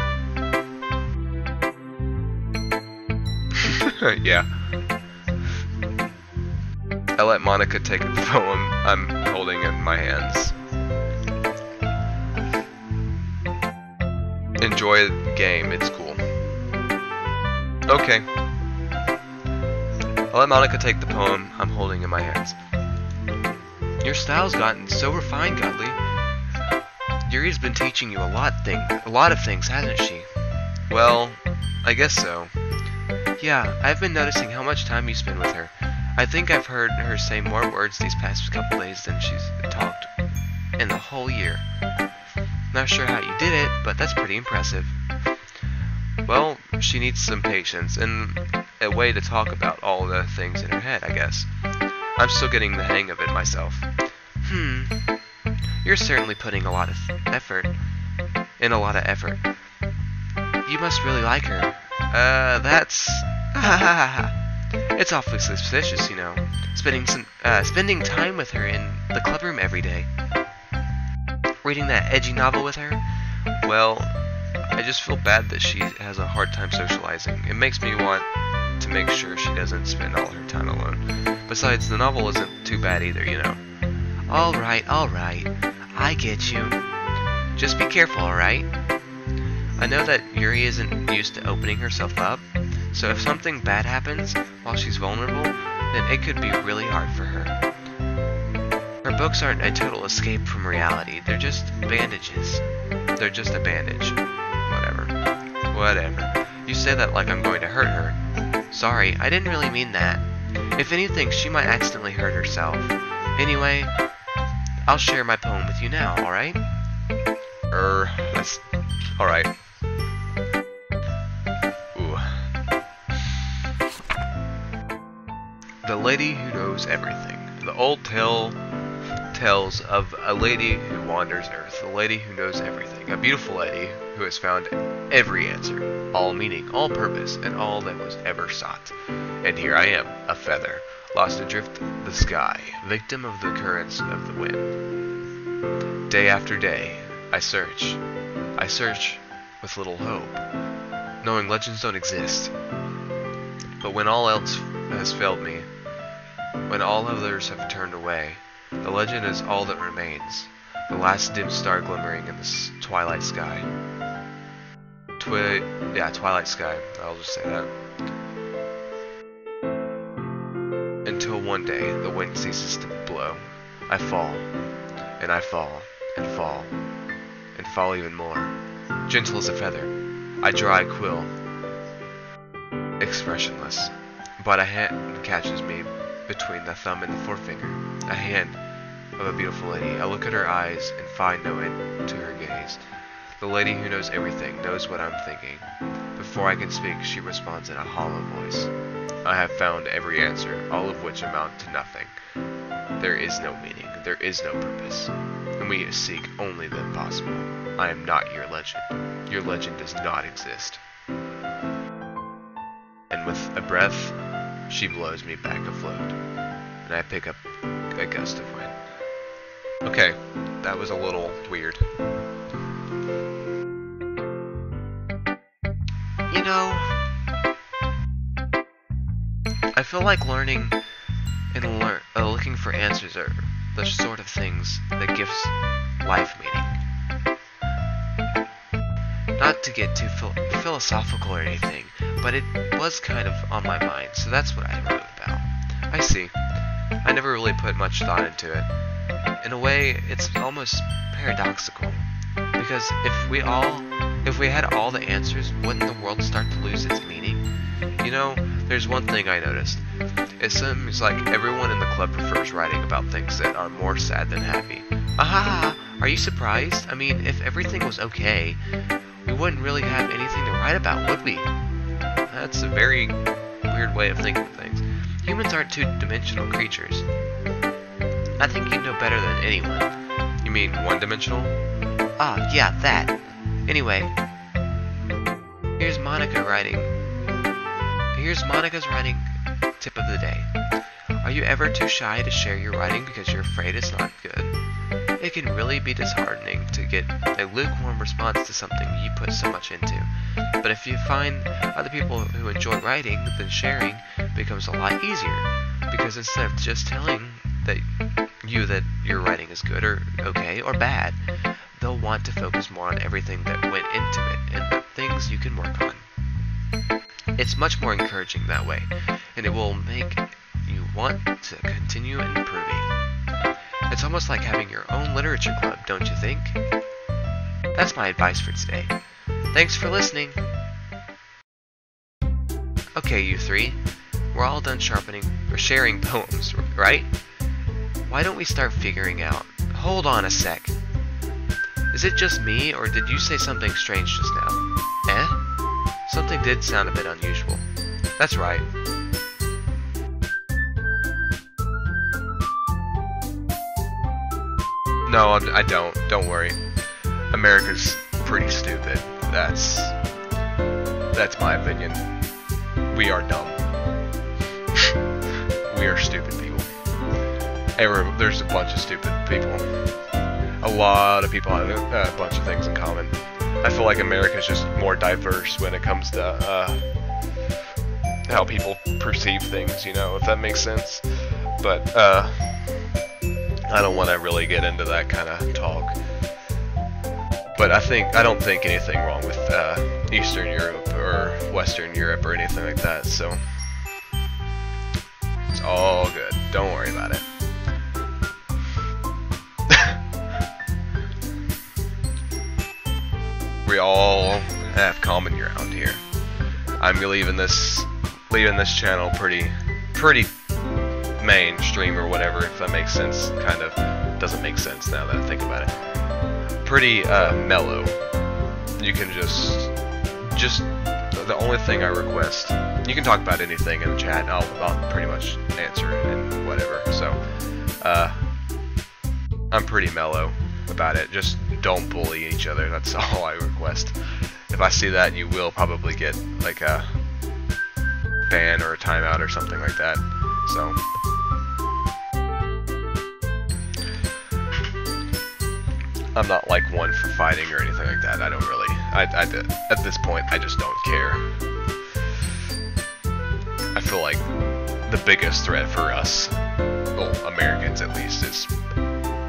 Yeah. I let Monica take the poem I'm holding in my hands. Enjoy the game, it's cool. Okay. I let Monica take the poem I'm holding in my hands. Your style's gotten so refined, Godly. Yuri's been teaching you a lot of things, hasn't she? Well, I guess so. Yeah, I've been noticing how much time you spend with her. I think I've heard her say more words these past couple days than she's talked in the whole year. Not sure how you did it, but that's pretty impressive. Well, she needs some patience and a way to talk about all the things in her head, I guess. I'm still getting the hang of it myself. You're certainly putting a lot of effort. You must really like her. That's... It's awfully suspicious, you know. Spending time with her in the clubroom every day. Reading that edgy novel with her. Well, I just feel bad that she has a hard time socializing. It makes me want to make sure she doesn't spend all her time alone. Besides, the novel isn't too bad either, you know. Alright. I get you. Just be careful, alright? I know that Yuri isn't used to opening herself up, so if something bad happens while she's vulnerable, then it could be really hard for her. Her books aren't a total escape from reality, they're just bandages. They're just a bandage. Whatever. You say that like I'm going to hurt her. Sorry, I didn't really mean that. If anything, she might accidentally hurt herself. Anyway, I'll share my poem with you now, alright? That's... alright. Ooh. The Lady Who Knows Everything. The old tale tells of a lady who wanders Earth. The lady who knows everything. A beautiful lady who has found every answer, all meaning, all purpose, and all that was ever sought. And here I am, a feather, lost adrift the sky, victim of the currents of the wind. Day after day, I search with little hope, knowing legends don't exist. But when all else has failed me, when all others have turned away, the legend is all that remains, the last dim star glimmering in the twilight sky. Twilight sky, I'll just say that. Until one day, the wind ceases to blow. I fall, and I fall, and fall, and fall even more. Gentle as a feather, I dry quill, expressionless. But a hand catches me between the thumb and the forefinger. A hand of a beautiful lady. I look at her eyes and find no end to her gaze. The lady who knows everything knows what I'm thinking. Before I can speak, she responds in a hollow voice. I have found every answer, all of which amount to nothing. There is no meaning, there is no purpose, and we seek only the impossible. I am not your legend. Your legend does not exist. And with a breath, she blows me back afloat, and I pick up a gust of wind. Okay, that was a little weird. You know, I feel like learning and looking for answers are the sort of things that gives life meaning. Not to get too philosophical or anything, but it was kind of on my mind, so that's what I wrote about. I see. I never really put much thought into it. In a way, it's almost paradoxical, because if we had all the answers, wouldn't the world start to lose its meaning? You know, there's one thing I noticed. It seems like everyone in the club prefers writing about things that are more sad than happy. Aha! Are you surprised? I mean, if everything was okay, we wouldn't really have anything to write about, would we? That's a very weird way of thinking of things. Humans aren't two-dimensional creatures. I think you know better than anyone. You mean one-dimensional? Ah, yeah, that. Anyway, here's Monica's writing tip of the day. Are you ever too shy to share your writing because you're afraid it's not good? It can really be disheartening to get a lukewarm response to something you put so much into. But if you find other people who enjoy writing, then sharing becomes a lot easier. Because instead of just telling that your writing is good or okay or bad, they'll want to focus more on everything that went into it and the things you can work on. It's much more encouraging that way, and it will make you want to continue improving. It's almost like having your own literature club, don't you think? That's my advice for today. Thanks for listening. Okay, you three. We're all done sharing poems, right? Why don't we start figuring out? Hold on a sec. Is it just me, or did you say something strange just now? Eh? Something did sound a bit unusual. That's right. No, I don't. Don't worry. America's pretty stupid. That's my opinion. We are dumb. We are stupid people. There's a bunch of stupid people. A lot of people have a bunch of things in common. I feel like America's just more diverse when it comes to how people perceive things, you know, if that makes sense. But I don't want to really get into that kind of talk. But I don't think anything wrong with Eastern Europe or Western Europe or anything like that, so it's all good. Don't worry about it. We all have common ground here. I'm leaving this channel pretty mainstream or whatever, if that makes sense. Kind of doesn't make sense now that I think about it. Pretty mellow. You can just the only thing I request, you can talk about anything in the chat and I'll pretty much answer it and whatever. So I'm pretty mellow about it. Just don't bully each other. That's all I request. If I see that, you will probably get like a ban or a timeout or something like that. So I'm not like one for fighting or anything like that. I don't really. At this point, I just don't care. I feel like the biggest threat for us, well, Americans at least, is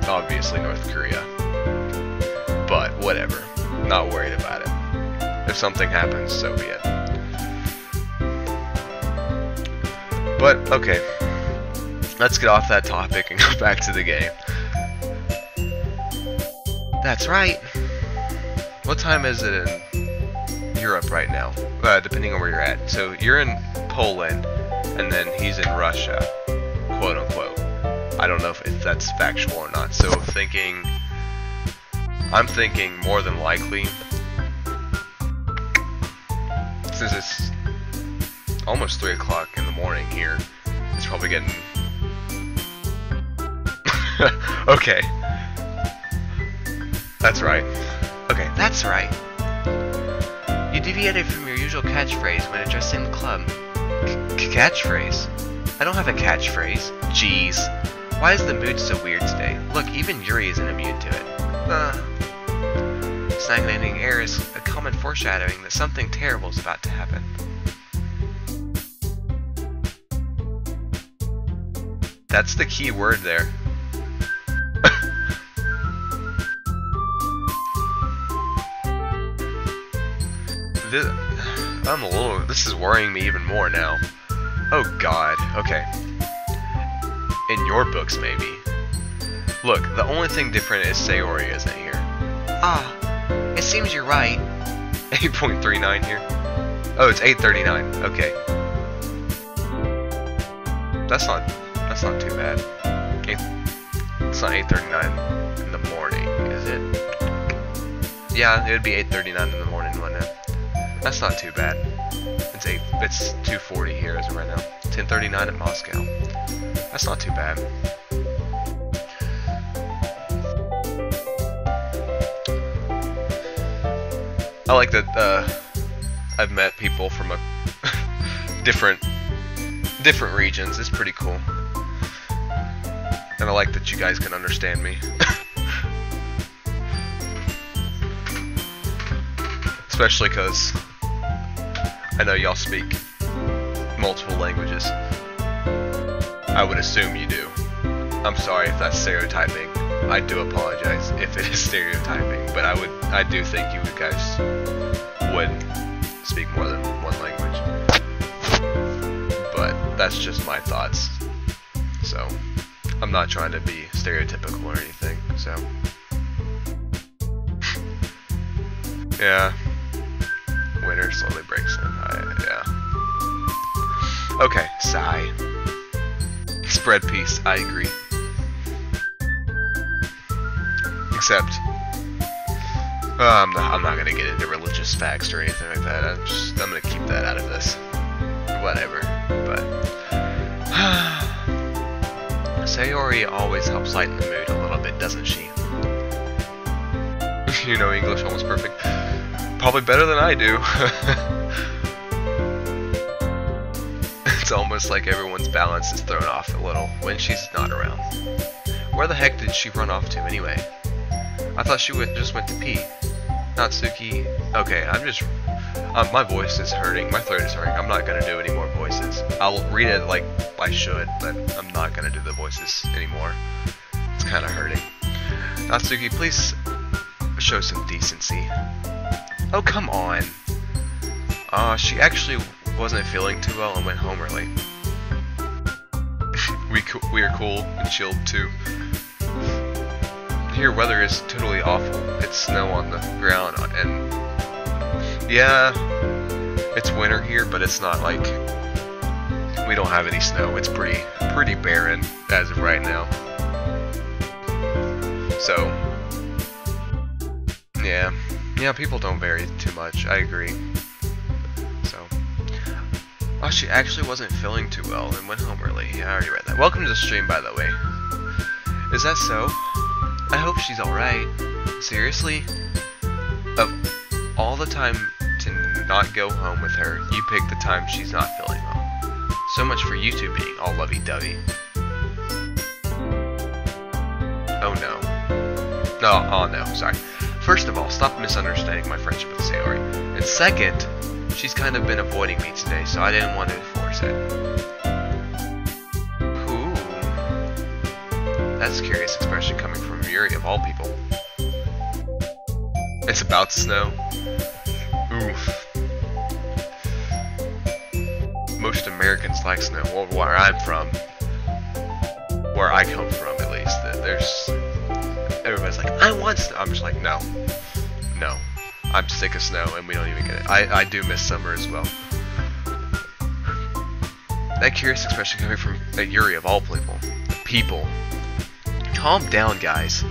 obviously North Korea. But whatever. Not worried about it. If something happens, so be it. But, okay. Let's get off that topic and go back to the game. That's right. What time is it in Europe right now? Depending on where you're at. So you're in Poland, and then he's in Russia, quote unquote. I don't know if that's factual or not. So I'm thinking more than likely, since it's almost 3 o'clock in the morning here, it's probably getting... Okay. That's right. Okay, that's right. You deviated from your usual catchphrase when addressing the club. Catchphrase? I don't have a catchphrase. Jeez. Why is the mood so weird today? Look, even Yuri isn't immune to it. Stagnating air is a common foreshadowing that something terrible is about to happen. That's the key word there. This is worrying me even more now. Oh god, okay. In your books, maybe. Look, the only thing different is Sayori isn't here. Ah, it seems you're right. 8.39 here. Oh, it's 8:39. Okay. That's not too bad. It's not 8:39 in the morning, is it? Yeah, it would be 8:39 in the morning, wouldn't it? That's not too bad. It's 2:40 here as of right now. 10:39 in Moscow. That's not too bad. I like that I've met people from different regions. It's pretty cool. And I like that you guys can understand me. Especially because I know y'all speak multiple languages. I would assume you do. I'm sorry if that's stereotyping. I do apologize if it is stereotyping, but I do think you guys would speak more than one language. that's just my thoughts. So, I'm not trying to be stereotypical or anything, so. Yeah. Winter slowly breaks in. Yeah. Okay, sigh. Spread peace, I agree. Except, I'm not gonna get into religious facts or anything like that. I'm gonna keep that out of this. Whatever. But Sayori always helps lighten the mood a little bit, doesn't she? You know English almost perfect. Probably better than I do. It's almost like everyone's balance is thrown off a little when she's not around. Where the heck did she run off to anyway? I thought she just went to pee. Natsuki. Okay, I'm just. My voice is hurting. My throat is hurting. I'm not gonna do any more voices. I'll read it like I should, but I'm not gonna do the voices anymore. It's kind of hurting. Natsuki, please show some decency. Oh, come on. She actually wasn't feeling too well and went home early. we are cool and chilled too. Here, weather is totally awful. It's snow on the ground, and yeah, it's winter here, but it's not like we don't have any snow. It's pretty barren as of right now. So, yeah, people don't vary too much. I agree. So, oh, she actually wasn't feeling too well and went home early. Yeah, I already read that. Welcome to the stream, by the way. Is that so? I hope she's alright. Seriously? Of all the time to not go home with her, you pick the time she's not feeling well. So much for you two being all lovey-dovey. Oh no. Oh no, sorry. First of all, stop misunderstanding my friendship with Sayori. And second, she's kind of been avoiding me today, so I didn't want to force it. Ooh. That's a curious expression coming from Yuri of all people. It's about to snow. Oof. Most Americans like snow. Well, where I'm from, where I come from at least, everybody's like, I want snow. I'm just like, no. I'm sick of snow and we don't even get it. I do miss summer as well. That curious expression coming from Yuri of all people. Calm down, guys.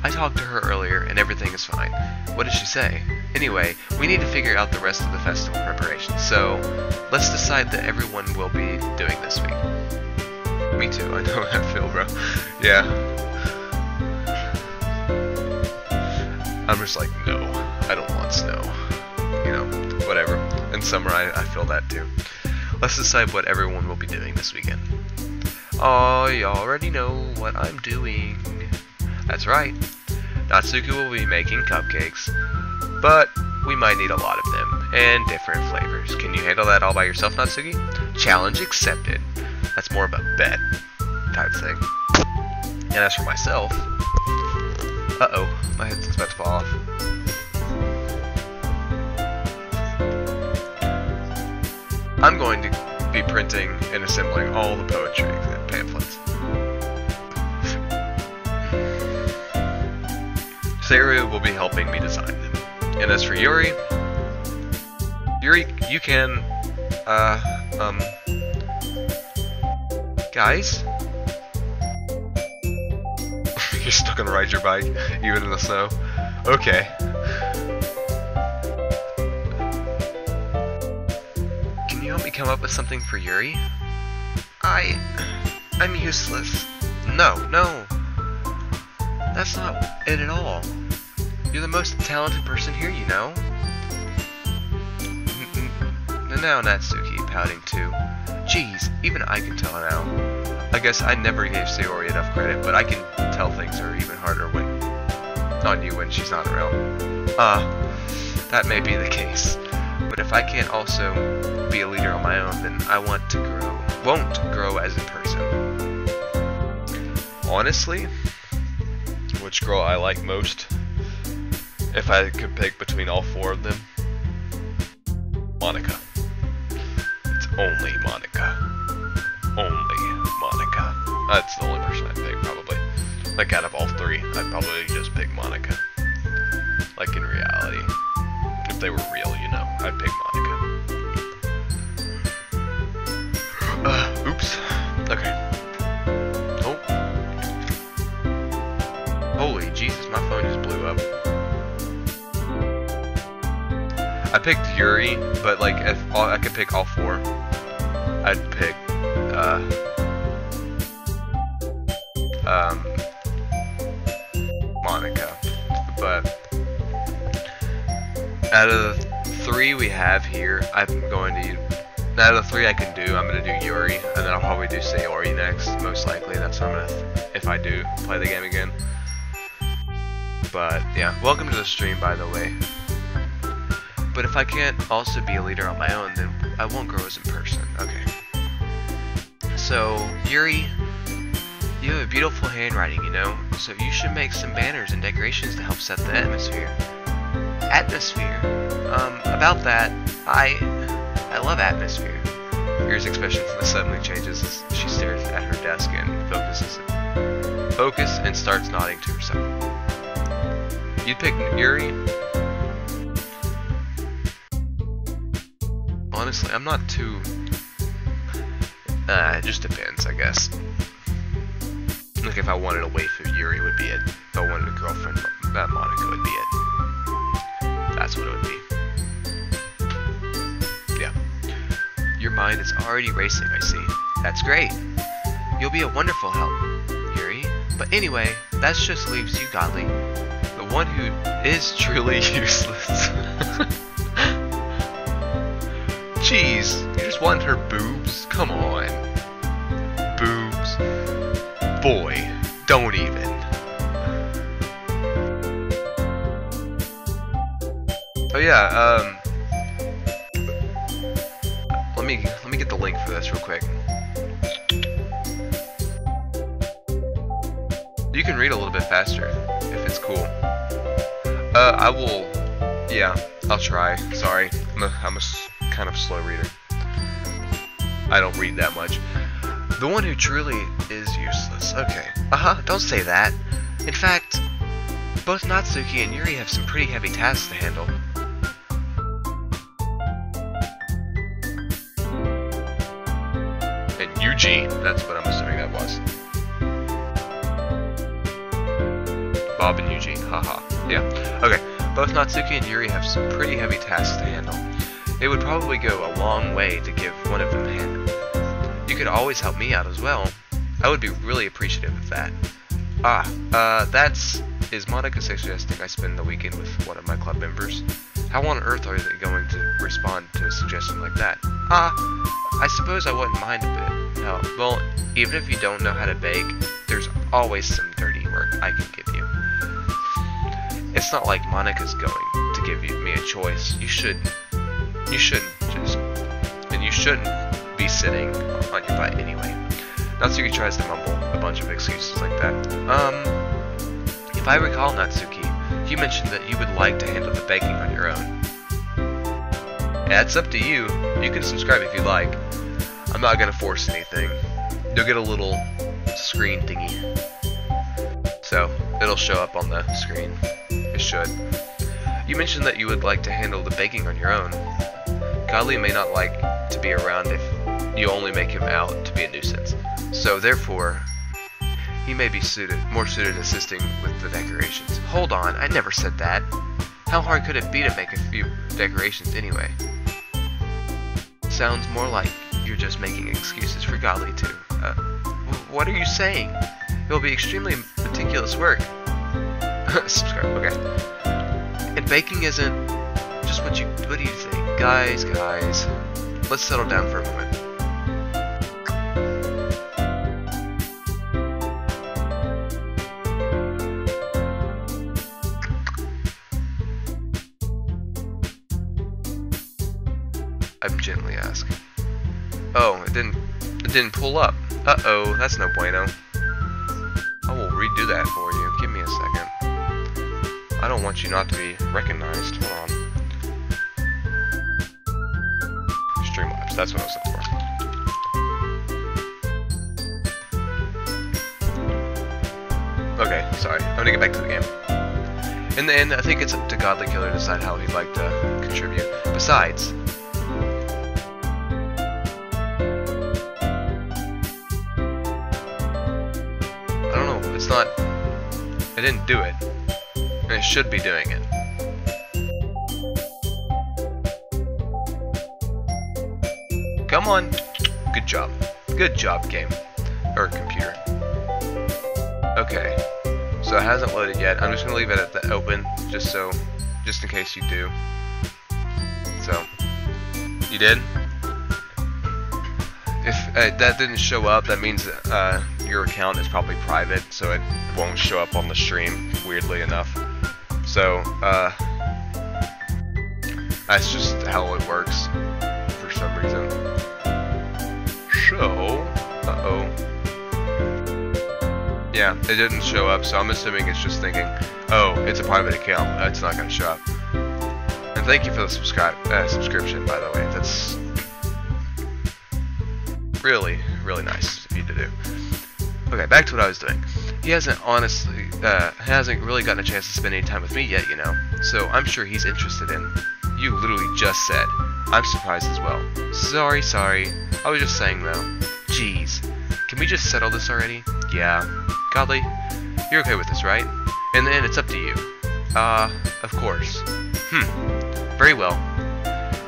I talked to her earlier and everything is fine. What did she say? Anyway, we need to figure out the rest of the festival preparations, so let's decide that everyone will be doing this week. Me too, I know how I feel, bro. Yeah. I'm just like, no, I don't want snow. You know, whatever. In summer, I feel that too. Let's decide what everyone will be doing this weekend. Oh, you already know what I'm doing. That's right. Natsuki will be making cupcakes, but we might need a lot of them, and different flavors. Can you handle that all by yourself, Natsuki? Challenge accepted. That's more of a bet type thing. And as for myself, uh-oh, my headset's about to fall off. I'm going to be printing and assembling all the poetry pamphlets. Sayori will be helping me design them. And as for Yuri, you can, guys? You're still gonna ride your bike, even in the snow? Okay. Can you help me come up with something for Yuri? I'm useless. No. That's not it at all. You're the most talented person here, you know? Now Natsuki, pouting too. Jeez, even I can tell now. I guess I never gave Sayori enough credit, but I can tell things are even harder on you when she's not around. That may be the case. But if I can't also be a leader on my own, then I won't grow as a person. Honestly, which girl I like most, if I could pick between all four of them? Monica. It's Only Monica. Only Monica. That's the only person I'd pick, probably. Like, out of all three, I'd probably just pick Monica. Like, in reality. If they were real, you know, I'd pick Monica. Oops. Okay. Oh. Holy Jesus, my phone just blew up. I picked Yuri, but like if I could pick all four, I'd pick Monica. But out of the three we have here, I'm going to. Out of the three I can do, I'm gonna do Yuri, and then I'll probably do Sayori next. Most likely, that's what I'm gonna. If I do play the game again. But yeah, welcome to the stream, by the way. But if I can't also be a leader on my own, then I won't grow as a person. Okay. So, Yuri, you have a beautiful handwriting, you know? So you should make some banners and decorations to help set the atmosphere. Atmosphere? About that, I love atmosphere. Yuri's expression suddenly changes as she stares at her desk and focus and starts nodding to herself. You'd pick Yuri? Honestly, I'm not too... it just depends, I guess. Like, if I wanted a waifu, Yuri would be it. If I wanted a girlfriend, Monica would be it. That's what it would be. Yeah. Your mind is already racing, I see. That's great. You'll be a wonderful help, Yuri. But anyway, that just leaves you, Godly. The one who is truly useless. Jeez, you just want her boobs? Come on. Boobs. Boy, don't even. Oh yeah, let me get the link for this real quick. You can read a little bit faster if it's cool. I will. Yeah, I'll try. Sorry, I'm a kind of slow reader. I don't read that much. The one who truly is useless. Okay. Don't say that. In fact, both Natsuki and Yuri have some pretty heavy tasks to handle. And Eugene, that's what I'm assuming that was. Bob and Eugene, haha. Yeah. Okay. Both Natsuki and Yuri have some pretty heavy tasks to handle. It would probably go a long way to give one of them a hand. You could always help me out as well. I would be really appreciative of that. Is Monica suggesting I spend the weekend with one of my club members? How on earth are they going to respond to a suggestion like that? I suppose I wouldn't mind a bit. No, well, even if you don't know how to bake, there's always some dirty work I can give you. It's not like Monica's going to give me a choice. You shouldn't be sitting on your butt anyway. Natsuki tries to mumble a bunch of excuses like that. If I recall, Natsuki, you mentioned that you would like to handle the baking on your own. Yeah, it's up to you. You can subscribe if you like. I'm not gonna force anything. You'll get a little screen thingy. So, it'll show up on the screen. It should. You mentioned that you would like to handle the baking on your own. Godly may not like to be around if you only make him out to be a nuisance. So therefore, he may be more suited assisting with the decorations. Hold on, I never said that. How hard could it be to make a few decorations anyway? Sounds more like you're just making excuses for Godly too. What are you saying? It will be extremely meticulous work. Subscribe, okay. And baking isn't just what do you think? Guys, let's settle down for a moment. I gently ask. Oh, it didn't pull up. Uh-oh, that's no bueno. I will redo that for you. Give me a second. I don't want you not to be recognized. Hold on. Streamlabs. So that's what I was looking for. Okay, sorry. I'm gonna get back to the game. In the end, I think it's up to Godly Killer to decide how he'd like to contribute. Besides, I don't know, it's not, I didn't do it, and it should be doing it. Come on. Good job. Good job, game. Or computer. Okay. So it hasn't loaded yet. I'm just gonna leave it at the open, just in case you do. So, you did? If that didn't show up, that means your account is probably private, so it won't show up on the stream, weirdly enough. So, that's just how it works, for some reason. So, yeah, it didn't show up, so I'm assuming it's just thinking, oh, it's a private account, it's not going to show up. And thank you for the subscription, by the way. That's really, really nice of you to do. Okay, back to what I was doing. He hasn't really gotten a chance to spend any time with me yet, you know, so I'm sure he's interested in. You literally just said. I'm surprised as well. Sorry. I was just saying, though. Jeez. Can we just settle this already? Yeah. Godly, you're okay with this, right? In the end, it's up to you. Of course. Very well.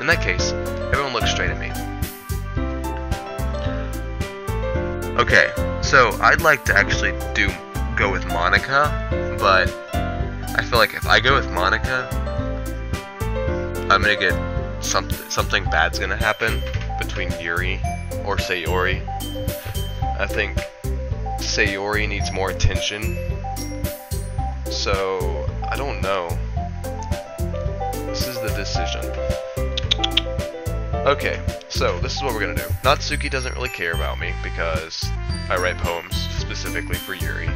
In that case, everyone look straight at me. Okay, so I'd like to actually go with Monica, but I feel like if I go with Monica, I'm gonna get something bad's gonna happen between Yuri or Sayori. I think Sayori needs more attention, so I don't know. This is the decision. Okay, so this is what we're gonna do. Natsuki doesn't really care about me because I write poems specifically for Yuri.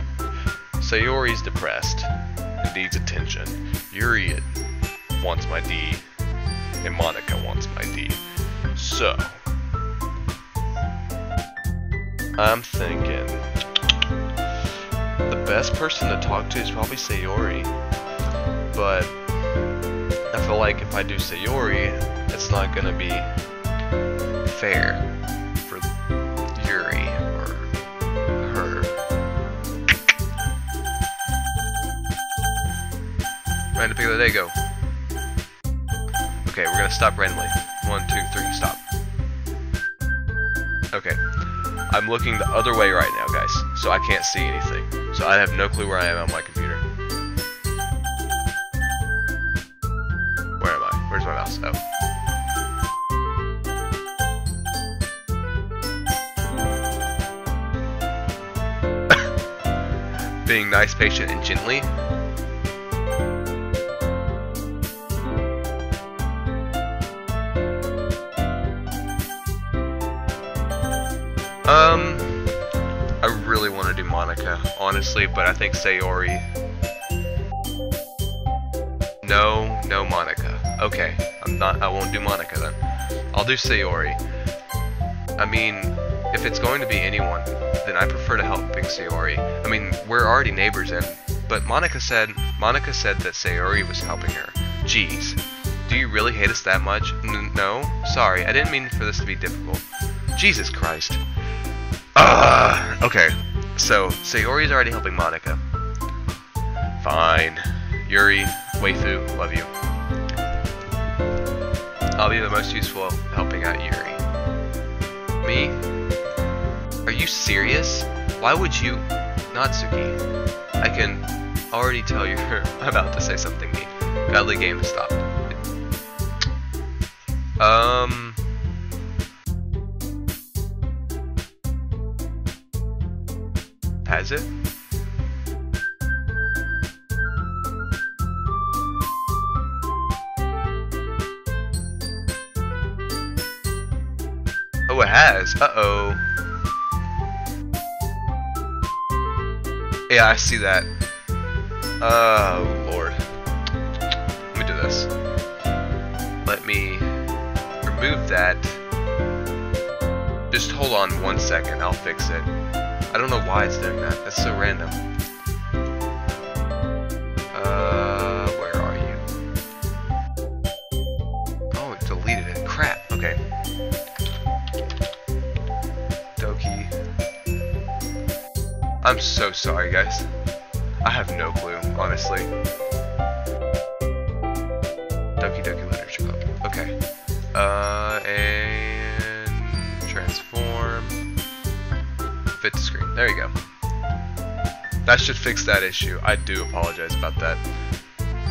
Sayori's depressed and needs attention. Yuri wants my D, and Monica wants my D. So, I'm thinking the best person to talk to is probably Sayori, but I feel like if I do Sayori, it's not gonna be fair for Yuri or her. Random pick of the day, go. Okay, we're gonna stop randomly. 1, 2, 3, stop. Okay. I'm looking the other way right now, guys, so I can't see anything. So I have no clue where I am on my computer. Where am I? Where's my mouse? Oh. Being nice, patient, and gently. I really want to do Monica, honestly, but I think Sayori. No, Monica. Okay, I won't do Monica then. I'll do Sayori. I mean, if it's going to be anyone, then I prefer to helping Sayori. I mean, we're already neighbors, but Monica said that Sayori was helping her. Jeez, do you really hate us that much? No, sorry, I didn't mean for this to be difficult. Jesus Christ. Okay, so Sayori's already helping Monica. Fine. Yuri, waifu, love you. I'll be the most useful helping out Yuri. Me? Are you serious? Why would you? Natsuki. I can already tell you're about to say something mean. Godly game, stop. Has it? Oh, it has. Uh-oh. Yeah, I see that. Oh, Lord. Let me do this. Let me remove that. Just hold on 1 second, I'll fix it. I don't know why it's doing that. That's so random. Where are you? Oh, it deleted it. Crap. Okay. Doki. I'm so sorry, guys. I have no clue, honestly. Doki Literature Club. Okay. And transform. Fit to screen. There you go. That should fix that issue. I do apologize about that.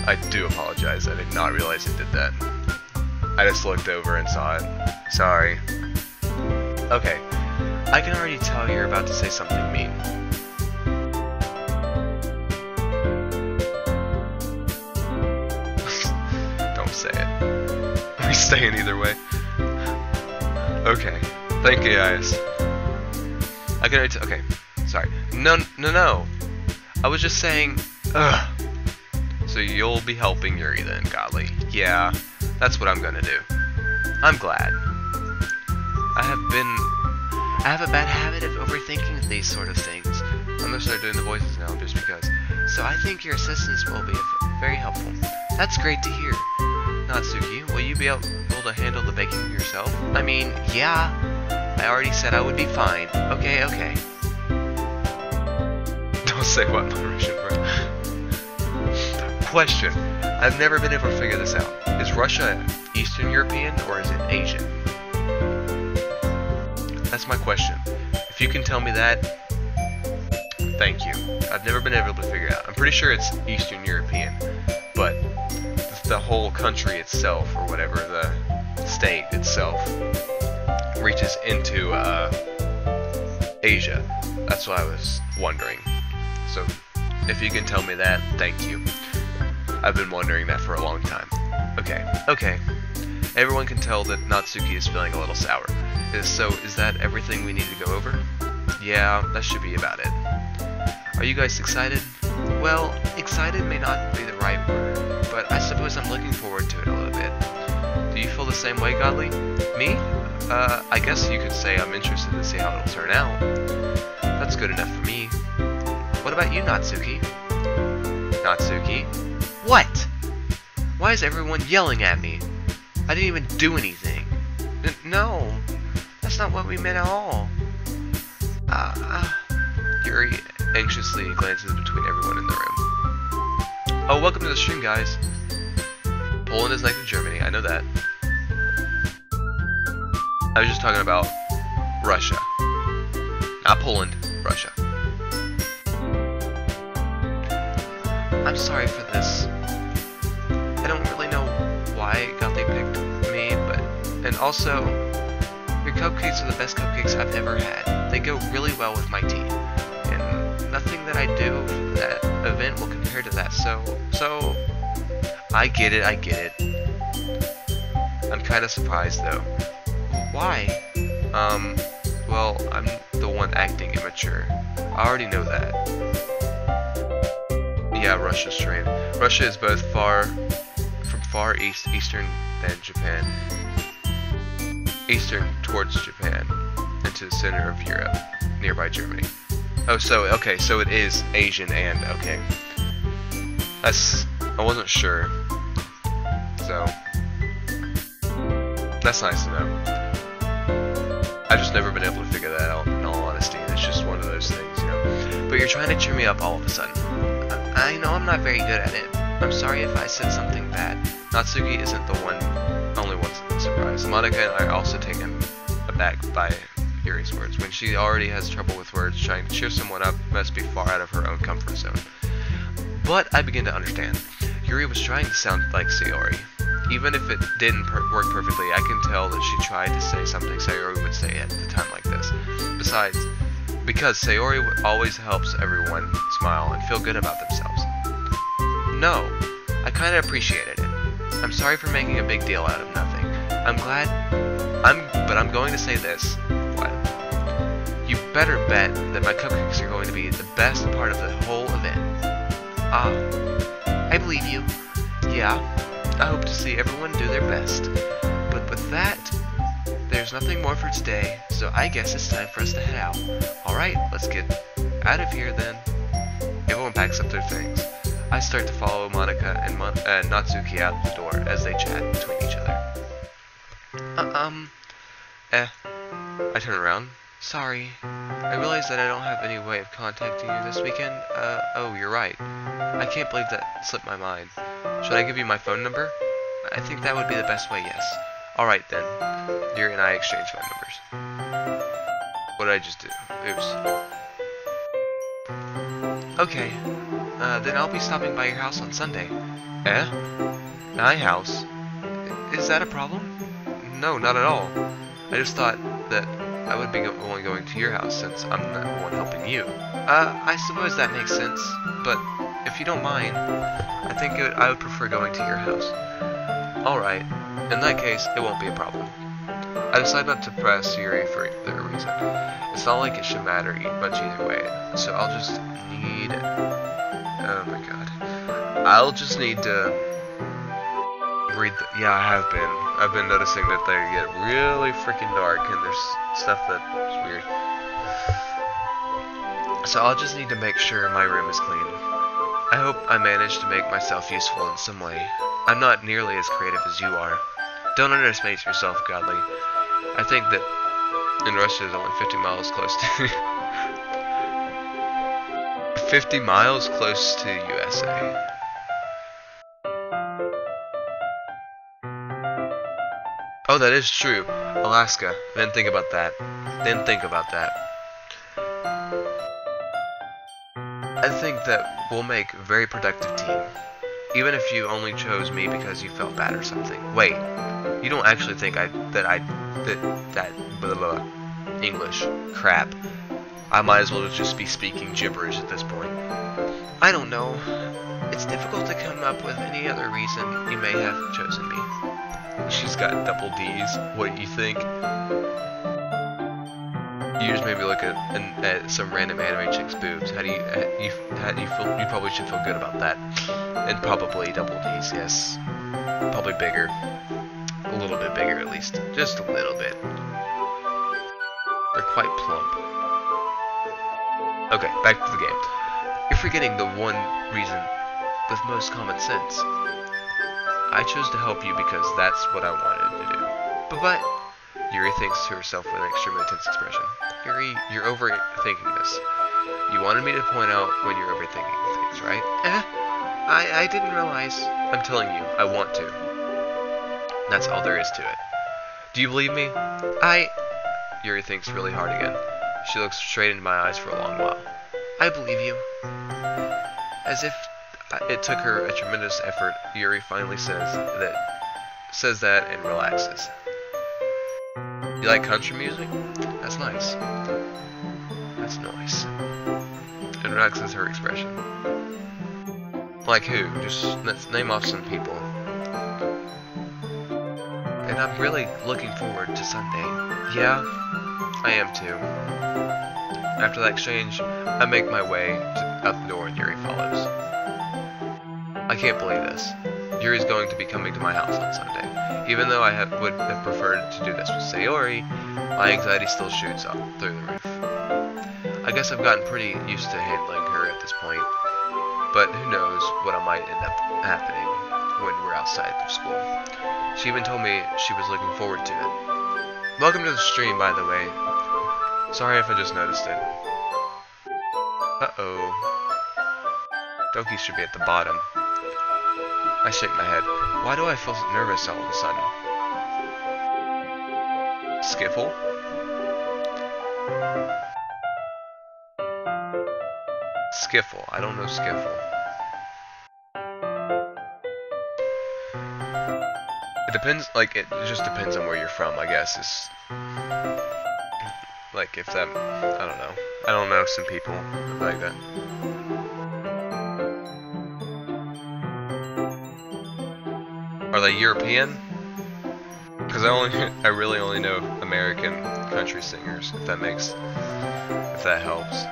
I do apologize. I did not realize it did that. I just looked over and saw it. Sorry. Okay. I can already tell you're about to say something mean. Don't say it. We're staying either way. Okay. Thank you, guys. I can already okay. Sorry. No. I was just saying, ugh. So you'll be helping Yuri then, Godly. Yeah, that's what I'm gonna do. I'm glad. I have a bad habit of overthinking these sort of things. I'm gonna start doing the voices now just because. So I think your assistance will be very helpful. That's great to hear. Natsuki, will you be able to handle the baking yourself? I mean, yeah. I already said I would be fine. Okay. Don't say what, Russian, bro. Question. I've never been able to figure this out. Is Russia Eastern European or is it Asian? That's my question. If you can tell me that, thank you. I've never been able to figure it out. I'm pretty sure it's Eastern European, but the whole country itself, or whatever, the state itself, reaches into Asia. That's what I was wondering. So, if you can tell me that, thank you. I've been wondering that for a long time. Okay. Everyone can tell that Natsuki is feeling a little sour. So, is that everything we need to go over? Yeah, that should be about it. Are you guys excited? Well, excited may not be the right word, but I suppose I'm looking forward to it a little bit. Do you feel the same way, Godly? Me? I guess you could say I'm interested to see how it'll turn out. That's good enough for me. What about you, Natsuki? Natsuki? What? Why is everyone yelling at me? I didn't even do anything. No, that's not what we meant at all. Yuri anxiously glances between everyone in the room. Oh, welcome to the stream, guys. Poland is next to Germany, I know that. I was just talking about Russia. Not Poland, Russia. I'm sorry for this. I don't really know why Godly picked me, and also, your cupcakes are the best cupcakes I've ever had. They go really well with my tea, and nothing that I do for that event will compare to that, so, I get it. I'm kind of surprised, though. Why? Well, I'm the one acting immature. I already know that. Yeah, Russia's train. Russia is both from far eastern than Japan. Eastern towards Japan, and to the center of Europe, nearby Germany. Oh, so it is Asian and, okay. I wasn't sure. So, that's nice to know. I've just never been able to figure that out, in all honesty. It's just one of those things, you know. But you're trying to cheer me up all of a sudden. I know I'm not very good at it. I'm sorry if I said something bad. Natsuki isn't the only one surprised. Monica and I are also taken aback by Yuri's words. When she already has trouble with words, trying to cheer someone up must be far out of her own comfort zone. But I begin to understand. Yuri was trying to sound like Sayori. Even if it didn't work perfectly, I can tell that she tried to say something Sayori would say at a time like this. Besides, because Sayori always helps everyone smile and feel good about themselves. No, I kind of appreciated it. I'm sorry for making a big deal out of nothing. But I'm going to say this. What? You better bet that my cupcakes are going to be the best part of the whole event. Ah, I believe you. Yeah, I hope to see everyone do their best. But with that, there's nothing more for today, so I guess it's time for us to head out. Alright, let's get out of here then. Everyone packs up their things. I start to follow Monica and Natsuki out the door as they chat between each other. I turn around. Sorry. I realize that I don't have any way of contacting you this weekend. Oh, you're right. I can't believe that slipped my mind. Should I give you my phone number? I think that would be the best way, yes. Alright then. Yuri and I exchange phone numbers. What did I just do? Oops. Okay. Then I'll be stopping by your house on Sunday. My house? Is that a problem? No, not at all. I just thought that I would be only going to your house since I'm not the one helping you. I suppose that makes sense, but if you don't mind, I think I would prefer going to your house. Alright, in that case, it won't be a problem. I decide not to press Yuri for either reason. It's not like it should matter much either way, so I'll just need... Oh my god. I'll just need to read the... Yeah, I have been. I've been noticing that they get really freaking dark and there's stuff that's weird. So I'll just need to make sure my room is clean. I hope I manage to make myself useful in some way. I'm not nearly as creative as you are. Don't underestimate yourself, Godly. I think that in Russia is only 50 miles close to 50 miles close to USA. Oh, that is true. Alaska. Didn't think about that. I think that we'll make a very productive team. Even if you only chose me because you felt bad or something. Wait, you don't actually think that blah, blah, blah, English crap. I might as well just be speaking gibberish at this point. I don't know. It's difficult to come up with any other reason you may have chosen me. She's got double D's. What do you think? You just maybe look at some random anime chick's boobs. How do you feel? You probably should feel good about that. And probably double D's, yes. Probably bigger. A little bit bigger at least. Just a little bit. They're quite plump. Okay, back to the game. You're forgetting the one reason with most common sense. I chose to help you because that's what I wanted to do. But Yuri thinks to herself with an extremely tense expression. Yuri, you're overthinking this. You wanted me to point out when you're overthinking things, right? I didn't realize. I'm telling you, I want to. That's all there is to it. Do you believe me? Yuri thinks really hard again. She looks straight into my eyes for a long while. I believe you. As if it took her a tremendous effort, Yuri finally says that and relaxes. You like country music? That's nice. That's nice. And relaxes her expression. Like who? Just let's name off some people. And I'm really looking forward to Sunday. Yeah, I am too. After that exchange, I make my way out the door and Yuri follows. I can't believe this. Yuri's going to be coming to my house on Sunday. Even though I would have preferred to do this with Sayori, my anxiety still shoots up through the roof. I guess I've gotten pretty used to handling her at this point, but who knows what might end up happening when we're outside of school. She even told me she was looking forward to it. Welcome to the stream, by the way. Sorry if I just noticed it. Uh-oh. Doki should be at the bottom. I shake my head. Why do I feel nervous all of a sudden? Skiffle? Skiffle. I don't know Skiffle. It depends, it just depends on where you're from, I guess. It's like if that, I don't know. I don't know some people like that. Are they European? Because I really only know American country singers, if that helps.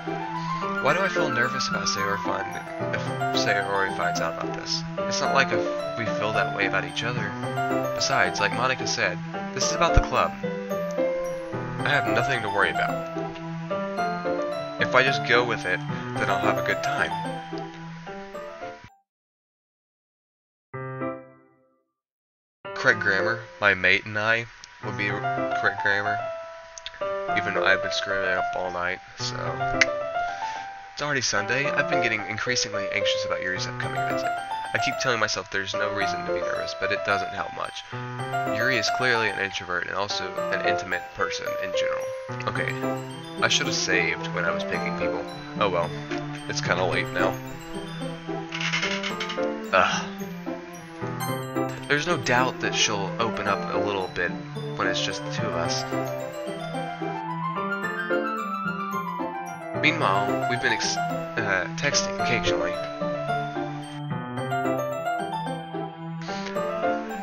Why do I feel nervous about Sayori finds out about this? It's not like we feel that way about each other. Besides, like Monica said, this is about the club. I have nothing to worry about. If I just go with it, then I'll have a good time. Correct grammar. My mate and I would be correct grammar. Even though I've been screwing it up all night, so... It's already Sunday. I've been getting increasingly anxious about Yuri's upcoming visit. I keep telling myself there's no reason to be nervous, but it doesn't help much. Yuri is clearly an introvert and also an intimate person in general. Okay, I should have saved when I was picking people. Oh well, it's kind of late now. Ugh. There's no doubt that she'll open up a little bit when it's just the two of us. Meanwhile, we've been texting occasionally.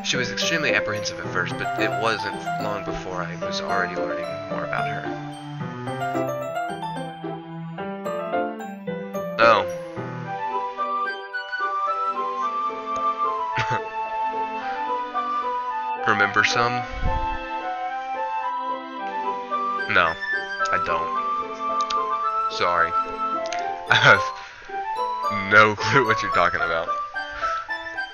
She was extremely apprehensive at first, but it wasn't long before I was already learning more about her. Oh. Remember some? No, I don't. Sorry. I have no clue what you're talking about.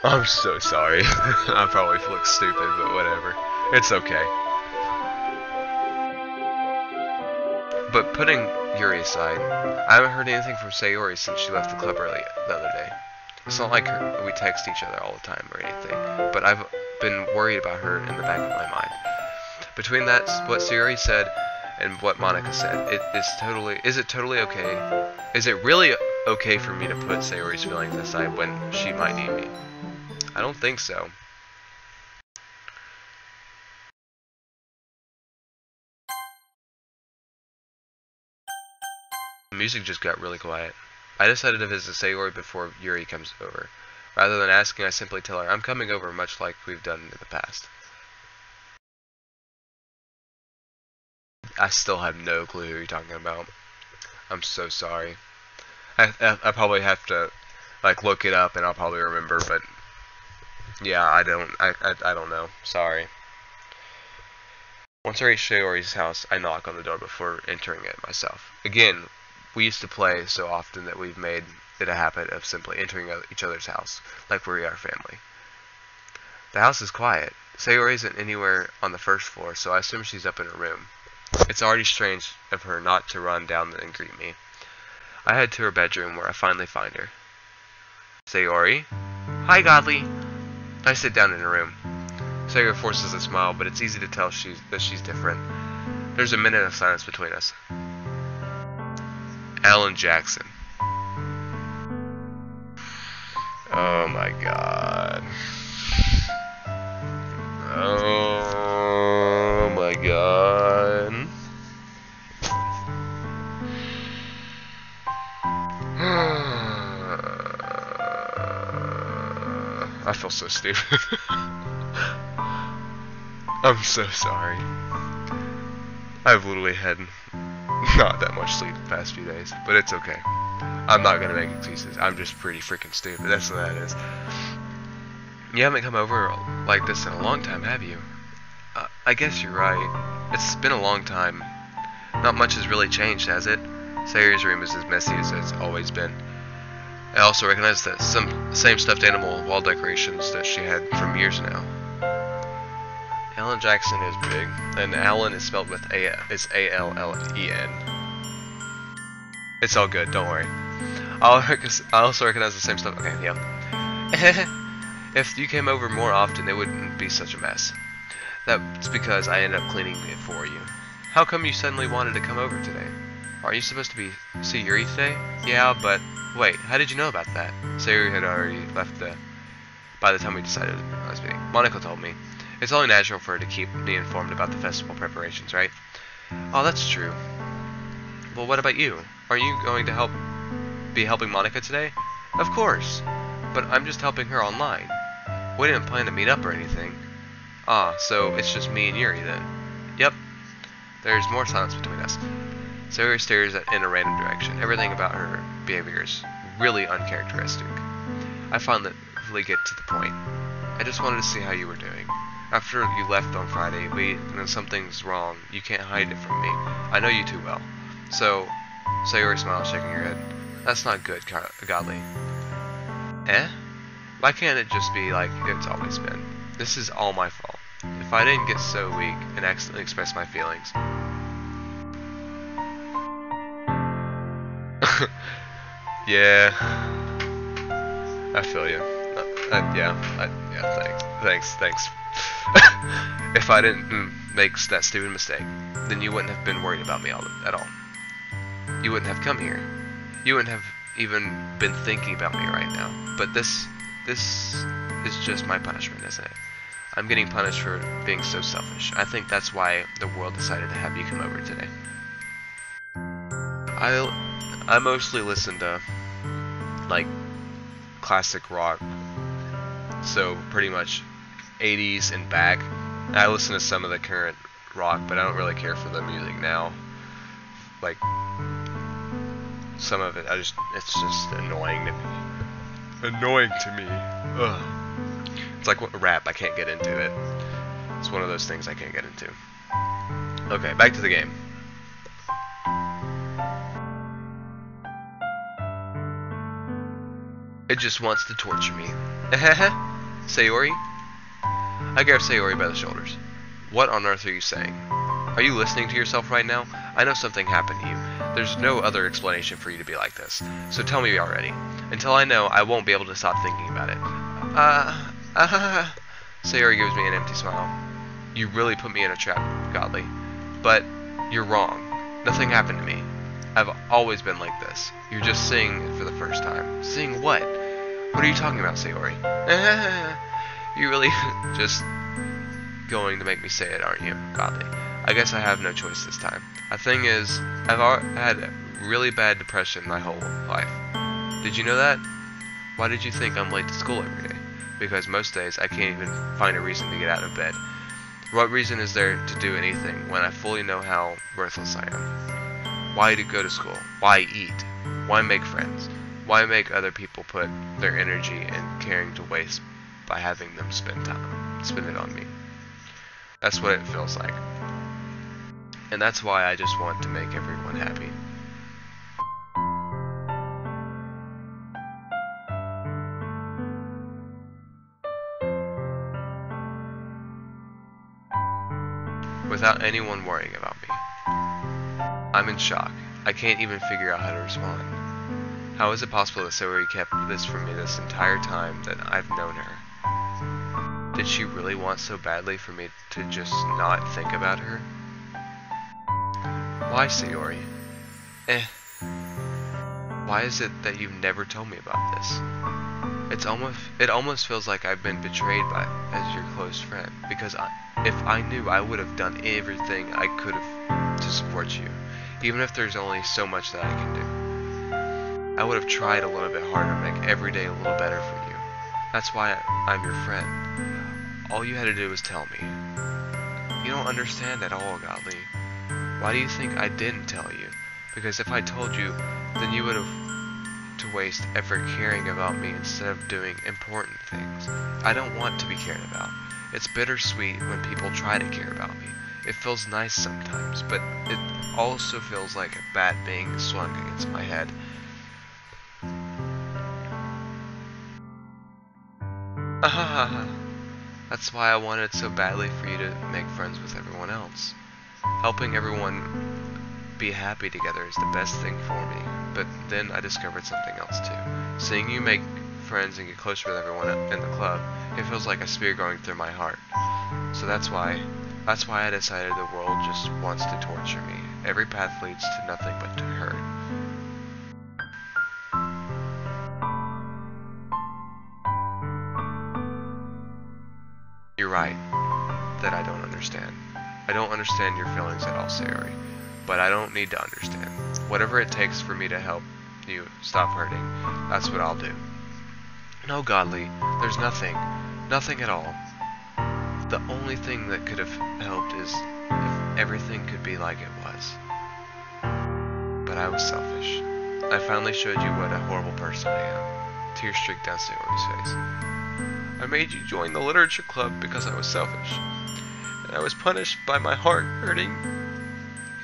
I'm so sorry. I probably look stupid, but whatever. It's okay. But putting Yuri aside, I haven't heard anything from Sayori since she left the club early the other day. It's not like we text each other all the time or anything, but I've been worried about her in the back of my mind. Between that, what Sayori said and what Monica said, is it totally okay? Is it really okay for me to put Sayori's feelings aside when she might need me? I don't think so. The music just got really quiet. I decided to visit Sayori before Yuri comes over. Rather than asking, I simply tell her I'm coming over, much like we've done in the past. I still have no clue who you're talking about. I'm so sorry. I probably have to like look it up and I'll probably remember, but yeah, I don't know. Sorry. Once I reach Sayori's house, I knock on the door before entering it myself. Again, we used to play so often that we've made it a habit of simply entering each other's house, like we are family. The house is quiet. Sayori isn't anywhere on the first floor, so I assume she's up in her room. It's already strange of her not to run down and greet me. I head to her bedroom where I finally find her. Sayori? Hi, Godly. I sit down in her room. Sayori forces a smile, but it's easy to tell that she's different. There's a minute of silence between us. Alan Jackson. Oh my god. Oh my god. I feel so stupid. I'm so sorry. I've literally had not that much sleep the past few days, but it's okay. I'm not gonna make excuses. I'm just pretty freaking stupid. That's what that is. You haven't come over like this in a long time, have you? I guess you're right. It's been a long time. Not much has really changed, has it? Sayori's room is as messy as it's always been. I also recognize that some same stuffed animal wall decorations that she had from years now. Alan Jackson is big, and Alan is spelled with A-L-L-E-N. It's all good, don't worry. I also recognize the same stuff. Okay, yeah. If you came over more often, it wouldn't be such a mess. That's because I ended up cleaning it for you. How come you suddenly wanted to come over today? Aren't you supposed to see Yuri today? Yeah, but wait, how did you know about that? Sayori had already left by the time we decided I was meeting. Monica told me. It's only natural for her to keep me informed about the festival preparations, right? Oh, that's true. Well, what about you? Are you going to be helping Monica today? Of course, but I'm just helping her online. We didn't plan to meet up or anything. Ah, so it's just me and Yuri then. Yep. There's more silence between us. Sayori stares in a random direction. Everything about her behavior is really uncharacteristic. I finally get to the point. I just wanted to see how you were doing. After you left on Friday, something's wrong. You can't hide it from me. I know you too well. So, Sayori smiles, shaking her head. That's not good, Godly. Eh? Why can't it just be like it's always been? This is all my fault. If I didn't get so weak and accidentally express my feelings. Yeah. I feel you. Thanks. If I didn't make that stupid mistake, then you wouldn't have been worried about me at all. You wouldn't have come here. You wouldn't have even been thinking about me right now. But this is just my punishment, isn't it? I'm getting punished for being so selfish. I think that's why the world decided to have you come over today. I mostly listen to like classic rock, so pretty much 80s and back. I listen to some of the current rock, but I don't really care for the music now. Like some of it, it's just annoying to me. Ugh. It's like rap, I can't get into it. It's one of those things I can't get into. Okay, back to the game. It just wants to torture me. Sayori? I grab Sayori by the shoulders. What on earth are you saying? Are you listening to yourself right now? I know something happened to you. There's no other explanation for you to be like this. So tell me already. Until I know, I won't be able to stop thinking about it. Sayori gives me an empty smile. You really put me in a trap, Godly. But you're wrong. Nothing happened to me. I've always been like this. You're just seeing it for the first time. Seeing what? What are you talking about, Sayori? You're really just going to make me say it, aren't you, Godly? I guess I have no choice this time. The thing is, I've had really bad depression my whole life. Did you know that? Why did you think I'm late to school every day? Because most days I can't even find a reason to get out of bed. What reason is there to do anything when I fully know how worthless I am? Why to go to school? Why eat? Why make friends? Why make other people put their energy and caring to waste by having them spend it on me? That's what it feels like. And that's why I just want to make everyone happy. Without anyone worrying about me. I'm in shock. I can't even figure out how to respond. How is it possible that Sayori kept this from me this entire time that I've known her? Did she really want so badly for me to just not think about her? Why, Sayori? Why is it that you've never told me about this? It almost feels like I've been betrayed as your close friend, because if I knew, I would have done everything I could have to support you, even if there's only so much that I can do. I would have tried a little bit harder to make every day a little better for you. That's why I'm your friend. All you had to do was tell me. You don't understand at all, Godly. Why do you think I didn't tell you? Because if I told you, then you would have to waste effort caring about me instead of doing important things. I don't want to be cared about. It's bittersweet when people try to care about me. It feels nice sometimes, but it also feels like a bat being swung against my head. That's why I wanted so badly for you to make friends with everyone else. Helping everyone be happy together is the best thing for me, but then I discovered something else too. Seeing you make friends and get closer with everyone in the club, it feels like a spear going through my heart. So that's why I decided the world just wants to torture me. Every path leads to nothing but to hurt. You're right, that I don't understand. I don't understand your feelings at all, Sayori. But I don't need to understand. Whatever it takes for me to help you stop hurting, that's what I'll do. No, Godly, there's nothing at all. The only thing that could have helped is if everything could be like it was. But I was selfish. I finally showed you what a horrible person I am. Tears streaked down Sayori's face. I made you join the literature club because I was selfish. And I was punished by my heart hurting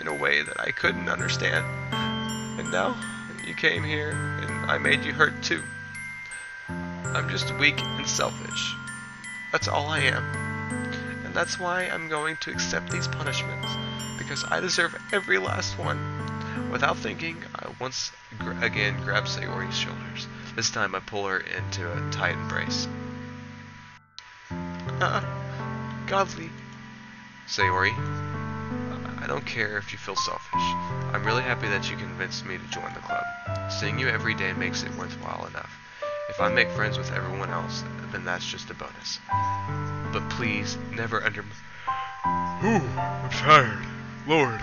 in a way that I couldn't understand. And now you came here and I made you hurt too. I'm just weak and selfish. That's all I am. And that's why I'm going to accept these punishments, because I deserve every last one. Without thinking, I once again grab Sayori's shoulders. This time I pull her into a tight embrace. Godly. Sayori, I don't care if you feel selfish. I'm really happy that you convinced me to join the club. Seeing you every day makes it worthwhile enough. If I make friends with everyone else, then that's just a bonus. But please, never Ooh, I'm tired. Lord.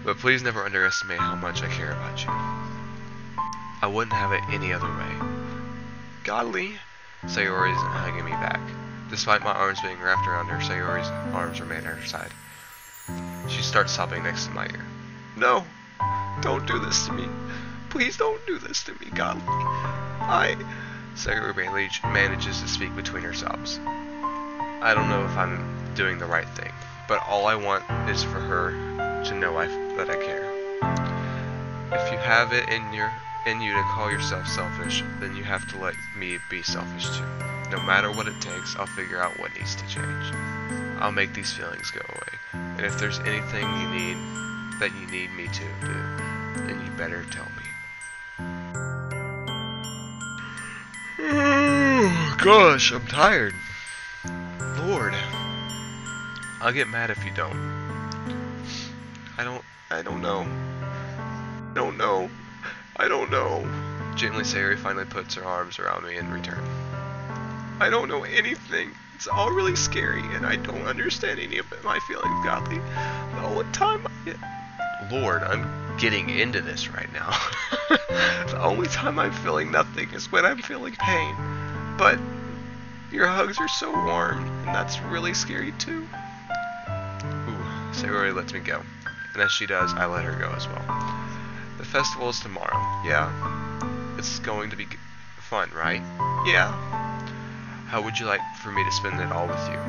But please never underestimate how much I care about you. I wouldn't have it any other way. Godly. Sayori isn't hugging me back. Despite my arms being wrapped around her, Sayori's arms remain at her side. She starts sobbing next to my ear. No, don't do this to me. Please don't do this to me, Godly. Sayori manages to speak between her sobs. I don't know if I'm doing the right thing, but all I want is for her to know that I care. If you have it in you to call yourself selfish, then you have to let me be selfish too. No matter what it takes, I'll figure out what needs to change. I'll make these feelings go away. And if there's anything you need me to do, then you better tell me. Gosh, I'm tired. Lord. I'll get mad if you don't. I don't know. Gently, Sayori finally puts her arms around me in return. I don't know anything. It's all really scary, and I don't understand any of my feelings, Godly. The only time Lord, I'm getting into this right now. The only time I'm feeling nothing is when I'm feeling pain. But your hugs are so warm, and that's really scary too. Ooh, Sayori lets me go. And as she does, I let her go as well. The festival is tomorrow. Yeah? It's going to be fun, right? Yeah. How would you like for me to spend it all with you?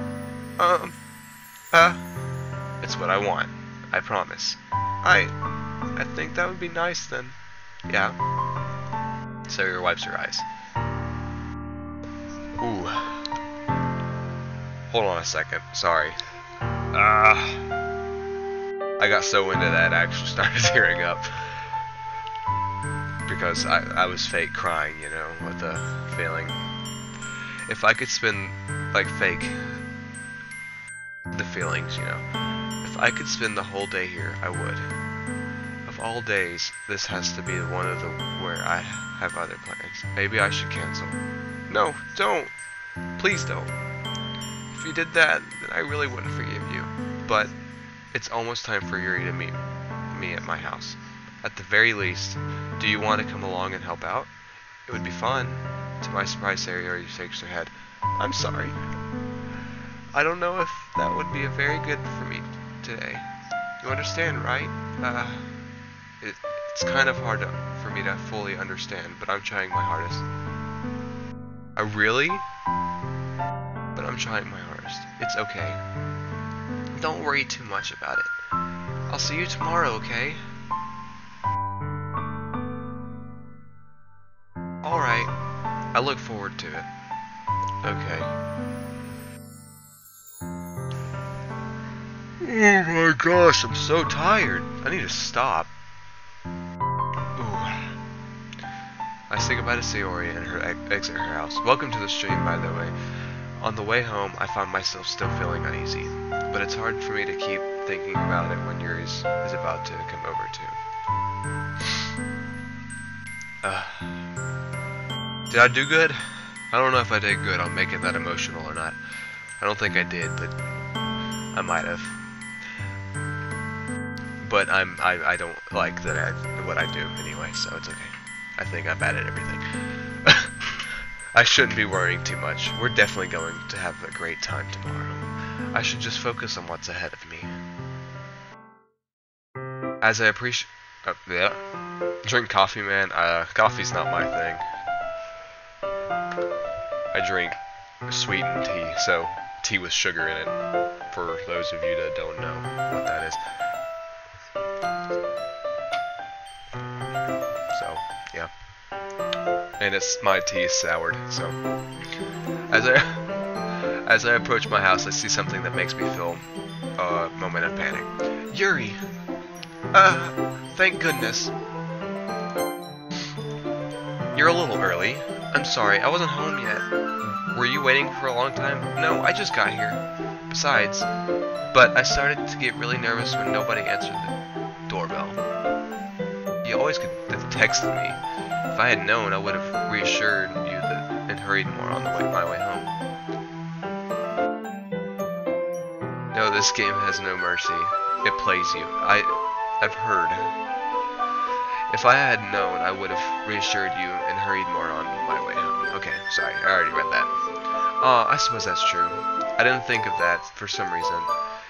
It's what I want. I promise. I think that would be nice then. Yeah? Sayori wipes her eyes. Ooh. Hold on a second. Sorry. I got so into that I actually started tearing up. Because I was fake crying, you know, with the feeling. If I could spend, fake the feelings, you know. If I could spend the whole day here, I would. Of all days, this has to be one of the where I have other plans. Maybe I should cancel. No, don't. Please don't. If you did that, then I really wouldn't forgive you. But it's almost time for Yuri to meet me at my house. At the very least, do you want to come along and help out? It would be fun. To my surprise, Sayori shakes her head. I'm sorry. I don't know if that would be very good for me today. You understand, right? It's kind of hard for me to fully understand, but I'm trying my hardest. Really? But I'm trying my hardest. It's okay. Don't worry too much about it. I'll see you tomorrow, okay? Alright. I look forward to it. Okay. Oh my gosh, I'm so tired. I need to stop. Ooh. I say goodbye to Sayori and exit her house. Welcome to the stream, by the way. On the way home, I found myself still feeling uneasy. But it's hard for me to keep thinking about it when Yuri is about to come over too. Did I do good? I don't know if I did good on making that emotional or not. I don't think I did, but I might have. But I don't like what I do anyway, so it's okay. I think I'm bad at everything. I shouldn't be worrying too much. We're definitely going to have a great time tomorrow. I should just focus on what's ahead of me. As I appreciate... drink coffee, man. Coffee's not my thing. I drink sweetened tea, so tea with sugar in it, for those of you that don't know what that is. So, yeah. And my tea is soured, so. As I approach my house, I see something that makes me feel a moment of panic. Yuri! Thank goodness. You're a little early. I'm sorry, I wasn't home yet. Were you waiting for a long time? No, I just got here. Besides, but I started to get really nervous when nobody answered the doorbell. You always could have texted me. If I had known, I would have reassured you that and hurried more on my way home. No, this game has no mercy. It plays you. I've heard. If I had known, I would have reassured you and hurried more on my way home. Okay, sorry, I already read that. I suppose that's true. I didn't think of that for some reason.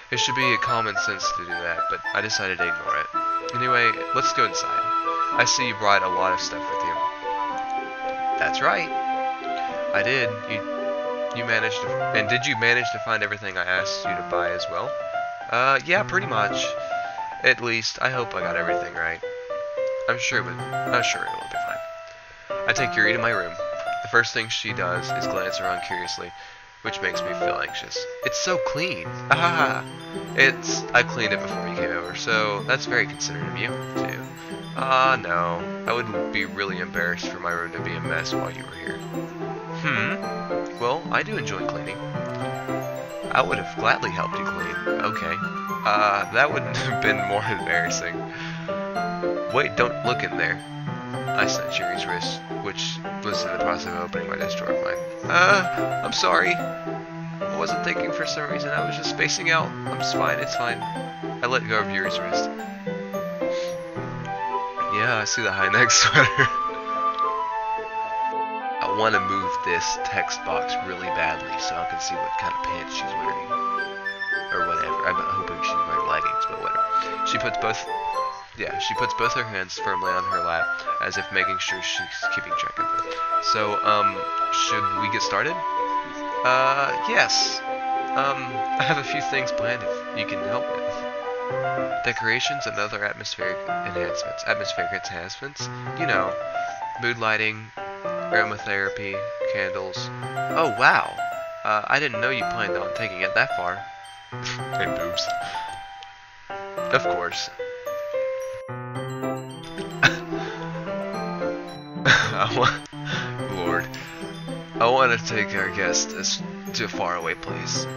It should be a common sense to do that, but I decided to ignore it. Anyway, let's go inside. I see you brought a lot of stuff with you. That's right. I did. You managed to... And did you manage to find everything I asked you to buy as well? Yeah, pretty much. At least, I hope I got everything right. I'm sure it will be fine. I take Yuri to my room. The first thing she does is glance around curiously, which makes me feel anxious. It's so clean. Ah, I cleaned it before you came over, so that's very considerate of you, too. No. I would be really embarrassed for my room to be a mess while you were here. Well, I do enjoy cleaning. I would have gladly helped you clean. Okay. That would have been more embarrassing. Wait, don't look in there. I snatched Yuri's wrist, which was in the process of opening my desk drawer of mine. I'm sorry. I wasn't thinking for some reason. I was just spacing out. It's fine. I let go of Yuri's wrist. Yeah, I see the high neck sweater. I want to move this text box really badly so I can see what kind of pants she's wearing. Or whatever. I'm hoping she's wearing leggings, but whatever. She puts both her hands firmly on her lap, as if making sure she's keeping track of it. So, should we get started? Yes. I have a few things planned if you can help with. Decorations and other atmospheric enhancements. You know, mood lighting, aromatherapy, candles. Oh, wow. I didn't know you planned on taking it that far. And boobs. Of course. Lord. I want to take our guests to a faraway place.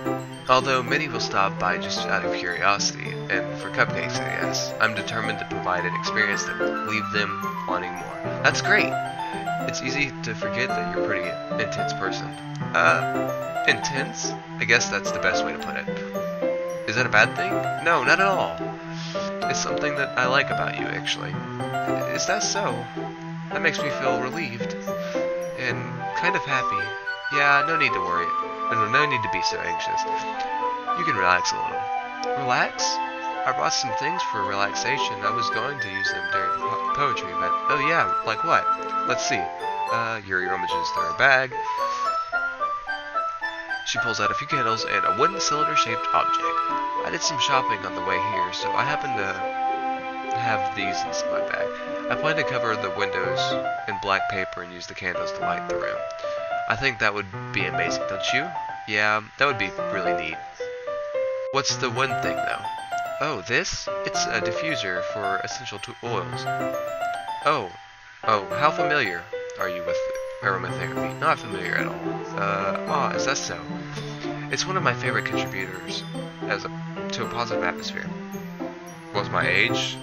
Although many will stop by just out of curiosity, and for cupcakes, I guess. I'm determined to provide an experience that will leave them wanting more. That's great! It's easy to forget that you're a pretty intense person. Intense? I guess that's the best way to put it. Is that a bad thing? No, not at all. It's something that I like about you, actually. Is that so? That makes me feel relieved. And kind of happy. Yeah, no need to worry. No need to be so anxious. You can relax a little. Relax? I brought some things for relaxation. I was going to use them during the poetry event. Oh yeah, like what? Let's see. Yuri rummages through her bag. She pulls out a few candles and a wooden cylinder-shaped object. I did some shopping on the way here, so I happen to have these in my bag. I plan to cover the windows in black paper and use the candles to light the room. I think that would be amazing, don't you? Yeah, that would be really neat. What's the one thing, though? Oh, this? It's a diffuser for essential oils. Oh, how familiar are you with aromatherapy? Not familiar at all. Is that so? It's one of my favorite contributors to a positive atmosphere. What's my age?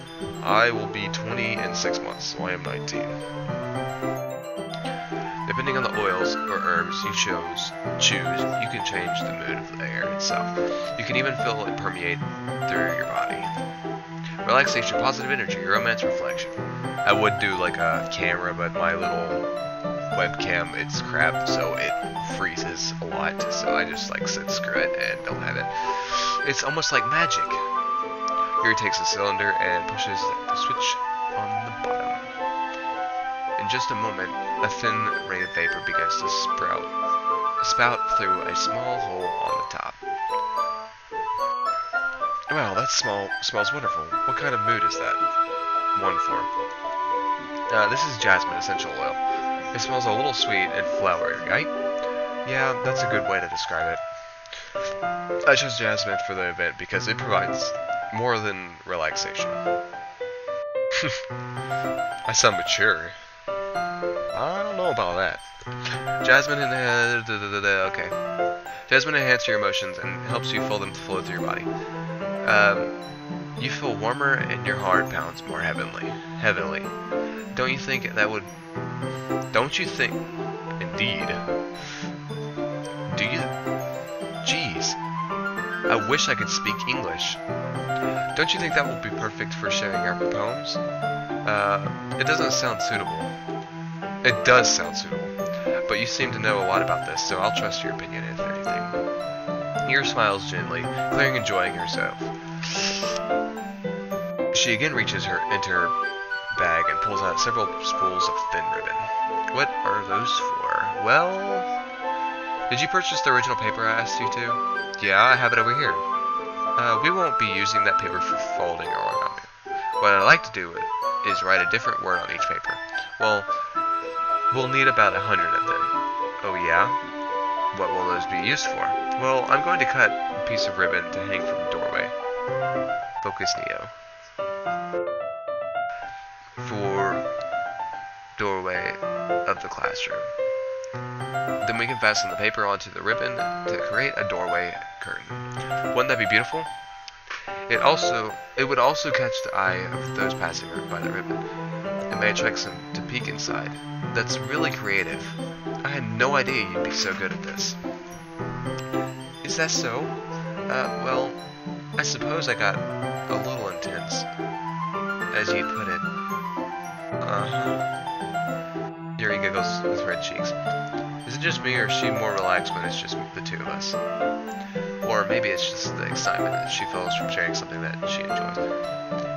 I will be 20 in 6 months, so I am 19. Depending on the oils or herbs you choose, you can change the mood of the air itself. You can even feel it permeate through your body. Relaxation, positive energy, romance, reflection. I would do like a camera, but my little webcam, it's crap, so it freezes a lot. So I just said screw it and don't have it. It's almost like magic. Yuri takes the cylinder and pushes the switch on the bottom. In just a moment, a thin ray of vapor begins to sprout spout through a small hole on the top. Wow, that smells wonderful. What kind of mood is that one for? This is jasmine essential oil. It smells a little sweet and flowery, right? Yeah, that's a good way to describe it. I chose jasmine for the event because it provides more than relaxation. I sound mature. I don't know about that. Jasmine okay. Jasmine enhances your emotions and helps you feel them flow through your body. You feel warmer and your heart pounds more heavily. Don't you think that would... Don't you think... Indeed. Do you... Jeez. I wish I could speak English. Don't you think that will be perfect for sharing our poems? It doesn't sound suitable. It does sound suitable. But you seem to know a lot about this, so I'll trust your opinion if anything. Yer smiles gently, clearly enjoying herself. She again reaches into her bag and pulls out several spools of thin ribbon. What are those for? Well... Did you purchase the original paper I asked you to? Yeah, I have it over here. We won't be using that paper for folding or origami. What I'd like to do is write a different word on each paper. Well, we'll need about 100 of them. Oh yeah? What will those be used for? Well, I'm going to cut a piece of ribbon to hang from the doorway. Focus, Neo. For doorway of the classroom. Then we can fasten the paper onto the ribbon to create a doorway curtain. Wouldn't that be beautiful? It would also catch the eye of those passing by the ribbon. It may attract some to peek inside. That's really creative. I had no idea you'd be so good at this. Is that so? Well, I suppose I got a little intense, as you put it. Yuri giggles with red cheeks. Is it just me, or is she more relaxed when it's just the two of us? Or maybe it's just the excitement that she feels from sharing something that she enjoys.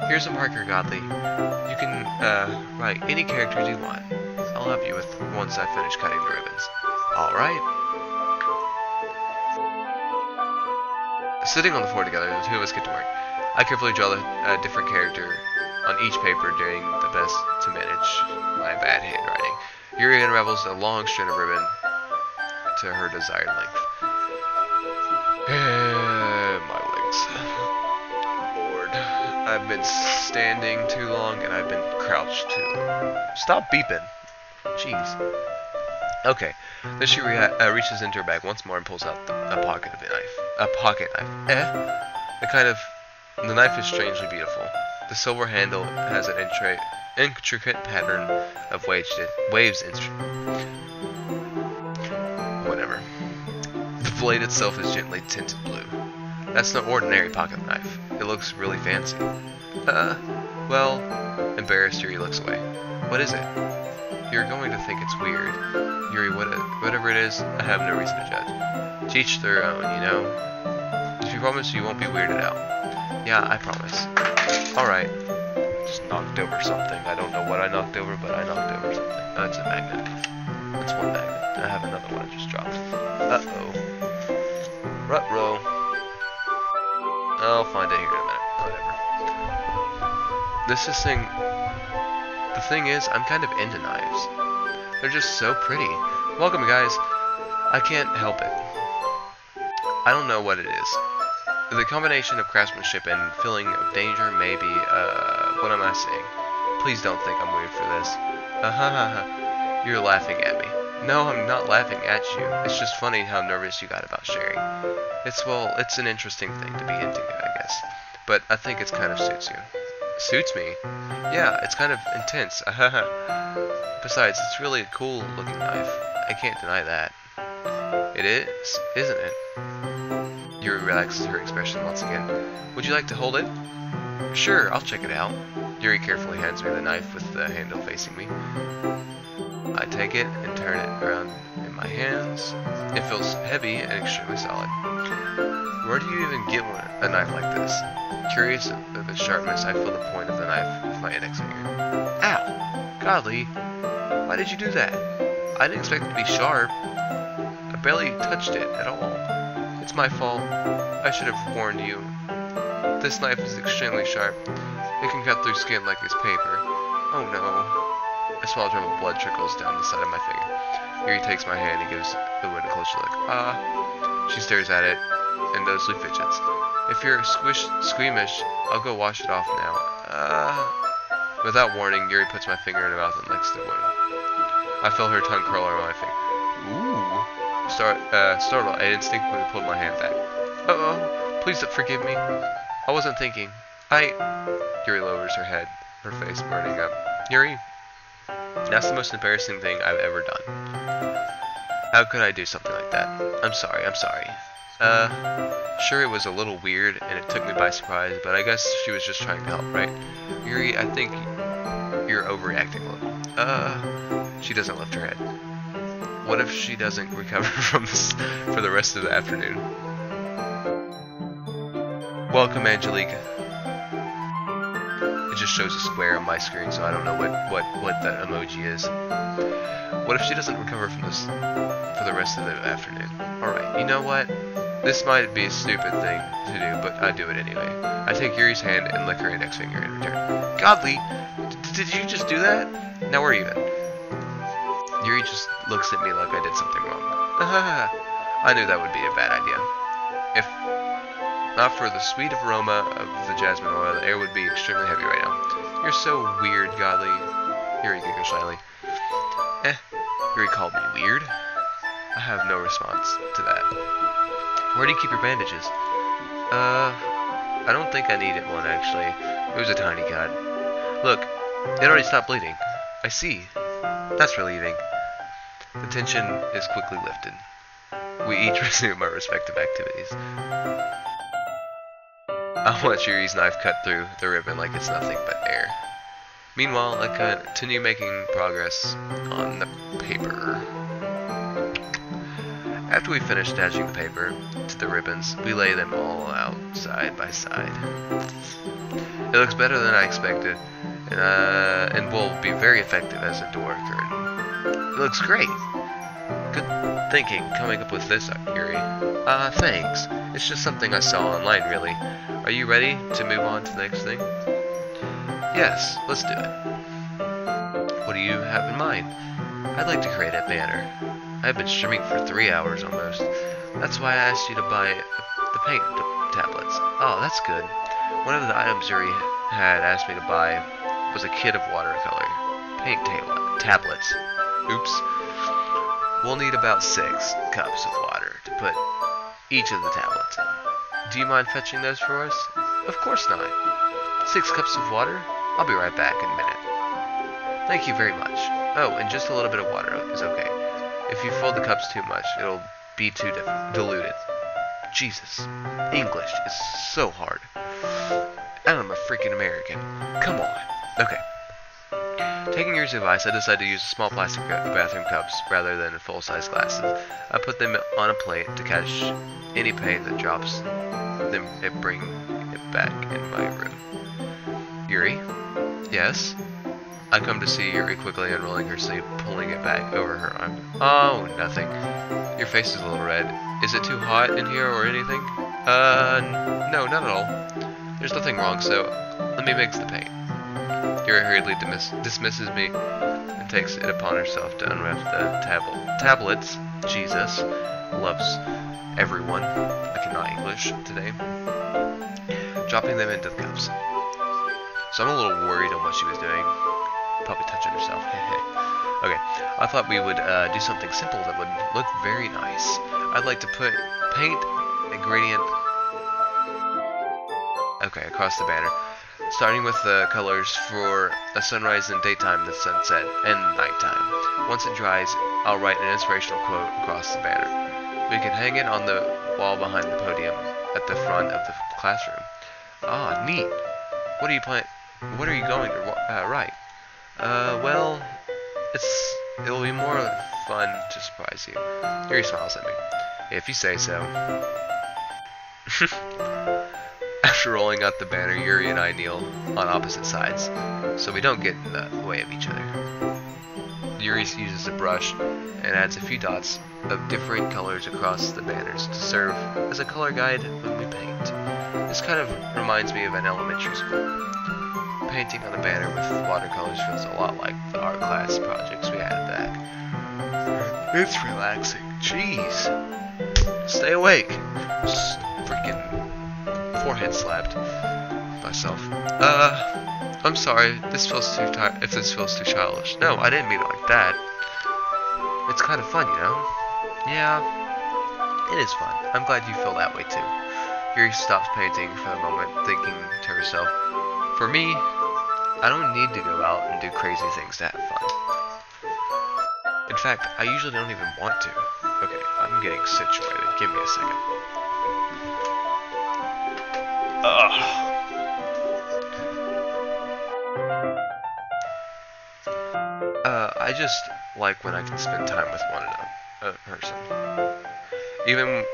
Here's a marker, Godly. You can write any characters you want. I'll help you with once I finish cutting the ribbons. Alright. Sitting on the floor together, the two of us get to work. I carefully draw a different character on each paper, doing the best to manage my bad handwriting. Yuri unravels a long strand of ribbon to her desired length. My legs. Bored. I've been standing too long and I've been crouched too long. Stop beeping. Jeez. Okay. Then she reaches into her bag once more and pulls out a pocket knife. A pocket knife. The knife is strangely beautiful. The silver handle has an intricate pattern of waves. Whatever. The blade itself is gently tinted blue. That's no ordinary pocket knife. It looks really fancy. Well, embarrassed, Yuri looks away. What is it? You're going to think it's weird. Yuri, whatever it is, I have no reason to judge. To each their own, you know? If you promise you won't be weirded out. Yeah, I promise. Alright. Just knocked over something. I don't know what I knocked over, but I knocked over something. Oh, it's a magnet. That's one magnet. I have another one I just dropped. Uh-oh. Ruh-roh. I'll find it here in a minute. Whatever. The thing is, I'm kind of into knives. They're just so pretty. Welcome, guys. I can't help it. I don't know what it is. The combination of craftsmanship and feeling of danger may be, what am I saying? Please don't think I'm weird for this. You're laughing at me. No, I'm not laughing at you. It's just funny how nervous you got about sharing. It's an interesting thing to be into, I guess. But I think it kind of suits you. Suits me? Yeah, it's kind of intense. Besides, it's really a cool looking knife. I can't deny that. It is, isn't it? Yuri relaxes her expression once again. Would you like to hold it? Sure, I'll check it out. Yuri carefully hands me the knife with the handle facing me. I take it and turn it around in my hands. It feels heavy and extremely solid. Where do you even get a knife like this? Curious of its sharpness, I feel the point of the knife with my index finger. Ow! Godly, why did you do that? I didn't expect it to be sharp. I barely touched it at all. It's my fault. I should have warned you. This knife is extremely sharp. It can cut through skin like it's paper. Oh no. A small drop of blood trickles down the side of my finger. Yuri takes my hand and gives the wound a closer look. She stares at it and noticeably fidgets. If you're squeamish, I'll go wash it off now. Without warning, Yuri puts my finger in her mouth and licks the wound. I feel her tongue curl around my finger. Ooh. Startled, I instinctively pulled my hand back. Uh-oh. Please forgive me. I wasn't thinking. Yuri lowers her head, her face burning up. Yuri, that's the most embarrassing thing I've ever done. How could I do something like that? I'm sorry. Sure, it was a little weird, and it took me by surprise, but I guess she was just trying to help, right? Yuri, I think you're overreacting a little. She doesn't lift her head. What if she doesn't recover from this for the rest of the afternoon? Welcome, Angelica. It just shows a square on my screen, so I don't know what that emoji is. What if she doesn't recover from this for the rest of the afternoon? Alright, you know what? This might be a stupid thing to do, but I do it anyway. I take Yuri's hand and lick her index finger in return. Godly, did you just do that? Now we're even. Yuri just looks at me like I did something wrong. I knew that would be a bad idea. If not for the sweet aroma of the jasmine oil, the air would be extremely heavy right now. You're so weird, Godly. Yuri giggles shyly. Yuri called me weird? I have no response to that. Where do you keep your bandages? I don't think I needed one, actually. It was a tiny cut. Look, it already stopped bleeding. I see. That's relieving. The tension is quickly lifted. We each resume our respective activities. I watch Yuri's knife cut through the ribbon like it's nothing but air. Meanwhile, I continue making progress on the paper. After we finish attaching the paper to the ribbons, we lay them all out side by side. It looks better than I expected, and will be very effective as a door curtain. It looks great! Good thinking coming up with this, Yuri. Thanks. It's just something I saw online, really. Are you ready to move on to the next thing? Yes, let's do it. What do you have in mind? I'd like to create a banner. I've been streaming for 3 hours almost. That's why I asked you to buy the paint tablets. Oh, that's good. One of the items Yuri had asked me to buy was a kit of watercolor paint tablets. Oops. We'll need about 6 cups of water to put each of the tablets in. Do you mind fetching those for us? Of course not. 6 cups of water? I'll be right back in a minute. Thank you very much. Oh, and just a little bit of water is okay. If you fill the cups too much, it'll be too diluted. Jesus, English is so hard. And I'm a freaking American. Come on. Okay. Taking Yuri's advice, I decided to use small plastic bathroom cups rather than full-size glasses. I put them on a plate to catch any paint that drops, then bring it back in my room. Yuri? Yes? I come to see Yuri quickly unrolling her sleeve, pulling it back over her arm. Oh, nothing. Your face is a little red. Is it too hot in here or anything? No, not at all. There's nothing wrong, so let me mix the paint. Yuri hurriedly dismisses me and takes it upon herself to unwrap the tablets. Jesus loves everyone. I cannot English today. Dropping them into the cups. So I'm a little worried on what she was doing. Probably touching herself. Okay, I thought we would do something simple that would look very nice. I'd like to put paint a gradient across the banner, starting with the colors for a sunrise and daytime, the sunset, and nighttime. Once it dries, I'll write an inspirational quote across the banner. We can hang it on the wall behind the podium at the front of the classroom. Ah, neat. What are you going to write? Well, it'll be more fun to surprise you. Yuri smiles at me. If you say so. After rolling out the banner, Yuri and I kneel on opposite sides, so we don't get in the way of each other. Yuri uses a brush and adds a few dots of different colors across the banners to serve as a color guide when we paint. This kind of reminds me of an elementary school. Painting on a banner with watercolors feels a lot like the art class projects we had back. It's relaxing. Jeez. Stay awake. Freaking forehead slapped myself. I'm sorry. This feels too if this feels too childish. No, I didn't mean it like that. It's kind of fun, you know? Yeah, it is fun. I'm glad you feel that way too. Yuri stops painting for a moment, thinking to herself, for me, I don't need to go out and do crazy things to have fun. In fact, I usually don't even want to. Okay, I'm getting situated. Give me a second. Ugh. I just like when I can spend time with a person. Even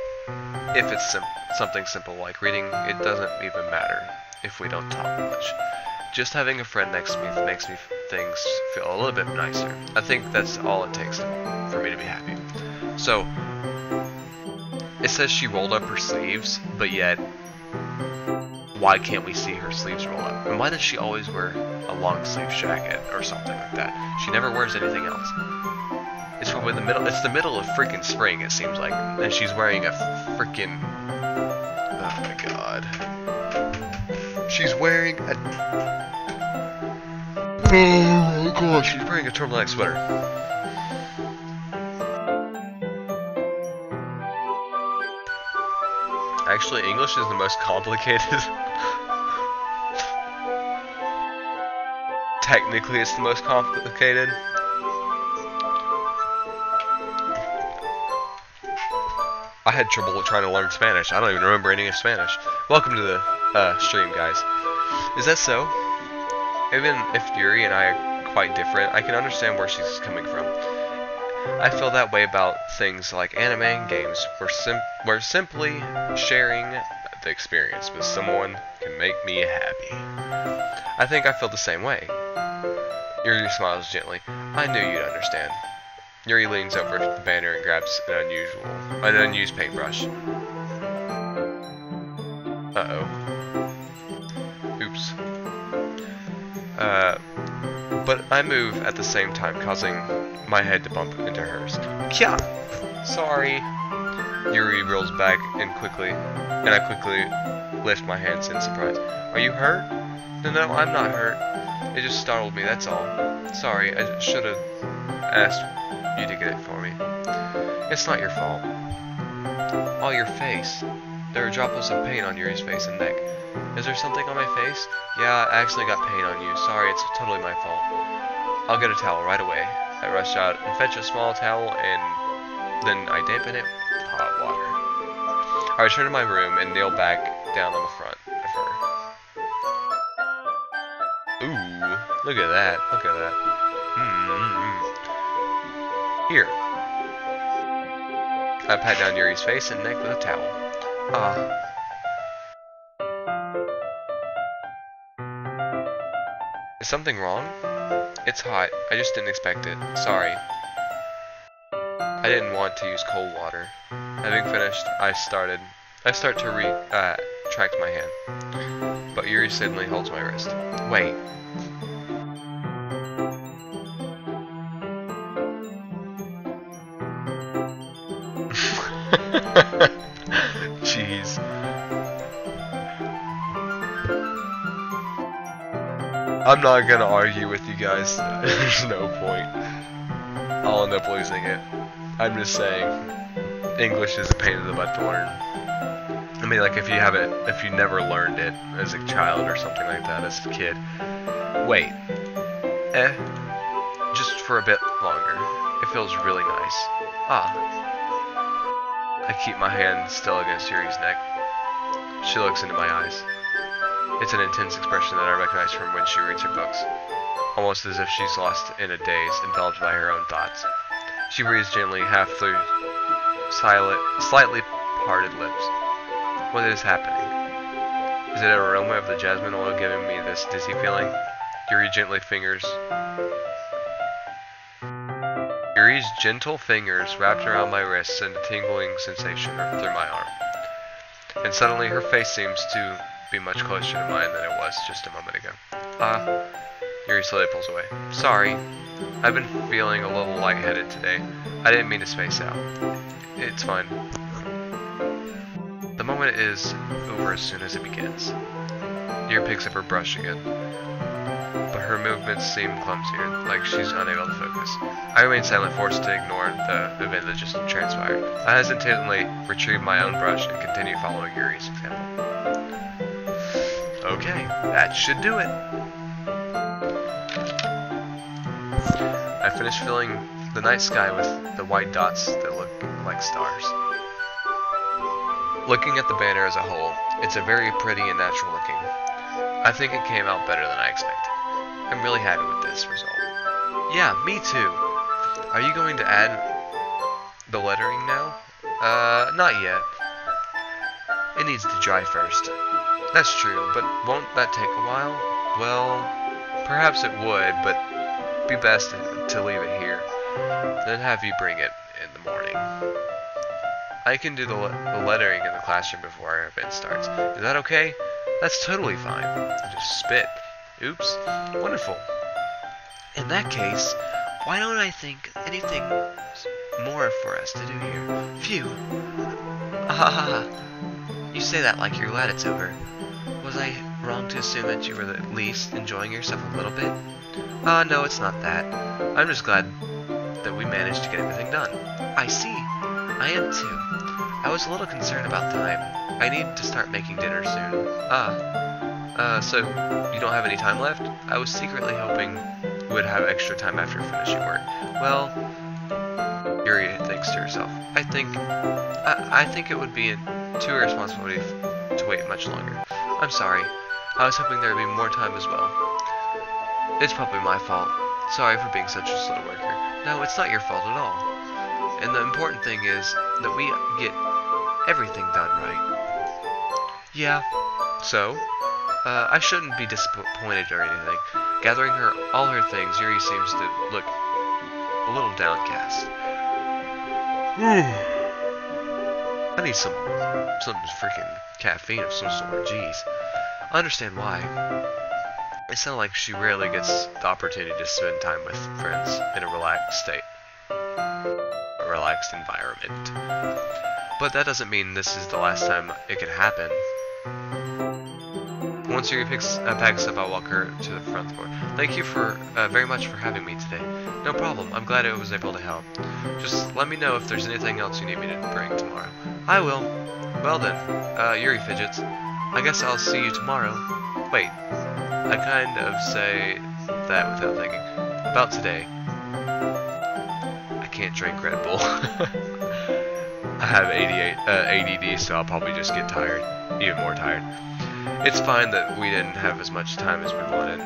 if it's something simple like reading, it doesn't even matter if we don't talk much. Just having a friend next to me makes things feel a little bit nicer. I think that's all it takes for me to be happy. So, it says she rolled up her sleeves, but yet, why can't we see her sleeves roll up? And why does she always wear a long sleeve jacket or something like that? She never wears anything else. It's probably it's the middle of freaking spring, it seems like, and she's wearing a freaking, oh my god. She's wearing a, oh my god, she's wearing a turtleneck sweater. Actually, English is the most complicated. Technically, it's the most complicated. I had trouble trying to learn Spanish. I don't even remember any of Spanish. Welcome to the stream, guys. Is that so? Even if Yuri and I are quite different, I can understand where she's coming from. I feel that way about things like anime and games, where simply sharing the experience with someone can make me happy. I think I feel the same way. Yuri smiles gently. I knew you'd understand. Yuri leans over the banner and grabs an unused paintbrush. Uh-oh. Oops. But I move at the same time, causing my head to bump into hers. Kya! Sorry. Yuri rolls back and I quickly lift my hands in surprise. Are you hurt? No, I'm not hurt. It just startled me, that's all. Sorry, I should have asked you to get it for me. It's not your fault. Oh, your face. There are droplets of paint on Yuri's face and neck. Is there something on my face? Yeah, I actually got paint on you. Sorry, it's totally my fault. I'll get a towel right away. I rush out and fetch a small towel and then I dampen it with hot water. I return to my room and kneel back down on the front of her. Ooh, look at that. Look at that. Here. I pat down Yuri's face and neck with a towel. Ah. Is something wrong? It's hot. I just didn't expect it. Sorry. I didn't want to use cold water. Having finished, I start to retract my hand. But Yuri suddenly holds my wrist. Wait. Jeez. I'm not gonna argue with you guys. There's no point. I'll end up losing it. I'm just saying, English is a pain in the butt to learn. I mean, like if you never learned it as a child or something like that as a kid. Wait. Just for a bit longer. It feels really nice. Ah. I keep my hand still against Yuri's neck. She looks into my eyes. It's an intense expression that I recognize from when she reads her books, almost as if she's lost in a daze, enveloped by her own thoughts. She breathes gently, half through slightly parted lips. What is happening? Is it an aroma of the jasmine oil giving me this dizzy feeling? Yuri gently fingers Yuri's gentle fingers wrapped around my wrist sent a tingling sensation through my arm. And suddenly her face seems to be much closer to mine than it was just a moment ago. Yuri slowly pulls away. Sorry. I've been feeling a little lightheaded today. I didn't mean to space out. It's fine. The moment is over as soon as it begins. Yuri picks up her brush again, but her movements seem clumsier, like she's unable to focus. I remain silent, forced to ignore the event that just transpired. I hesitantly retrieve my own brush and continue following Yuri's example. Okay, that should do it. I finish filling the night sky with the white dots that look like stars. Looking at the banner as a whole, it's a very pretty and natural looking. I think it came out better than I expected. I'm really happy with this result. Yeah, me too. Are you going to add the lettering now? Not yet. It needs to dry first. That's true, but won't that take a while? Well, perhaps it would, but it'd be best to leave it here. Then have you bring it in the morning. I can do the lettering in the classroom before our event starts. Is that okay? That's totally fine. I just spit. Oops. Wonderful. In that case, why don't I think anything more for us to do here? Phew. You say that like you're glad it's over. Was I wrong to assume that you were at least enjoying yourself a little bit? No, it's not that. I'm just glad that we managed to get everything done. I see. I am too. I was a little concerned about time. I need to start making dinner soon. So you don't have any time left? I was secretly hoping we would have extra time after finishing work. Well, Yuri thinks to herself. I think it would be too irresponsible to wait much longer. I'm sorry. I was hoping there would be more time as well. It's probably my fault. Sorry for being such a slow worker. No, it's not your fault at all. And the important thing is that we get everything done right. Yeah. So, I shouldn't be disappointed or anything. Gathering all her things, Yuri seems to look a little downcast. I need some freaking caffeine of some sort. Jeez. I understand why. It sounds like she rarely gets the opportunity to spend time with friends in a relaxed state. A relaxed environment. But that doesn't mean this is the last time it can happen. Once Yuri packs up, I'll walk her to the front door. Thank you very much for having me today. No problem. I'm glad I was able to help. Just let me know if there's anything else you need me to bring tomorrow. I will. Well then, Yuri fidgets. I guess I'll see you tomorrow. Wait. I kind of say that without thinking. About today. I can't drink Red Bull. I have ADD, so I'll probably just get tired. Even more tired. It's fine that we didn't have as much time as we wanted,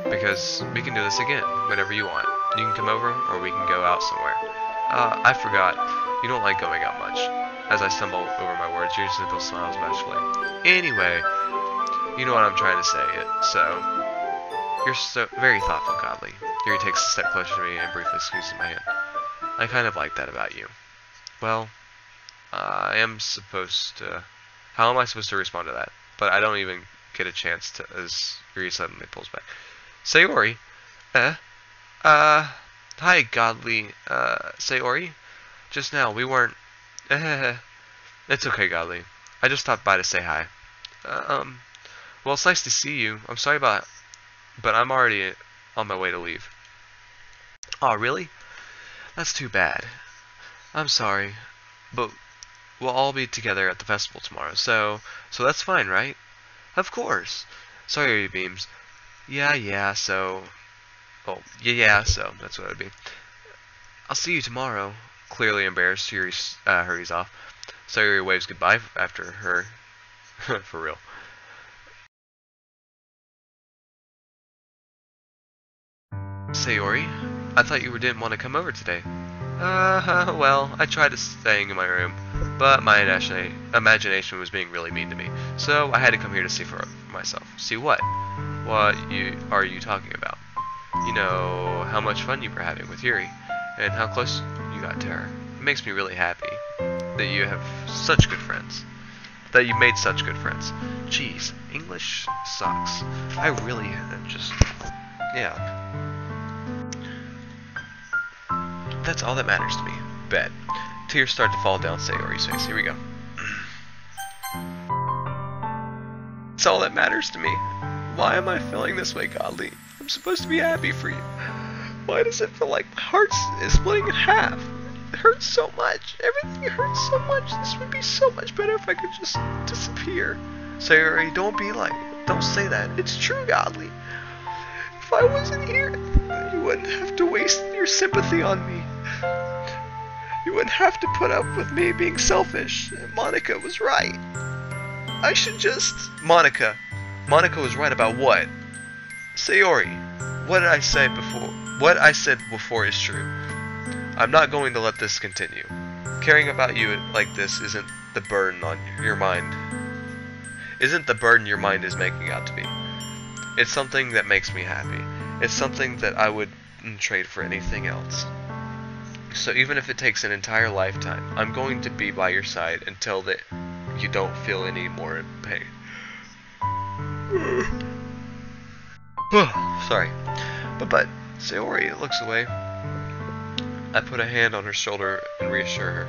because we can do this again, whenever you want. You can come over, or we can go out somewhere. I forgot, you don't like going out much. As I stumble over my words, Yuri simply smiles bashfully. Anyway, you know what I'm trying to say, you're so very thoughtful, Godly. Yuri takes a step closer to me and briefly squeezes my hand. I kind of like that about you. Well, I am supposed to... How am I supposed to respond to that? But I don't even get a chance to, as Yuri suddenly pulls back. Sayori? Hi, Godly, Sayori? Just now, we weren't... It's okay, Godly. I just stopped by to say hi. Well, it's nice to see you. I'm sorry but I'm already on my way to leave. Oh, really? That's too bad. I'm sorry, but we'll all be together at the festival tomorrow, so that's fine, right? Of course. Sorry, Yuri beams. Yeah, so... Oh, yeah, so that's what it would be. I'll see you tomorrow. Clearly embarrassed, Yuri hurries off. Sayori waves goodbye after her. For real. Sayori, I thought you didn't want to come over today. Well, I tried staying in my room, but my imagination was being really mean to me, so I had to come here to see for myself. See what? What are you talking about? You know, how much fun you were having with Yuri. and how close you got to her. It makes me really happy that you have such good friends. That you made such good friends. Jeez, English sucks. I really just... yeah. That's all that matters to me. Bet. Tears start to fall down Sayori's face. Here we go. That's all that matters to me. Why am I feeling this way, Godly? I'm supposed to be happy for you. Why does it feel like my heart is splitting in half? It hurts so much. Everything hurts so much. This would be so much better if I could just disappear. Sayori, don't say that. It's true, Godly. If I wasn't here, you wouldn't have to waste your sympathy on me. You wouldn't have to put up with me being selfish. Monica was right. I should just... Monica was right about what? Sayori, what did I say before? What I said before is true. I'm not going to let this continue. Caring about you like this isn't the burden on your mind. Isn't the burden your mind is making out to be. It's something that makes me happy. It's something that I would trade for anything else. So even if it takes an entire lifetime, I'm going to be by your side until that you don't feel any more pain. Sorry. But Sayori looks away. I put a hand on her shoulder and reassure her.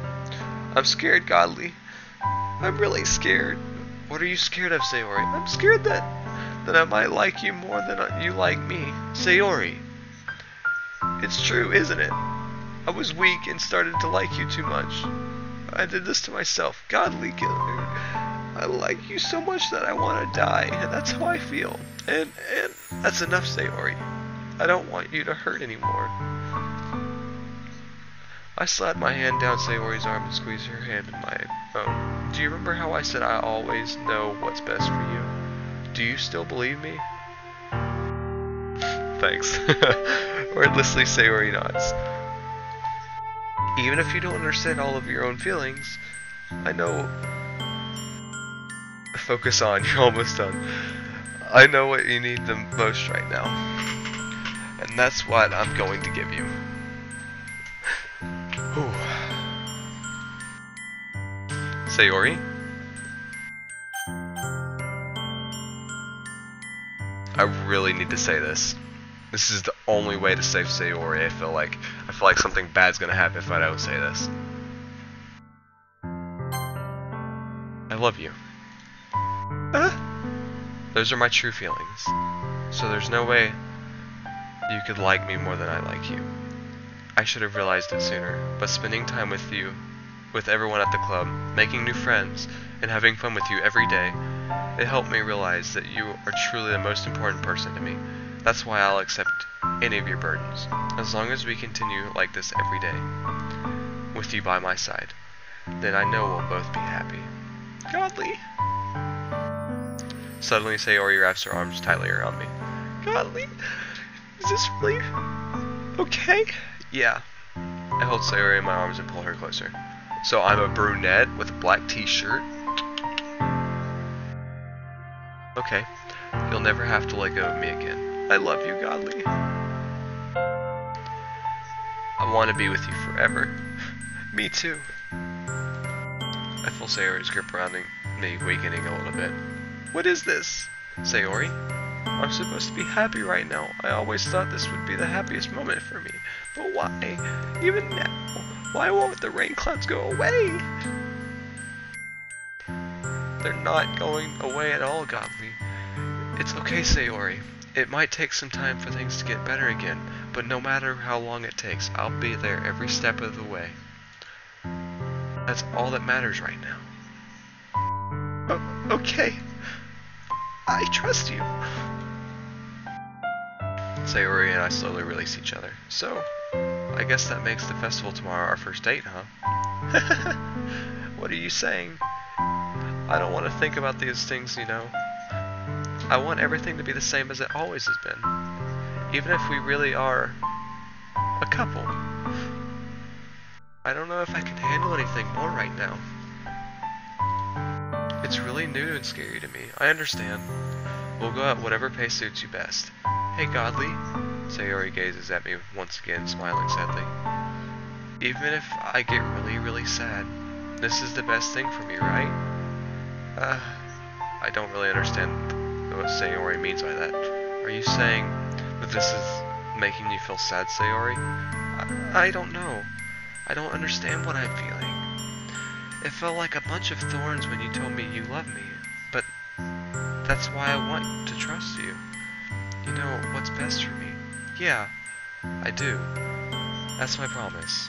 I'm scared, Godly. I'm really scared. What are you scared of, Sayori? I'm scared that I might like you more than you like me. Sayori. It's true, isn't it? I was weak and started to like you too much. I did this to myself. Godly killer. I like you so much that I want to die, and that's how I feel. And that's enough, Sayori. I don't want you to hurt anymore. I slid my hand down Sayori's arm and squeezed her hand in my own. Do you remember how I said I always know what's best for you? Do you still believe me? Thanks. Wordlessly, Sayori nods. Even if you don't understand all of your own feelings, I know... Focus on, you're almost done. I know what you need the most right now. And that's what I'm going to give you. Whew. Sayori? I really need to say this. This is the only way to save Sayori. I feel like something bad's gonna happen if I don't say this. I love you. Those are my true feelings. So there's no way you could like me more than I like you. I should have realized it sooner, but spending time with you, with everyone at the club, making new friends, and having fun with you every day, it helped me realize that you are truly the most important person to me. That's why I'll accept any of your burdens, as long as we continue like this every day, with you by my side. Then I know we'll both be happy. Godly. Suddenly, Sayori wraps her arms tightly around me. Godly, is this really okay? Yeah. I hold Sayori in my arms and pull her closer. So I'm a brunette with a black t-shirt? Okay. You'll never have to let go of me again. I love you, Godly. I want to be with you forever. Me too. I feel Sayori's grip around me weakening a little bit. What is this? Sayori? I'm supposed to be happy right now. I always thought this would be the happiest moment for me. But why? Even now? Why won't the rain clouds go away? They're not going away at all, Godly. It's okay, Sayori. It might take some time for things to get better again, but no matter how long it takes, I'll be there every step of the way. That's all that matters right now. Oh, okay. I trust you. Sayori and I slowly release each other. So, I guess that makes the festival tomorrow our first date, huh? What are you saying? I don't want to think about these things, you know. I want everything to be the same as it always has been. Even if we really are a couple. I don't know if I can handle anything more right now. It's really new and scary to me. I understand. We'll go at whatever pace suits you best. Hey, Godly. Sayori gazes at me once again, smiling sadly. Even if I get really sad, this is the best thing for me, right? Uh, I don't really understand what Sayori means by that. Are you saying that this is making you feel sad, Sayori? I don't know. I don't understand what I'm feeling. It felt like a bunch of thorns when you told me you love me, but that's why I want to trust you. You know what's best for me. Yeah, I do. That's my promise.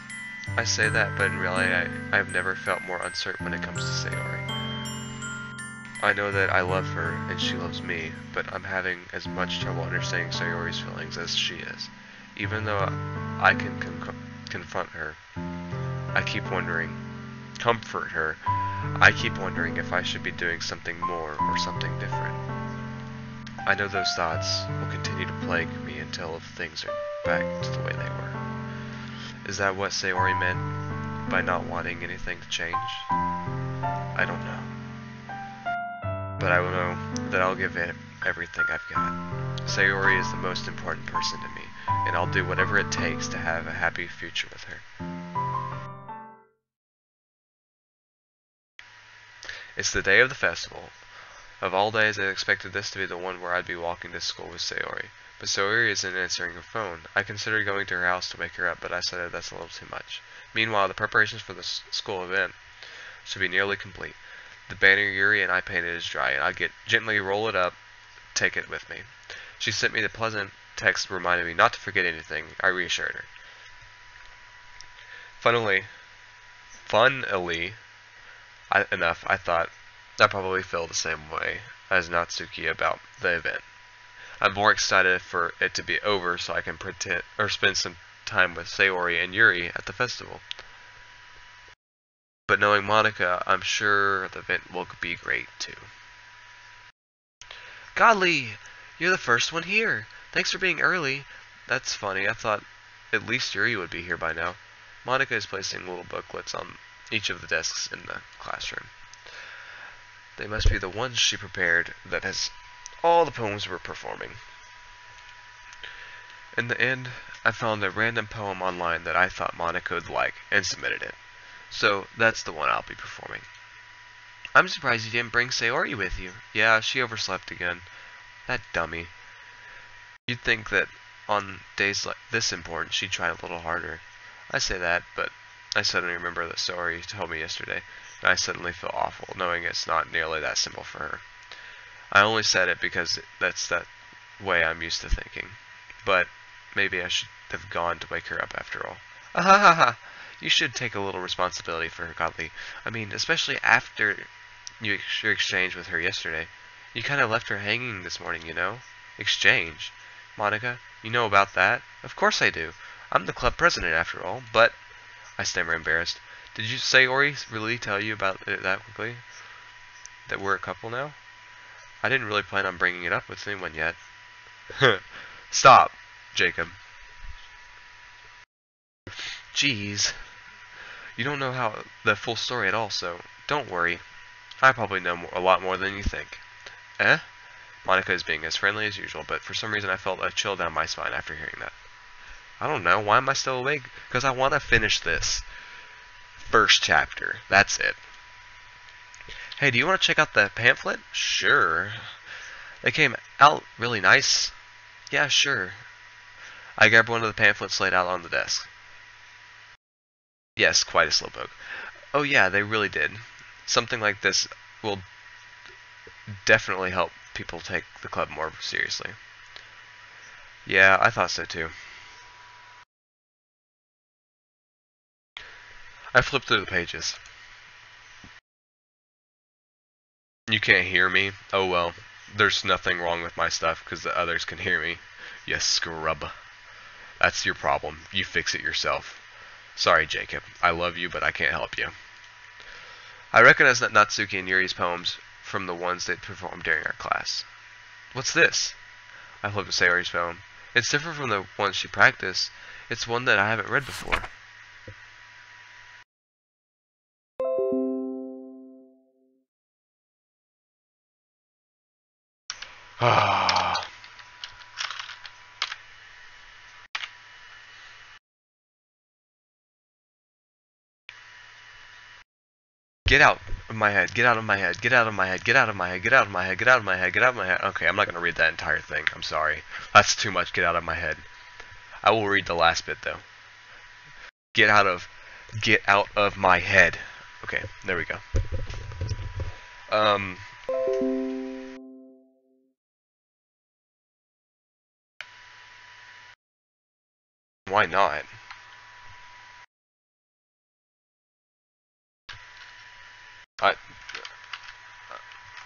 I say that, but in reality, I've never felt more uncertain when it comes to Sayori. I know that I love her and she loves me, but I'm having as much trouble understanding Sayori's feelings as she is. Even though I can confront her, I keep wondering, comfort her, I keep wondering if I should be doing something more or something different. I know those thoughts will continue to plague me until things are back to the way they were. Is that what Sayori meant by not wanting anything to change? I don't know. But I will know that I'll give it everything I've got. Sayori is the most important person to me, and I'll do whatever it takes to have a happy future with her. It's the day of the festival. Of all days, I expected this to be the one where I'd be walking to school with Sayori. But Sayori isn't answering her phone. I considered going to her house to wake her up, but I decided that's a little too much. Meanwhile, the preparations for the school event should be nearly complete. The banner Yuri and I painted is dry, and I gently roll it up, take it with me. She sent me the pleasant text reminding me not to forget anything. I reassured her. Funnily enough, I thought I probably feel the same way as Natsuki about the event. I'm more excited for it to be over so I can spend some time with Sayori and Yuri at the festival. But knowing Monica, I'm sure the event will be great too. Godly, you're the first one here. Thanks for being early. That's funny. I thought at least Yuri would be here by now. Monica is placing little booklets on each of the desks in the classroom. They must be the ones she prepared that has all the poems we're performing. In the end, I found a random poem online that I thought Monica would like and submitted it. So that's the one I'll be performing. I'm surprised you didn't bring Sayori with you. Yeah, she overslept again. That dummy. You'd think that on days like this important, she'd try a little harder. I say that, but I suddenly remember the story you told me yesterday, and I suddenly feel awful, knowing it's not nearly that simple for her. I only said it because that's that way I'm used to thinking. But maybe I should have gone to wake her up after all. Ah ha ha ha! You should take a little responsibility for her, Godly. I mean, especially after your exchange with her yesterday. You kind of left her hanging this morning, you know? Exchange? Monica, you know about that? Of course I do. I'm the club president after all, but... I stammer embarrassed. Did you say Ori really tell you about it that quickly? That we're a couple now? I didn't really plan on bringing it up with anyone yet. Stop, Jacob. Jeez. You don't know the full story at all, so don't worry. I probably know a lot more than you think. Eh? Monica is being as friendly as usual, but for some reason I felt a chill down my spine after hearing that. I don't know. Why am I still awake? Because I want to finish this first chapter. That's it. Hey, do you want to check out the pamphlet? Sure. They came out really nice. Yeah, sure. I grabbed one of the pamphlets laid out on the desk. Yes, quite a slowpoke. Oh yeah, they really did. Something like this will definitely help people take the club more seriously. Yeah, I thought so too. I flipped through the pages. You can't hear me? Oh well. There's nothing wrong with my stuff because the others can hear me. You scrub. That's your problem. You fix it yourself. Sorry, Jacob. I love you, but I can't help you. I recognize that Natsuki and Yuri's poems from the ones they performed during our class. What's this? I flipped to Sayori's poem. It's different from the ones she practiced. It's one that I haven't read before. Ah. Get out of my head. Get out of my head. Get out of my head. Get out of my head. Get out of my head. Get out of my head. Get out of my head. Okay, I'm not gonna read that entire thing. I'm sorry. That's too much. Get out of my head. I will read the last bit though. Get out of my head. Okay, there we go. Why not?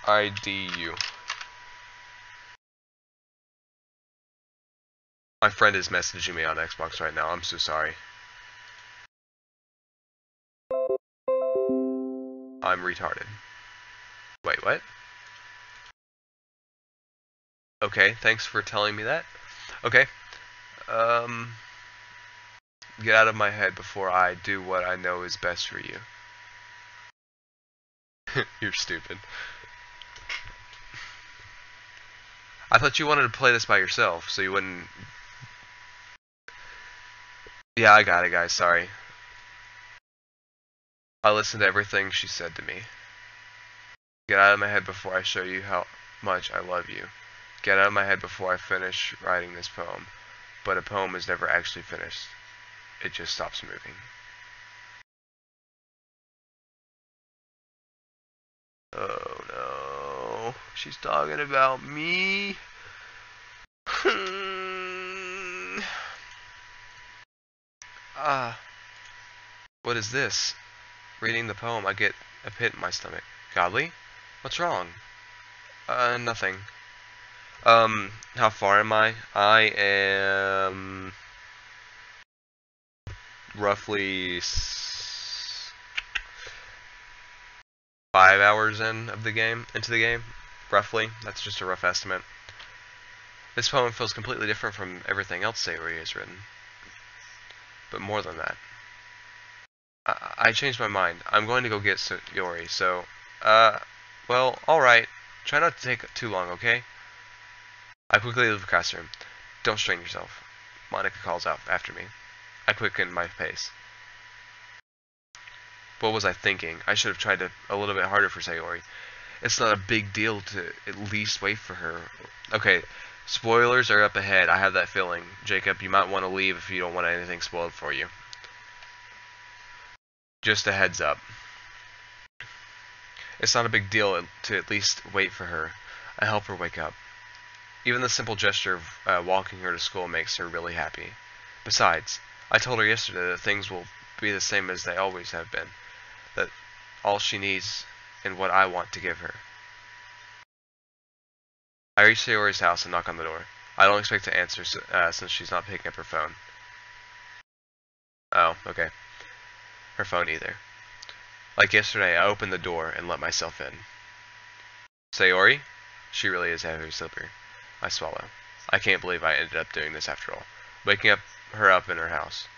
IDU. My friend is messaging me on Xbox right now. I'm so sorry. I'm retarded. Wait, what? Okay, thanks for telling me that. Okay. Get out of my head before I do what I know is best for you. You're stupid. I thought you wanted to play this by yourself, so you wouldn't... Yeah, I got it, guys, sorry. I listened to everything she said to me. Get out of my head before I show you how much I love you. Get out of my head before I finish writing this poem. But a poem is never actually finished. It just stops moving. Oh no. She's talking about me. What is this? Reading the poem, I get a pit in my stomach. Godly? What's wrong? Nothing. How far am I? I am roughly 5 hours into the game. Roughly. That's just a rough estimate. This poem feels completely different from everything else Sayori has written. But more than that. I changed my mind. I'm going to go get Sayori, so, well, alright. Try not to take too long, okay? I quickly leave the classroom. Don't strain yourself. Monica calls out after me. I quicken my pace. What was I thinking? I should have tried a little bit harder for Sayori. It's not a big deal to at least wait for her. Okay, spoilers are up ahead. I have that feeling. Jacob, you might want to leave if you don't want anything spoiled for you. Just a heads up. It's not a big deal to at least wait for her. I help her wake up. Even the simple gesture of walking her to school makes her really happy. Besides, I told her yesterday that things will be the same as they always have been. That all she needs and what I want to give her. I reach Sayori's house and knock on the door. I don't expect to answer since she's not picking up her phone. Oh, okay. Her phone either. Like yesterday, I opened the door and let myself in. Sayori? She really is a heavy sleeper. I swallow. I can't believe I ended up doing this after all. Waking her up in her house.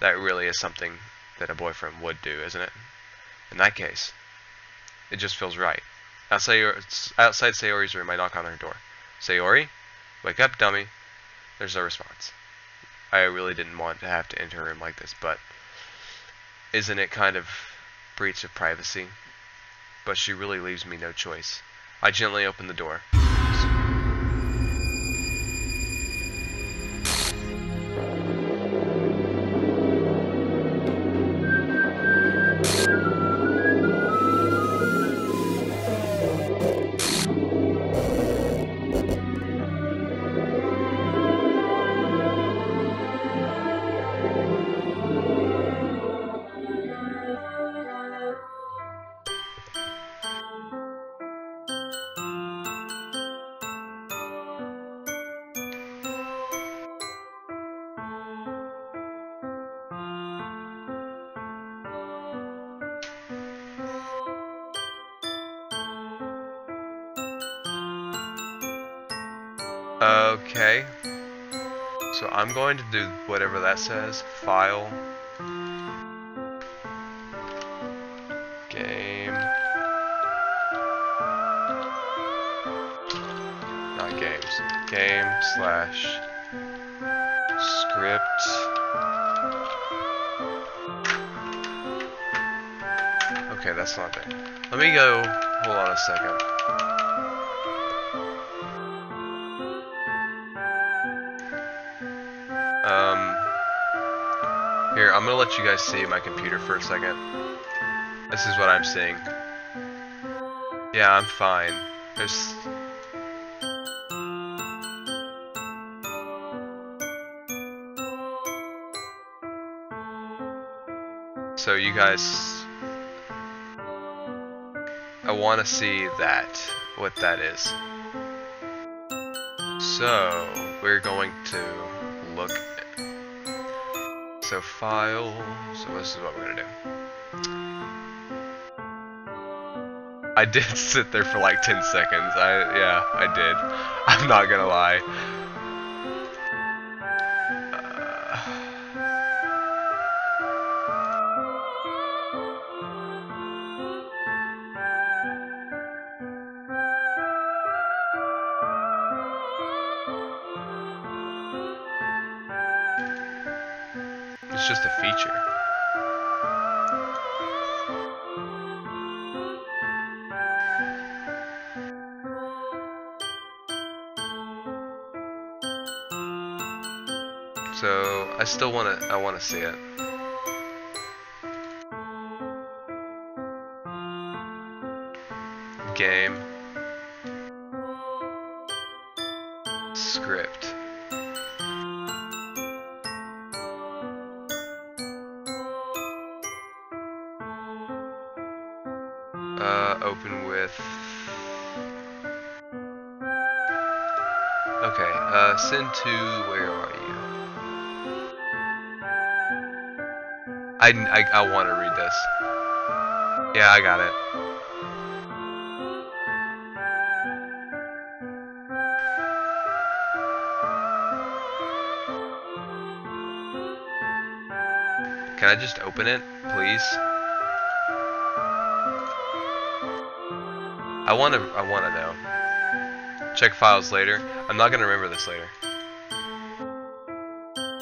That really is something that a boyfriend would do, isn't it? In that case, it just feels right. Outside Sayori's room, I knock on her door. Sayori? Wake up, dummy. There's no response. I really didn't want to have to enter her room like this, but isn't it kind of breach of privacy? But she really leaves me no choice. I gently open the door. Okay. So I'm going to do whatever that says. File. Game. Not games. Game slash script. Okay, that's not there. Let me go. Hold on a second. Here, I'm gonna let you guys see my computer for a second. This is what I'm seeing. Yeah, I'm fine. There's... So you guys... I want to see that, what that is. So, we're going to look... So file, so this is what we're gonna do. I did sit there for like 10 seconds. Yeah, I did. I'm not gonna lie. It's just a feature. So I still I wanna see it. Game. Script. Open with... Okay, send to... Where are you? I want to read this. Yeah, I got it. Can I just open it, please? I wanna know. Check files later. I'm not gonna remember this later.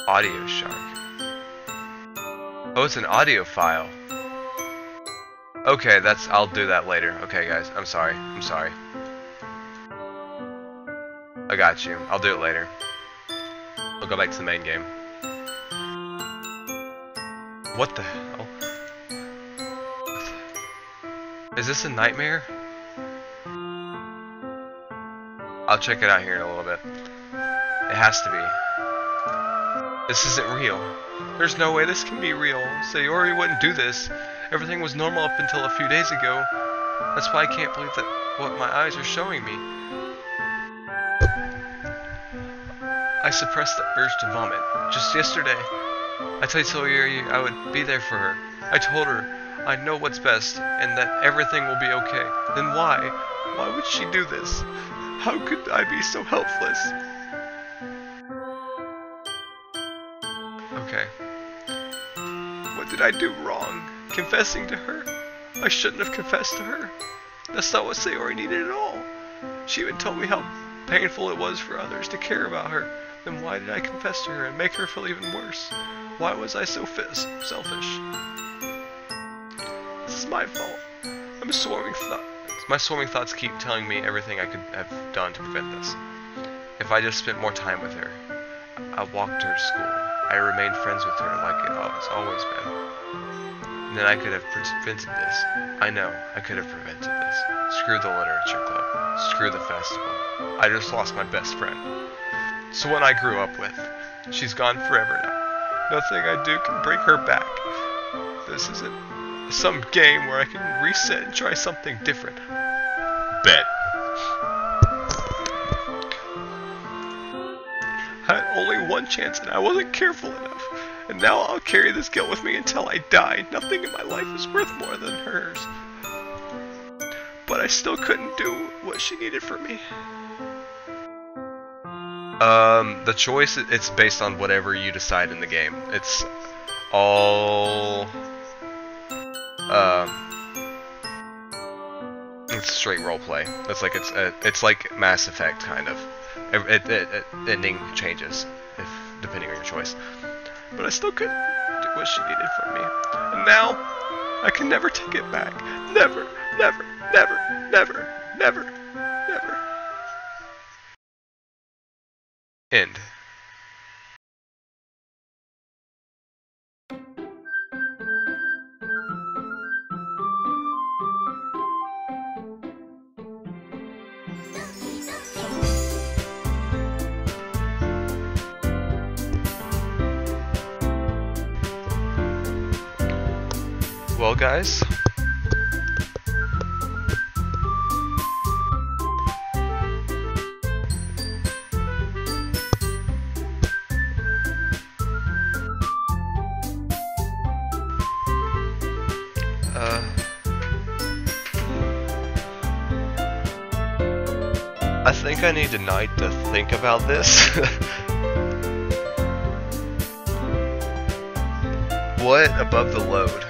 Audio Shark. Oh, it's an audio file. Okay, I'll do that later. Okay, guys, I'm sorry. I got you. I'll do it later. We'll go back to the main game. What the hell? Is this a nightmare? I'll check it out here in a little bit. It has to be. This isn't real. There's no way this can be real. Sayori wouldn't do this. Everything was normal up until a few days ago. That's why I can't believe that what my eyes are showing me. I suppressed the urge to vomit. Just yesterday, I told Sayori I would be there for her. I told her I know what's best and that everything will be okay. Then why? Why would she do this? How could I be so helpless? Okay. What did I do wrong? Confessing to her? I shouldn't have confessed to her. That's not what Sayori needed at all. She even told me how painful it was for others to care about her. Then why did I confess to her and make her feel even worse? Why was I so selfish? This is my fault. My swarming thoughts keep telling me everything I could have done to prevent this. If I just spent more time with her, I walked her to school. I remained friends with her like it's always been. And then I could have prevented this. I know, I could have prevented this. Screw the literature club. Screw the festival. I just lost my best friend. Someone I grew up with. She's gone forever now. Nothing I do can bring her back. This isn't some game where I can reset and try something different. Bet. I had only one chance and I wasn't careful enough. And now I'll carry this guilt with me until I die. Nothing in my life is worth more than hers. But I still couldn't do what she needed from me. The choice, it's based on whatever you decide in the game. It's all... it's straight roleplay. It's like Mass Effect, kind of. Ending changes, depending on your choice. But I still couldn't do what she needed from me. And now, I can never take it back. Never, never, never, never, never, never. End. Well, guys, I think I need a night to think about this. What above the load?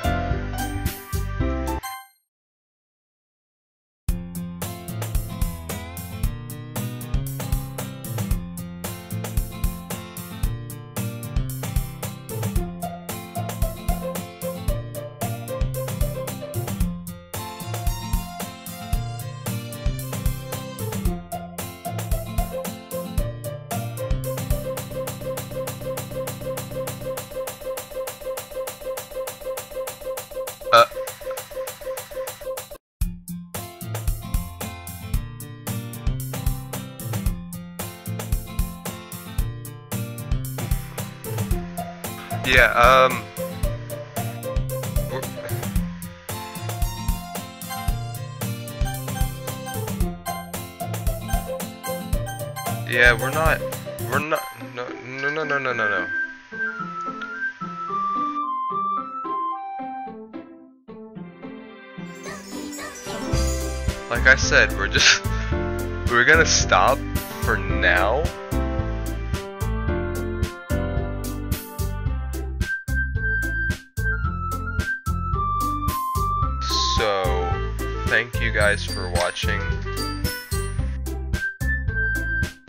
Yeah, we're not, no. Like I said, we're gonna stop for now. So, thank you guys for watching.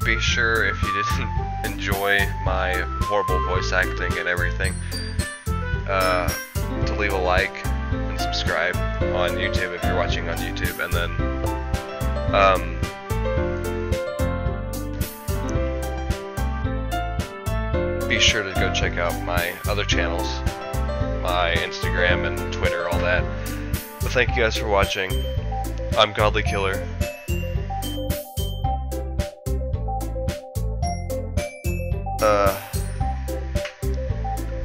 Be sure, if you didn't enjoy my horrible voice acting and everything, to leave a like and subscribe on YouTube if you're watching on YouTube, and then be sure to go check out my other channels, my Instagram and Twitter, all that. But thank you guys for watching. I'm Godly Killer.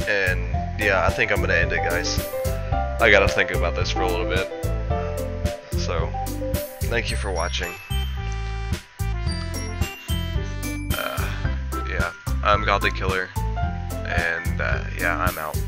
And yeah, I think I'm gonna end it, guys. I gotta think about this for a little bit. So, thank you for watching. Yeah, I'm Godly Killer, and yeah, I'm out.